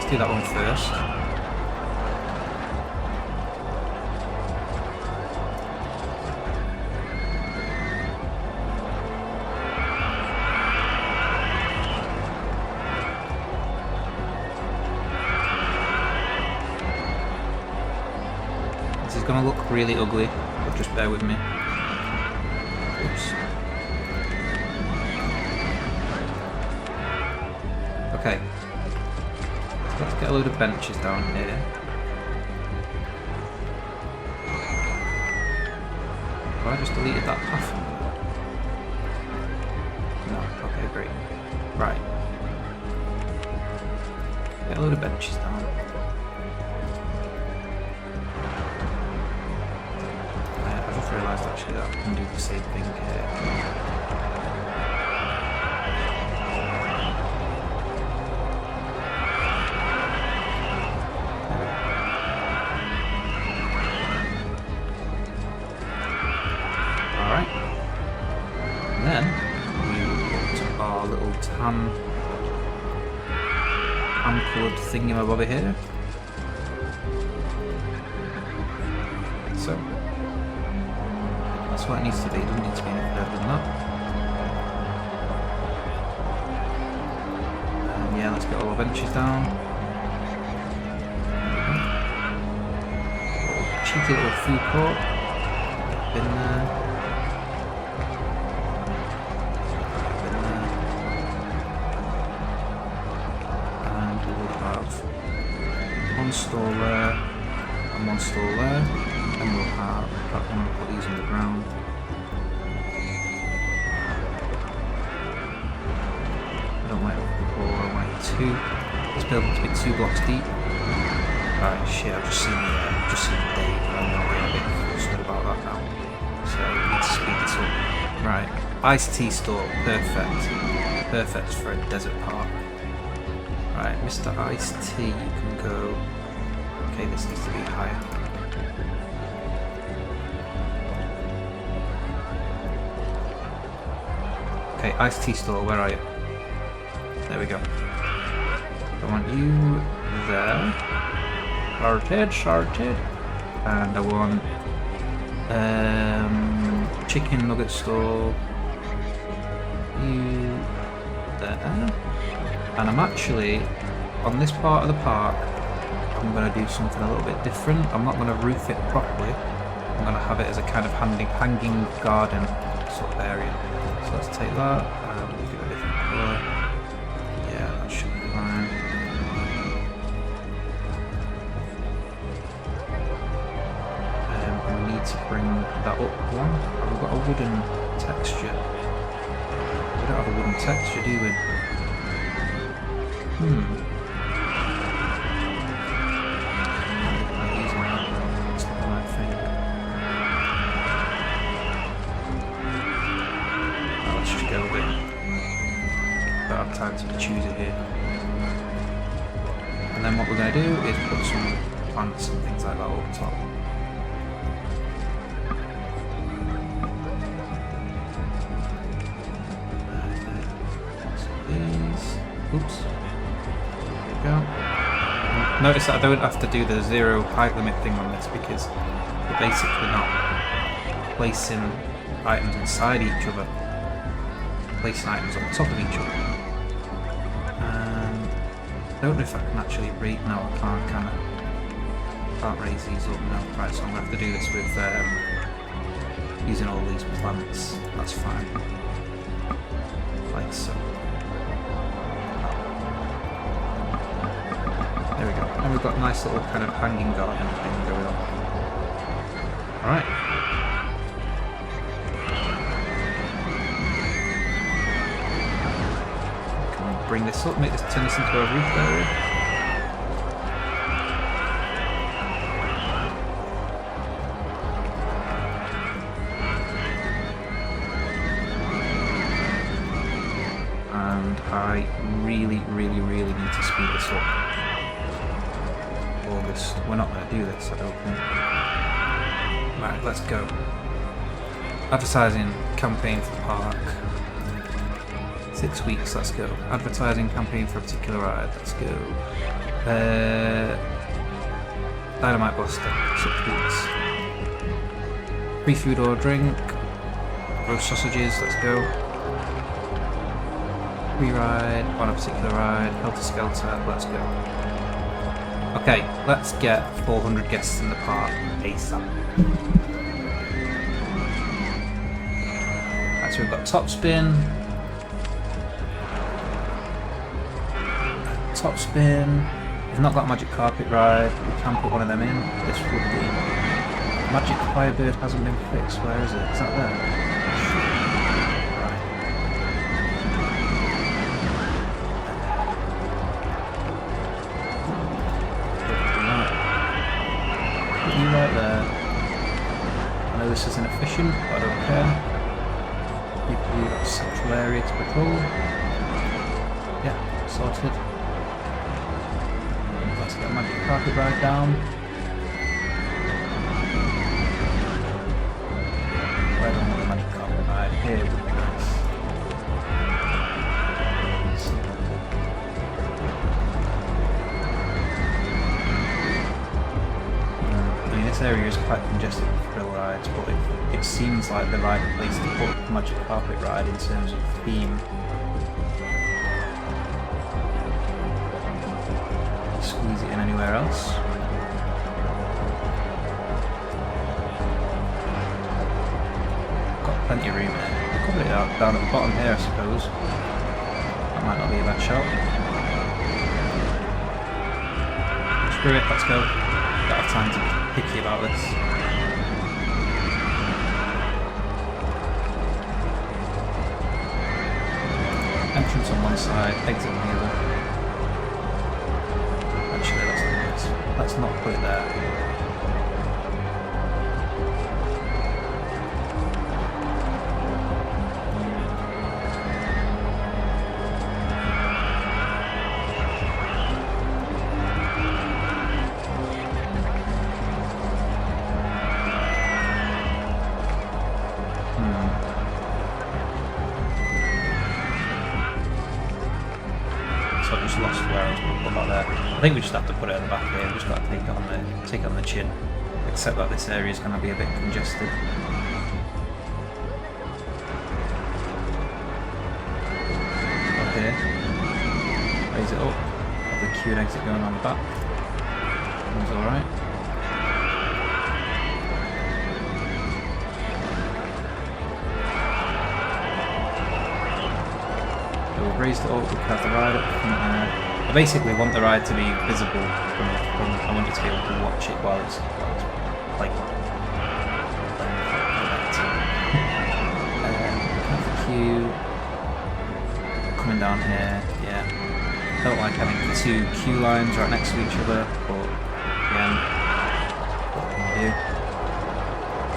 Do that one first. This is going to look really ugly, but just bear with me. Oops. Okay. Let's get a load of benches down here. Have I just deleted that path? No, okay, great. Right. Get a load of benches down. I just realised actually that I can do the same thing here. Coloured thingamabobby here. So that's what it needs to be. It doesn't need to be any further than that. And yeah, let's get all our benches down. Cheeky little food court. Been there. One stall there, and one stall there, and we'll have that one and put these on the ground. I don't like 4, I like 2. This building to be 2 blocks deep. Right, shit, I've just seen the date, and I'm not really a bit frustrated about that now. So we need to speed this up. Right, iced tea store, perfect. Perfect for a desert park. Right, Mr. Iced Tea, you can go. Okay, this needs to be higher. Okay, Iced Tea Store, where are you? There we go. I want you there. Sorted. And I want chicken nugget store. You there. And I'm actually, on this part of the park, I'm going to do something a little bit different. I'm not going to roof it properly. I'm going to have it as a kind of hanging garden sort of area. So let's take that and we'll give it a different colour. Yeah, that should be fine. We need to bring that up one. We've got a wooden texture. We don't have a wooden texture, do we? It's not the right thing. Let's just go with it. quite to choose it here. And then what we're going to do is put some plants and things like that over top. Oops. There we go. Notice that I don't have to do the 0 height limit thing on this because we're basically not placing items inside each other, placing items on top of each other. And I don't know if I can actually read. No, I can't, can I? Can't raise these up now. Right, so I'm going to have to do this with using all these plants. That's fine. Like so. There we go. And we've got a nice little kind of hanging garden thing going on. Alright. Can we bring this up, make this turn this into a roof area? And I really need to speed this up. August. We're not going to do this, I don't think. Right, let's go. Advertising campaign for the park. 6 weeks, let's go. Advertising campaign for a particular ride, let's go. Dynamite Buster, 6 weeks. Free food or drink. Roast sausages, let's go. Free ride on a particular ride. Helter Skelter, let's go. Okay, let's get 400 guests in the park ASAP. Right, so we've got top spin. Top spin. We've not got magic carpet ride. We can put one of them in. This would be. Magic Firebird hasn't been fixed. Where is it? Is that there? Right there. I know this is inefficient, but I don't care. Give you a central area to patrol. Yeah, sorted. Let's get a magic carpet ride down. Where do I want a magic carpet ride? Here would be nice. This area is quite congested with thrill rides, but it seems like the right place to put the magic carpet ride in terms of theme. Squeeze it in anywhere else. Got plenty of room there. We'll cover it out down at the bottom here, I suppose. That might not be a bad shout. Screw it, let's go. Don't have time to be picky about this. Entrance on one side, exit on the other. Actually, let's not put it there. So I just lost where I was going to put that there. I think we just have to put it at the back here. We've just got to take it on the chin. Except that this area is going to be a bit congested. Okay. Raise it up. Have the queue and exit going on the back. That's alright. Raised it up, we can have the ride up from there. I basically want the ride to be visible from I want you to be able to watch it while it's playing. Have the queue coming down here, yeah. Don't like having the two queue lines right next to each other, but again, what can we do?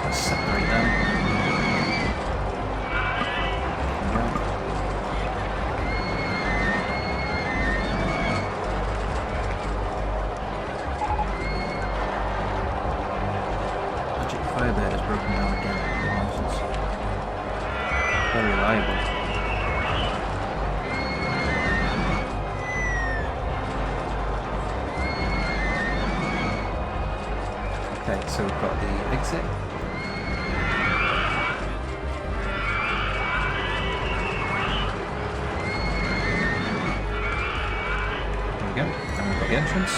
Let's separate them. Firebird has broken down again. Wow, this is very reliable. Okay, so we've got the exit. There we go. And we've got the entrance.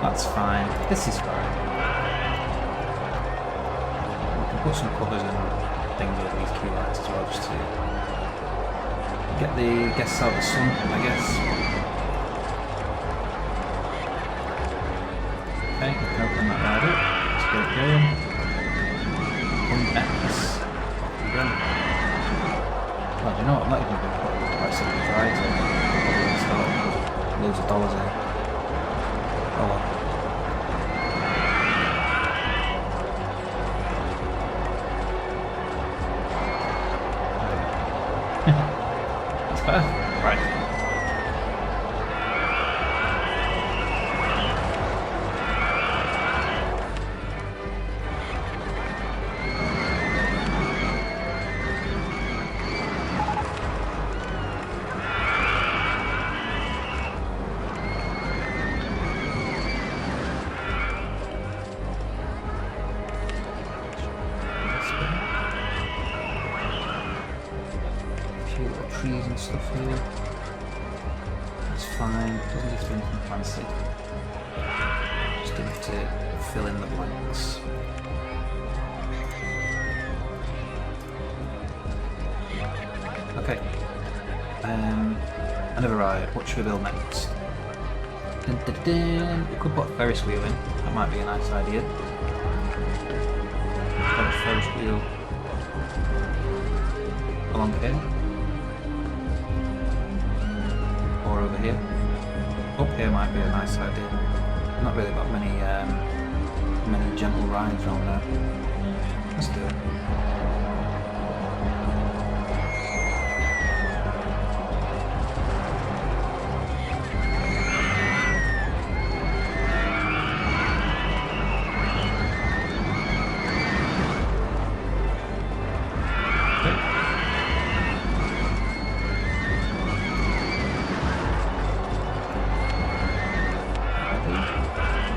That's fine. This is fine. We can put some covers and things over these queue lines as well, just to get the guests out of the sun, I guess. Okay, we can open that ride up. Let's get it going. X. Off we go. Well, do you know what? I'm not even going to put the price of these rides. I'm probably going to start loads of dollars here. Oh well. That's better. Right. Trees and stuff here. That's fine. Doesn't have to be anything fancy. Just enough to fill in the blanks. Okay. Another ride. What should we build next? Dun, dun, dun. We could put a Ferris wheel in. That might be a nice idea. Put a Ferris wheel along here. Or over here. Up here might be a nice idea. Not really got many many gentle rides around there. Let's do it.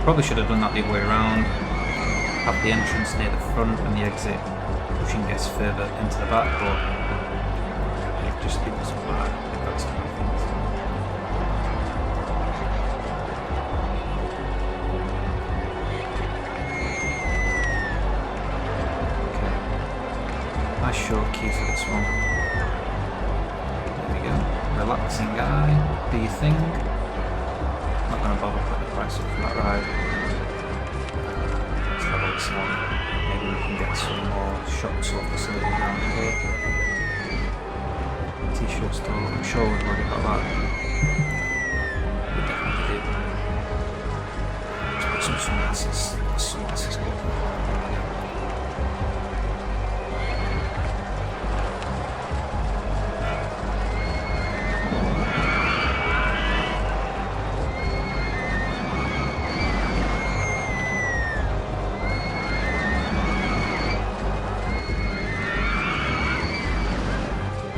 Probably should have done that the other way around. Have the entrance near the front and the exit pushing guests further into the back, but you've just given us flat. That's kind of things. Okay. Nice short key for this one. There we go. Relaxing guy. Do your thing. Not going to bother putting the price up for that ride. Let's level this one. Maybe we can get some more shops or facilities around here. T-shirt store, I'm sure we've already got that. We definitely do. Let's put some sunglasses. Sunglasses go. There we go.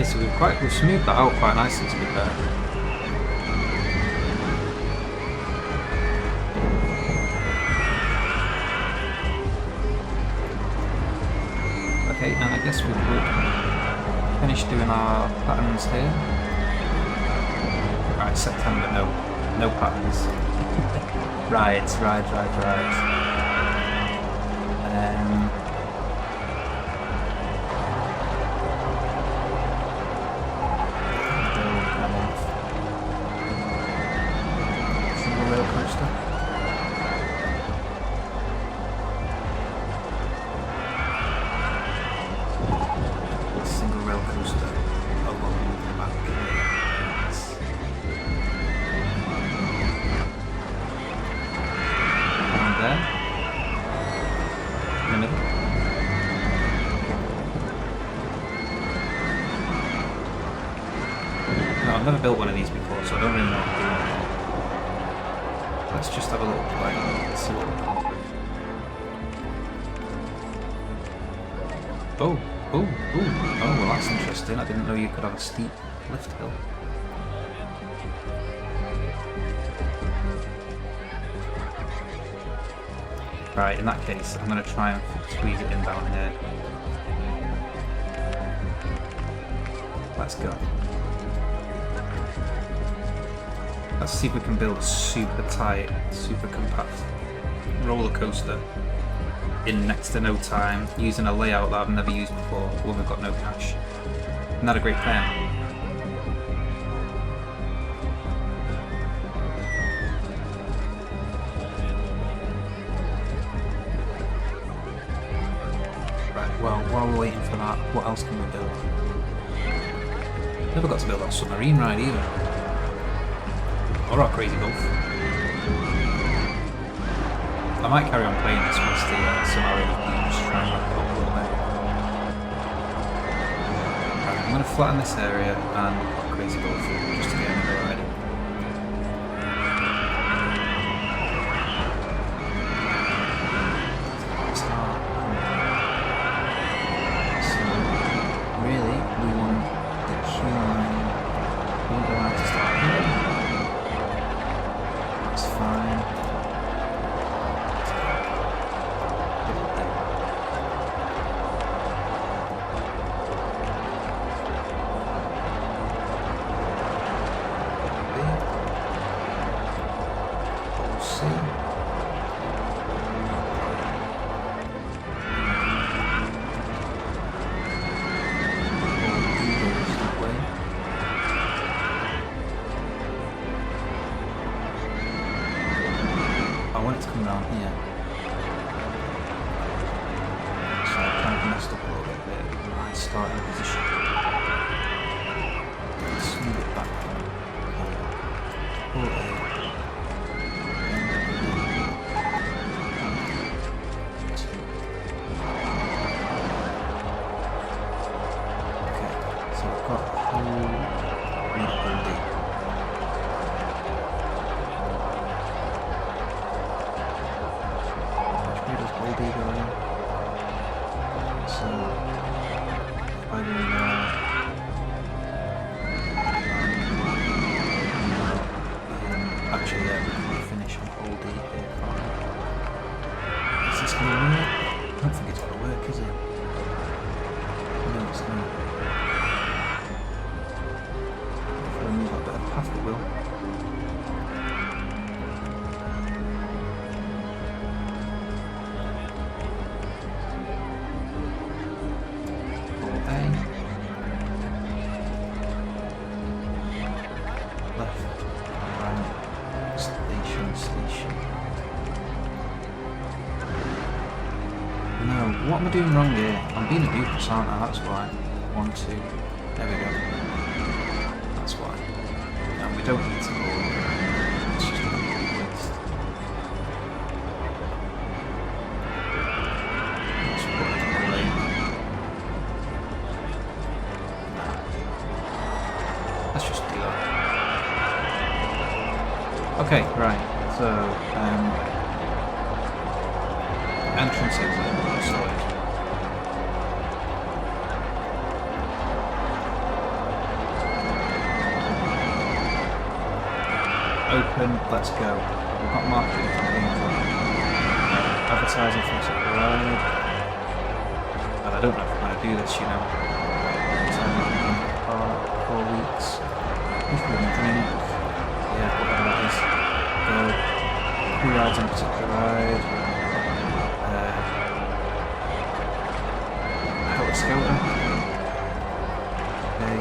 So we've smoothed that out quite nicely, to be fair. Okay, and I guess we would finish doing our patterns here. Right, September, no patterns. rides. Single rail coaster along the back. never built one of these before, so I don't really know what I'm doing here. Let's just have a little play. Let's see what we come up with. Oh, oh, oh, oh, well that's interesting. I didn't know you could have a steep lift hill. Right, in that case, I'm going to try and squeeze it in down here. Let's go. Let's see if we can build a super tight, super compact roller coaster in next to no time, using a layout that I've never used before when we've got no cash. Isn't that a great plan? Well, while we're waiting for that, what else can we build? Never got to build our submarine ride either. Or our crazy golf. I might carry on playing this once the scenario is just try and wrap it up a little bit. Right, I'm going to flatten this area and put crazy golf in just to get another ride in. What am I doing wrong here? I'm being a doofus, aren't I? That's why. 1, 2. There we go. That's why. And we don't need to go over. It's just a waste. Let's put it on the lane. Let's just do that. Okay, right. So, entrance exit. Sorry. Open, let's go. We've got marketing campaign for advertising from the ride. And I don't know if I'm going to do this, you know. Advertising for 4 weeks. If we want to drink, yeah, whatever that is. Go. Who rides on a particular ride? Scouter. Okay,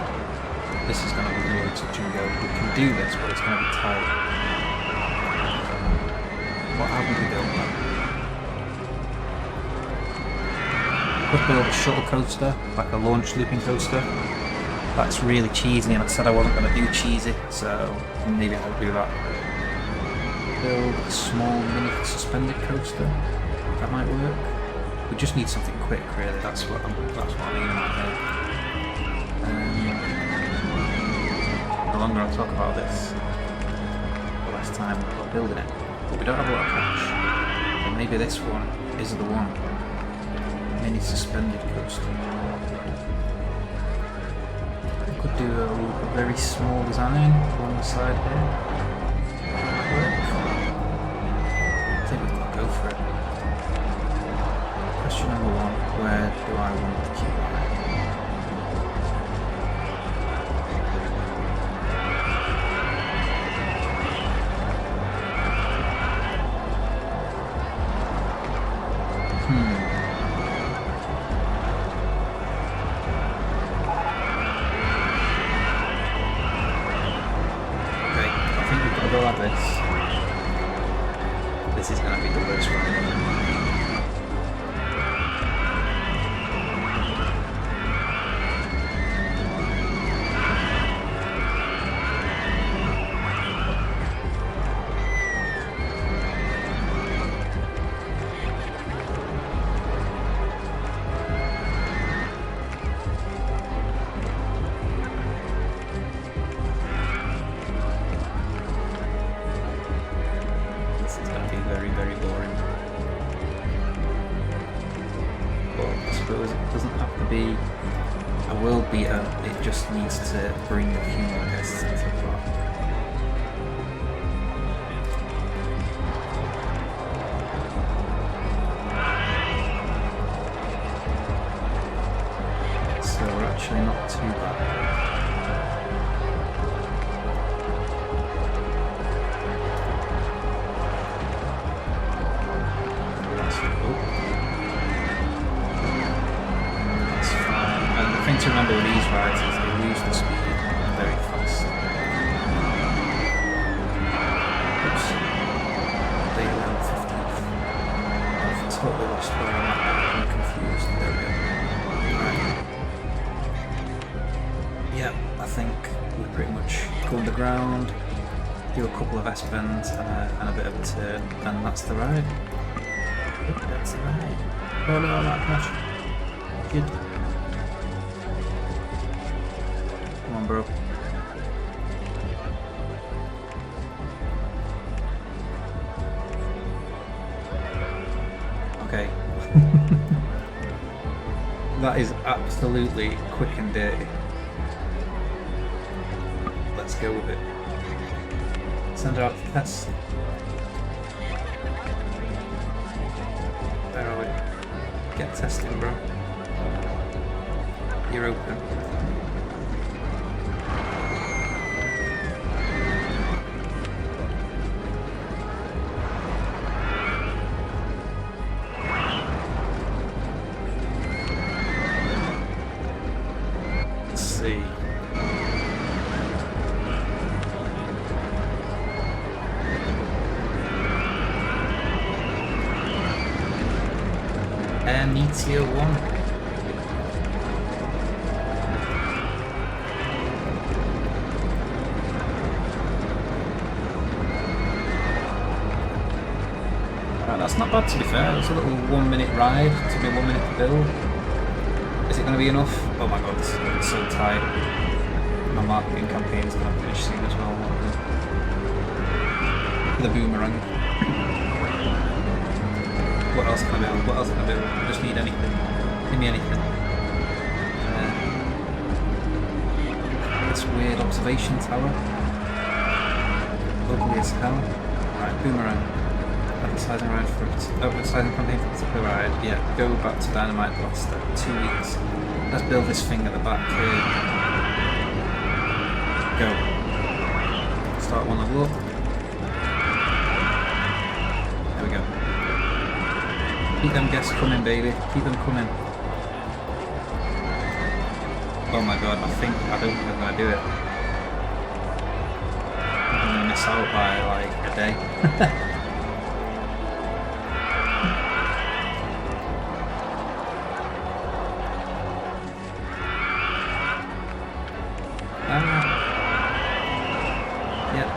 this is going to be really touch and go. We can do this, but it's going to be tight. What haven't we built yet? Could build a shuttle coaster, like a launch looping coaster. That's really cheesy, and I said I wasn't going to do cheesy, so maybe I'll do that. Build a small mini suspended coaster. That might work. We just need something quick, really. That's what I'm aiming at here. the longer I talk about this, the less time we've got building it. But we don't have a lot of cash. So maybe this one is the one. Mini suspended coaster. We could do a very small design along the side here. I think we've got to go for it. Question number one, where do I want the queue line? This is going to be the worst one. Very, very boring. But I suppose it doesn't have to be a world beater, it just needs to bring a few more guests into the park. So we're actually not too bad. To remember with these rides is they lose the speed very fast. Oops. They around 15th. I've totally lost where I'm at. I'm confused. There we go. Right. Yeah, I think we pretty much go underground, do a couple of S-bends and a bit of a turn, and that's the ride. That's the ride. Oh no, I'm not catch. Good. Come on, bro. Okay. That is absolutely quick and dirty. Let's go with it. Send her out to test. Where are we? Get testing, bro. You're open. Meteor 1. Right, that's not bad to be fair. It's a little 1 minute ride. It took me 1 minute to build. Is it going to be enough? Oh my god, this is going to be so tight. My marketing campaign is going to finish soon as well. The boomerang. What else can I build? What else can I build? I just need anything. Give me anything. This weird observation tower. Ugly as hell. Right, boomerang. Advertising ride for advertising campaign for a particular ride. Yeah, go back to Dynamite Dunes. 2 weeks. Let's build this thing at the back here. Go. Start one level up. There we go. Keep them guests coming, baby. Keep them coming. Oh my god, I don't think I'm gonna do it. I'm gonna miss out by like a day. Yeah.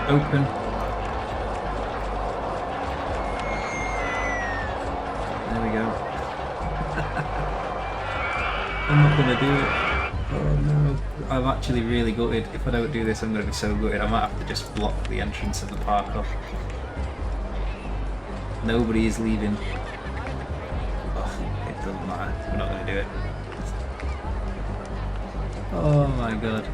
Open. I'm not gonna do it. Oh no, I'm actually really gutted. If I don't do this, I'm going to be so gutted. I might have to just block the entrance of the park off. Nobody is leaving. Oh, it doesn't matter. We're not going to do it. Oh my god.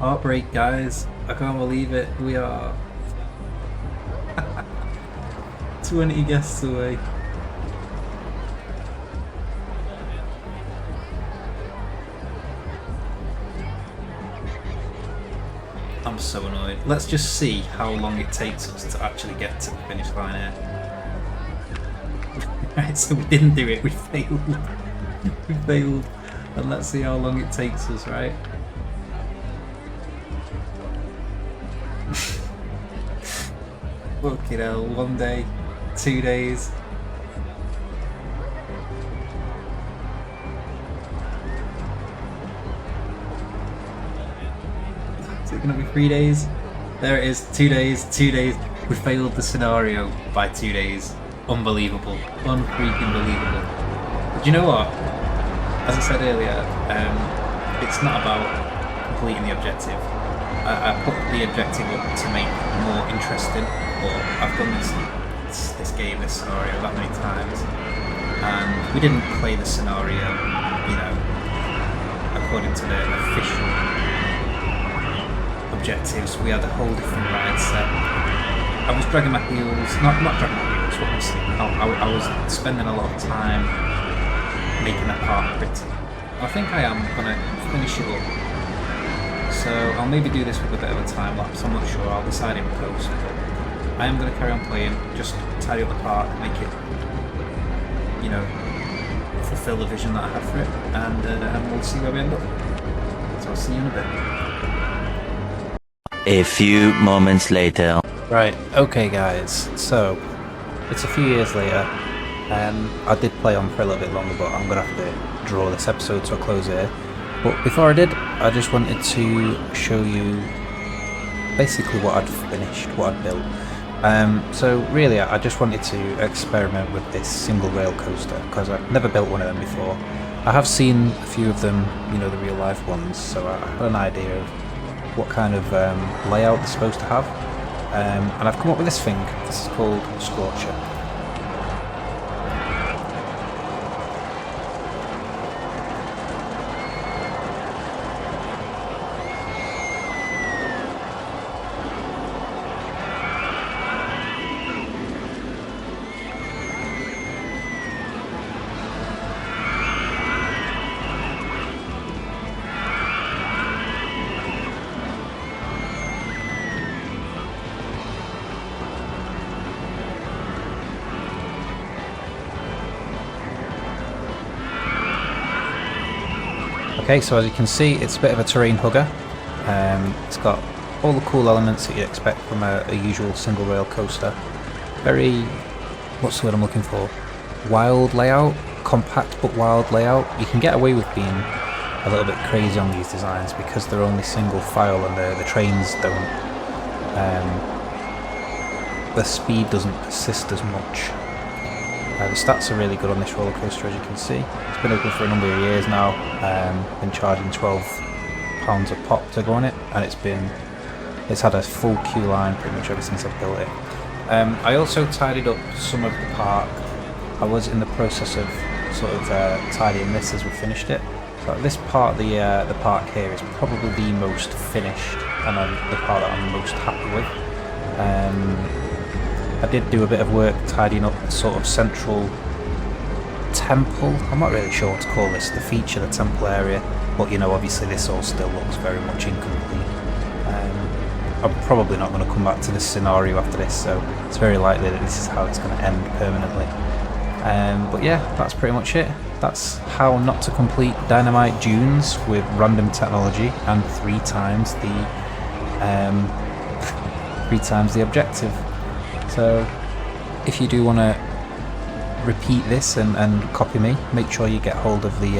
Heartbreak, guys. I can't believe it. We are 20 guests away. I'm so annoyed. Let's just see how long it takes us to actually get to the finish line here. Right, so we didn't do it. We failed. We failed. And let's see how long it takes us, right? Fucking hell, 1 day, 2 days. Is it gonna be 3 days? There it is, 2 days, 2 days. We failed the scenario by 2 days. Unbelievable. Unfreaking believable. But you know what? As I said earlier, it's not about completing the objective. I put the objective up to make it more interesting, but I've done this game, this scenario that many times, and we didn't play the scenario, you know, according to the official objectives. We had a whole different ride set. I was dragging my heels, not dragging my heels, what was it? I was spending a lot of time making that part pretty. I think I am going to finish it up. So I'll maybe do this with a bit of a time lapse, I'm not sure, I'll decide in post. I am going to carry on playing, just tidy up the park, make it, you know, fulfill the vision that I had for it, and we'll see where we end up. So I'll see you in a bit. A few moments later. Right, okay guys, so it's a few years later. I did play on for a little bit longer, but I'm going to have to draw this episode to a close here. But before I did, I just wanted to show you basically what I'd finished, what I'd built. So really I just wanted to experiment with this single rail coaster because I've never built one of them before. I have seen a few of them, you know, the real life ones, so I had an idea of what kind of layout they're supposed to have. And I've come up with this thing. This is called Scorcher. Okay, so as you can see, it's a bit of a terrain hugger. It's got all the cool elements that you'd expect from a usual single rail coaster. Very, what's the word I'm looking for? Wild layout, compact but wild layout. You can get away with being a little bit crazy on these designs because they're only single file and the trains don't, the speed doesn't persist as much. The stats are really good on this roller coaster, as you can see. It's been open for a number of years now. Been charging £12 a pop to go on it, and it's had a full queue line pretty much ever since I've built it. I also tidied up some of the park. I was in the process of sort of tidying this as we finished it. So this part of the park here is probably the most finished and the part that I'm most happy with. I did do a bit of work tidying up the sort of central temple. I'm not really sure what to call this, the feature, the temple area, but you know, obviously this all still looks very much incomplete. I'm probably not going to come back to this scenario after this, so it's very likely that this is how it's going to end permanently. But yeah, that's pretty much it. That's how not to complete Dynamite Dunes with random technology and 3 times the objective. So if you do want to repeat this and copy me, make sure you get hold of the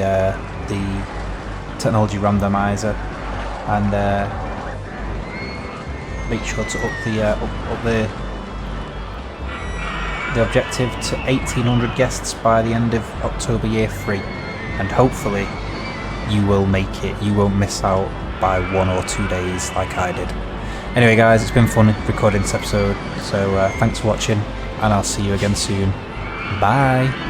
technology randomizer and make sure to up the the objective to 1,800 guests by the end of October year 3, and hopefully you will make it. You won't miss out by 1 or 2 days like I did. Anyway guys, it's been fun recording this episode, so thanks for watching, and I'll see you again soon. Bye!